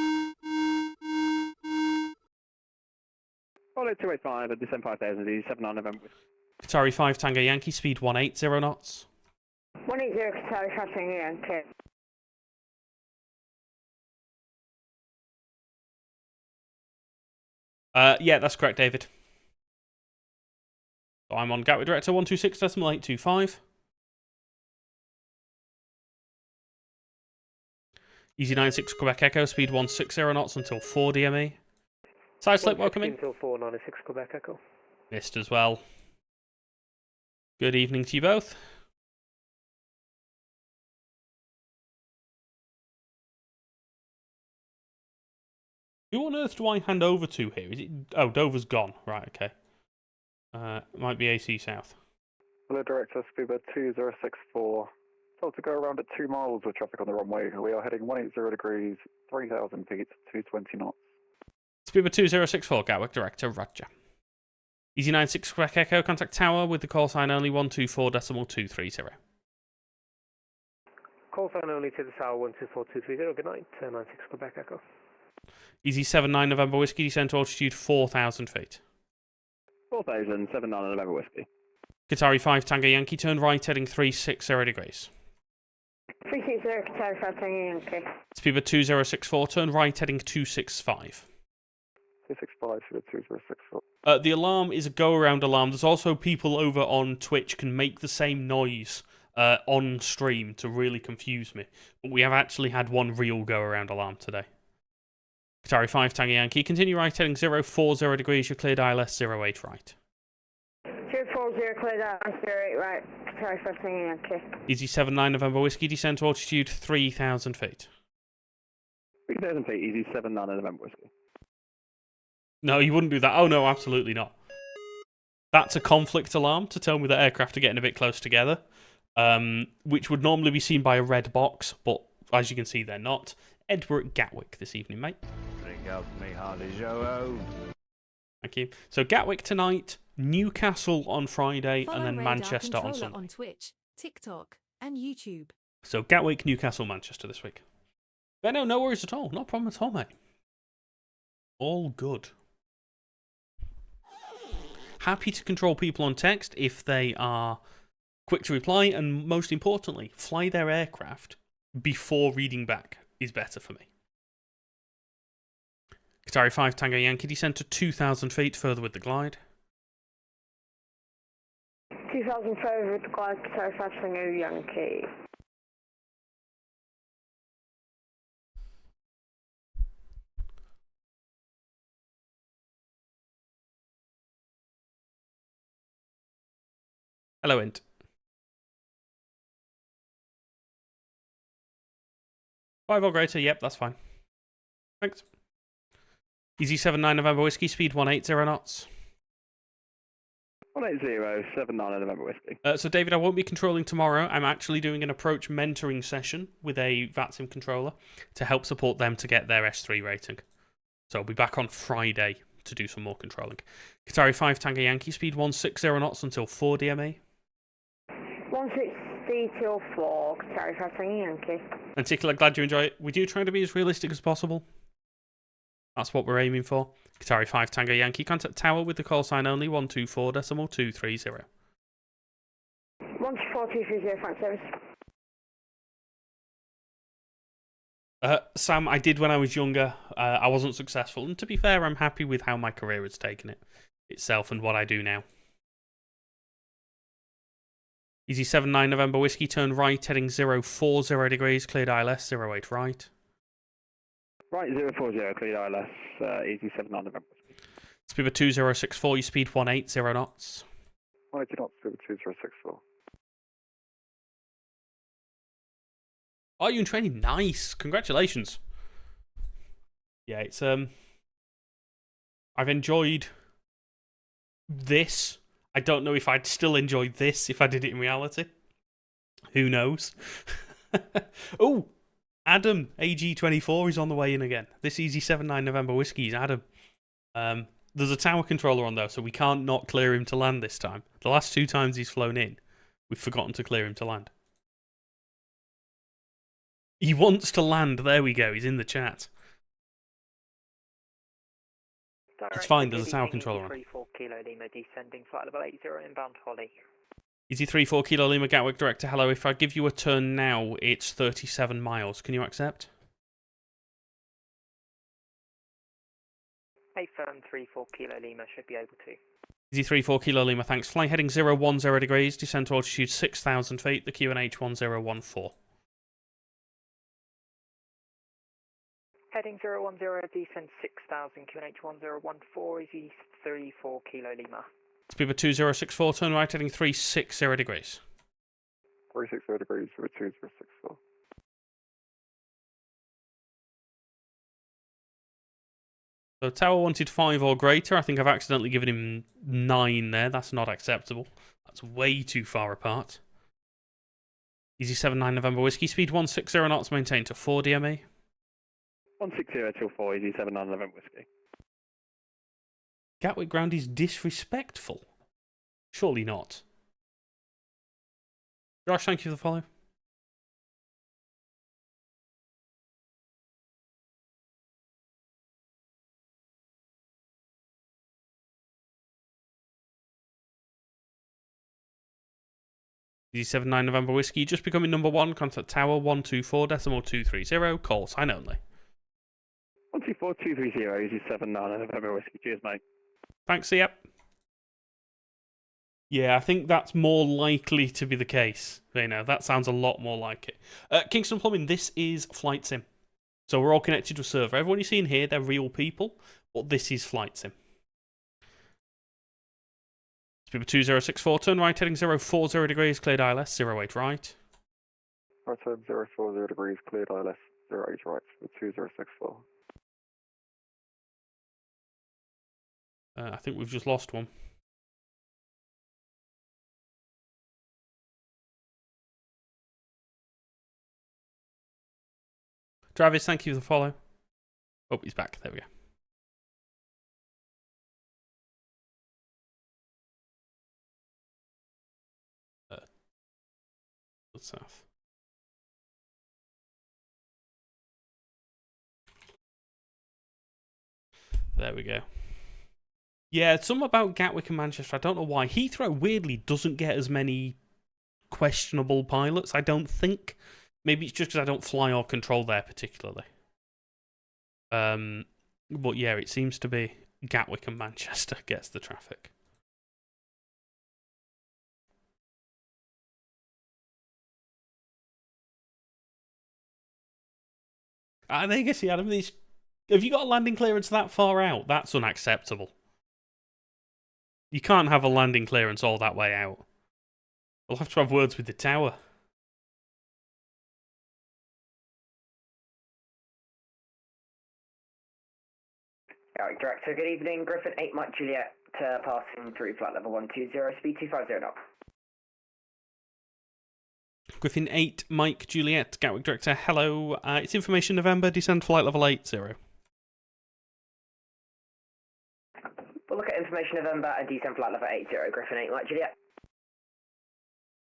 Rollout 285 and descent 5,000, Easy 79 November Whiskey. Qatari 5 Tango Yankee, speed 180 knots. 180, Qatari 5 Tango Yankee. Yeah, that's correct, David. So I'm on Gatwick Director 126.825. Easy 96 Quebec Echo, speed 160 knots until 4 DME. Side slip, welcome in. Until 496 Quebec Echo. Missed as well. Good evening to you both. Who on earth do I hand over to here? Is it? Oh, Dover's gone. Right, okay. Might be AC South. Hello, Director, Speedbird 2064. Told to go around at 2 miles with traffic on the runway. We are heading 180 degrees, 3,000 feet, 220 knots. Speedbird 2064, Gatwick Director, Roger. Easy 96 Quebec Echo, contact tower with the call sign only 124.230. Call sign only to the tower 124.230, good night, 96 Quebec Echo. Easy 79 November Whiskey, descent altitude 4,000 feet. 4,000, 79 November Whiskey. Qatari 5 Tango Yankee, turn right heading 360 degrees. 360, Qatari 5 Tango Yankee. Speedbird 2064, turn right heading 265. 265, Speedbird 2064. The alarm is a go-around alarm. There's also people over on Twitch can make the same noise on stream to really confuse me. But we have actually had one real go-around alarm today. Qatari 5 Tango Yankee, continue right heading 040 degrees, you're cleared ILS 08 right. 040, cleared ILS 08 right, Qatari 5 Tango Yankee. Easy 79 November Whiskey, descent altitude 3,000 feet. 3,000 feet, Easy 79 November Whiskey. No, you wouldn't do that. Oh no, absolutely not. That's a conflict alarm to tell me that aircraft are getting a bit close together, which would normally be seen by a red box, but as you can see, they're not. Ed, we're at Gatwick this evening, mate. Drink up me Harley Joe. Thank you. So Gatwick tonight, Newcastle on Friday, Follow and then Radar Manchester on Controller Sunday. on Twitch, TikTok, and YouTube. So Gatwick, Newcastle, Manchester this week. But no worries at all. No problem at all, mate. All good. Happy to control people on text if they are quick to reply, and most importantly, fly their aircraft before reading back is better for me. Qatari 5 Tango Yankee, descent to 2,000 feet further with the glide. 2,000 further with the glide, Qatari 5 Tango Yankee. Hello, Int. Five or greater, yep, that's fine. Thanks. Easy 79 November Whiskey, speed 180 knots. 180, 79 November Whiskey. So, David, I won't be controlling tomorrow. I'm actually doing an approach mentoring session with a VATSIM controller to help support them to get their S3 rating. So, I'll be back on Friday to do some more controlling. Qatari 5 Tango Yankee, speed 160 knots until 4 DME. 160 till 4, Qatari 5 Tango Yankee. Particular, glad you enjoy it. We do try to be as realistic as possible. That's what we're aiming for. Qatari 5 Tango Yankee, contact tower with the call sign only 124.230. 124.230, front service. Sam, I did when I was younger. I wasn't successful. And to be fair, I'm happy with how my career has taken it itself and what I do now. Easy 79 November Whiskey, turn right, heading 040 degrees, cleared ILS, 08 right. Right, 040, cleared ILS, easy 79 November Whiskey. Speed 2064, you speed 180 knots. 180 knots, speed 2064. Are you in training? Nice. Congratulations. Yeah, it's I've enjoyed this. I don't know if I'd still enjoy this if I did it in reality. Who knows? Oh, Adam, AG24 is on the way in again. This Easy 79 November Whiskey is Adam. There's a tower controller on though, so we can't not clear him to land this time. The last 2 times he's flown in, we've forgotten to clear him to land. He wants to land. There we go. He's in the chat. It's fine. There's a tower controller on. 34 Kilo Lima descending flight level 80 inbound Holly. Easy 34 Kilo Lima Gatwick Director. Hello. If I give you a turn now, it's 37 miles. Can you accept? A firm 34 Kilo Lima should be able to. Easy 34 Kilo Lima. Thanks. Fly heading 010 degrees. Descend to altitude 6,000 feet. The QNH 1014. Heading 010, descend 6,000, QNH 1014, easy 34 Kilo Lima. Speed 2064, turn right, heading 360 degrees. 360 degrees with 2064. So Tower wanted 5 or greater. I think I've accidentally given him 9 there. That's not acceptable. That's way too far apart. Easy 79 November Whiskey, speed 160 knots, maintained to 4 DME. 160 till 4, easy 79 November Whiskey. Gatwick ground is disrespectful. Surely not. Josh, thank you for the follow. Easy 79 November Whiskey, just becoming number 1, contact tower 124.230, call sign only. 124.230, easy 79 November Whiskey. Cheers, mate. Thanks, yep. Yeah, I think that's more likely to be the case. You know, that sounds a lot more like it. Kingston Plumbing, this is Flight Sim. So we're all connected to a server. Everyone you're seeing here, they're real people, but this is Flight Sim. Speed 2064, turn right, heading 040 degrees, cleared ILS, 08 right. Right turn 040 degrees, cleared ILS, 08 right, with 2064. I think we've just lost one. Travis, thank you for the follow. Oh, he's back. There we go. South. There we go. Yeah, it's something about Gatwick and Manchester. I don't know why. Heathrow, weirdly, doesn't get as many questionable pilots, I don't think. Maybe it's just because I don't fly or control there particularly. But yeah, it seems to be Gatwick and Manchester gets the traffic. There you go, see, Adam. Have you got a landing clearance that far out? That's unacceptable. You can't have a landing clearance all that way out. We'll have to have words with the tower. Alright, Director, good evening. Griffin 8 Mike Juliet passing through flight level 120, speed 250 knots. Griffin 8 Mike Juliet, Gatwick Director, hello. It's information November, descend flight level 80. We'll look at information November and descend flight level 80, Griffin 8 Mike Juliet.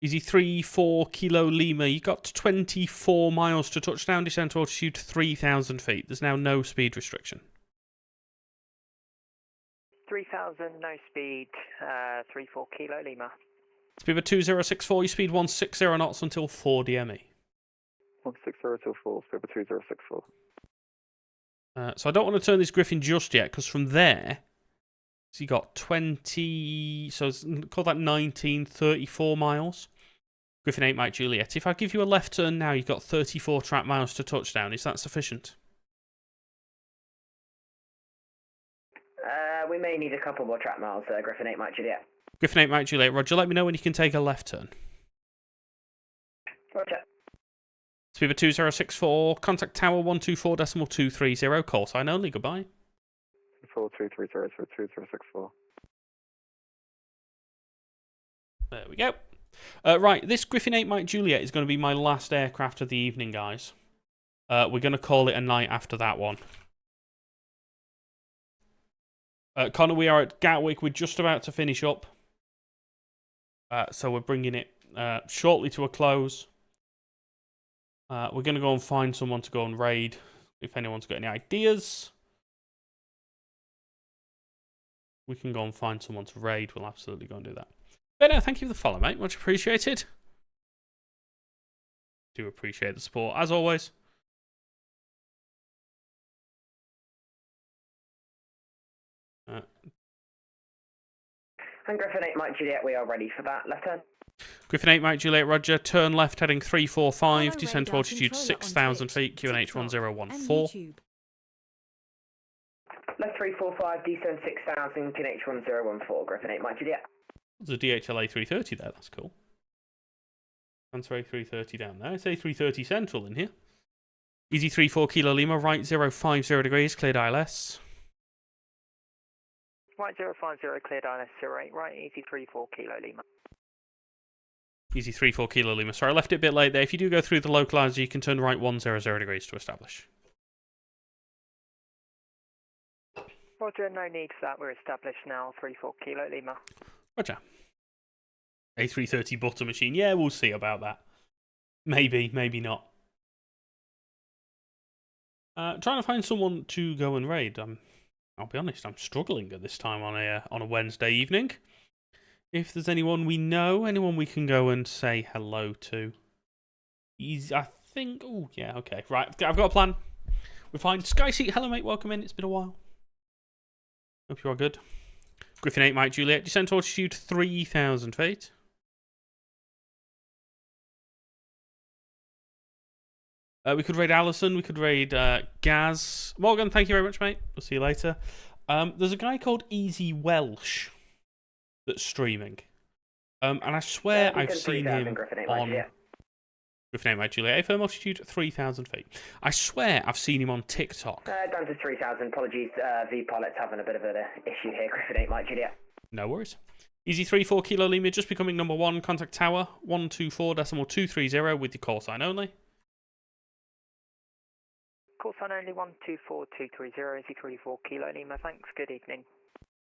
Easy 3-4 Kilo Lima. You got 24 miles to touchdown, descend to altitude 3,000 feet. There's now no speed restriction. 3,000, no speed, 3-4 Kilo Lima. Speed 2064, you speed 160 knots until 4 DME. 160 till 4, speed 2064. So I don't want to turn this Griffin just yet, because from there, so you got 20, so call that 1934 miles. Griffin 8 Mike Juliet. If I give you a left turn now, you've got 34 track miles to touchdown. Is that sufficient? We may need a couple more track miles, Griffin 8 Mike Juliet. Griffin 8 Mike Juliet, Roger, let me know when you can take a left turn. Roger. Speed 2064, contact tower 124.230, call sign only, goodbye. 4230 for 2064. There we go. Right, this Griffin 8 Mike Juliet is going to be my last aircraft of the evening, guys. We're going to call it a night after that one. Connor, we are at Gatwick. We're just about to finish up. So we're bringing it shortly to a close. We're going to go and find someone to go and raid. If anyone's got any ideas, we can go and find someone to raid. We'll absolutely go and do that. But no, thank you for the follow, mate. Much appreciated. Do appreciate the support, as always. And Griffin 8 Mike Juliet, we are ready for that. Left turn. Griffin 8 Mike Juliet, Roger. Turn left heading 345. Descend to altitude 6,000 feet. QNH 1014. Left 345, descend 6,000, QNH 1014. Griffin 8 Mike Juliet. There's a DHL A330 there. That's cool. Transfer A330 down there. It's A330 Central in here. Easy 34 Kilo Lima, right 050 degrees, cleared ILS. Right 050, cleared ILS 08, right easy 34 Kilo Lima. Easy 34 Kilo Lima. Sorry, I left it a bit late there. If you do go through the localizer, you can turn right 100 degrees to establish. Roger, no need for that. We're established now, 34 Kilo Lima. Roger. A330 butter machine. Yeah, we'll see about that. Maybe, maybe not. Trying to find someone to go and raid. I'll be honest, I'm struggling at this time on a Wednesday evening. If there's anyone we know, anyone we can go and say hello to. I think... Oh, yeah, okay. Right, I've got a plan. We're fine. Skyseat, hello, mate. Welcome in. It's been a while. Hope you are good. Griffin 8 Mike Juliet. Descent to altitude 3,000 feet. We could raid Allison. We could raid Gaz. Morgan, thank you very much, mate. We'll see you later. There's a guy called Easy Welsh that's streaming. And I swear I've seen him on... Griffin 8 Mike Juliet. Firm altitude 3,000 feet. I swear I've seen him on TikTok. Down to 3,000. Apologies, V-Pilot's having a bit of an issue here. Griffin 8 Mike Juliet. No worries. Easy 34 Kilo Lima, just becoming number 1. Contact tower 124.230 with your call sign only. Call sign only 124230, easy 34 Kilo Lima. Thanks. Good evening.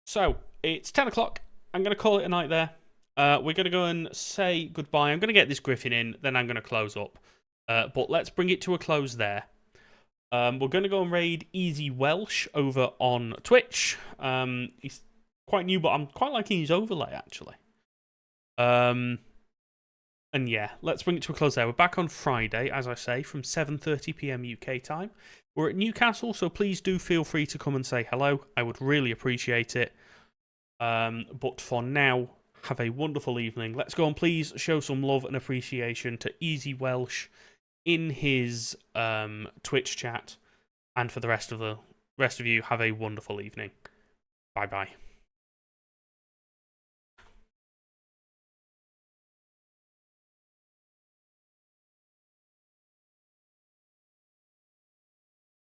So, it's 10 o'clock. I'm going to call it a night there. We're going to go and say goodbye. I'm going to get this Griffin in, then I'm going to close up. But let's bring it to a close there. We're going to go and raid Easy Welsh over on Twitch. He's quite new, but I'm quite liking his overlay, actually. And yeah, let's bring it to a close there. We're back on Friday, as I say, from 7:30 PM UK time. We're at Newcastle, so please do feel free to come and say hello. I would really appreciate it. But for now, have a wonderful evening. Let's go and please show some love and appreciation to Easy Welsh in his Twitch chat. And for the rest of you, have a wonderful evening. Bye-bye.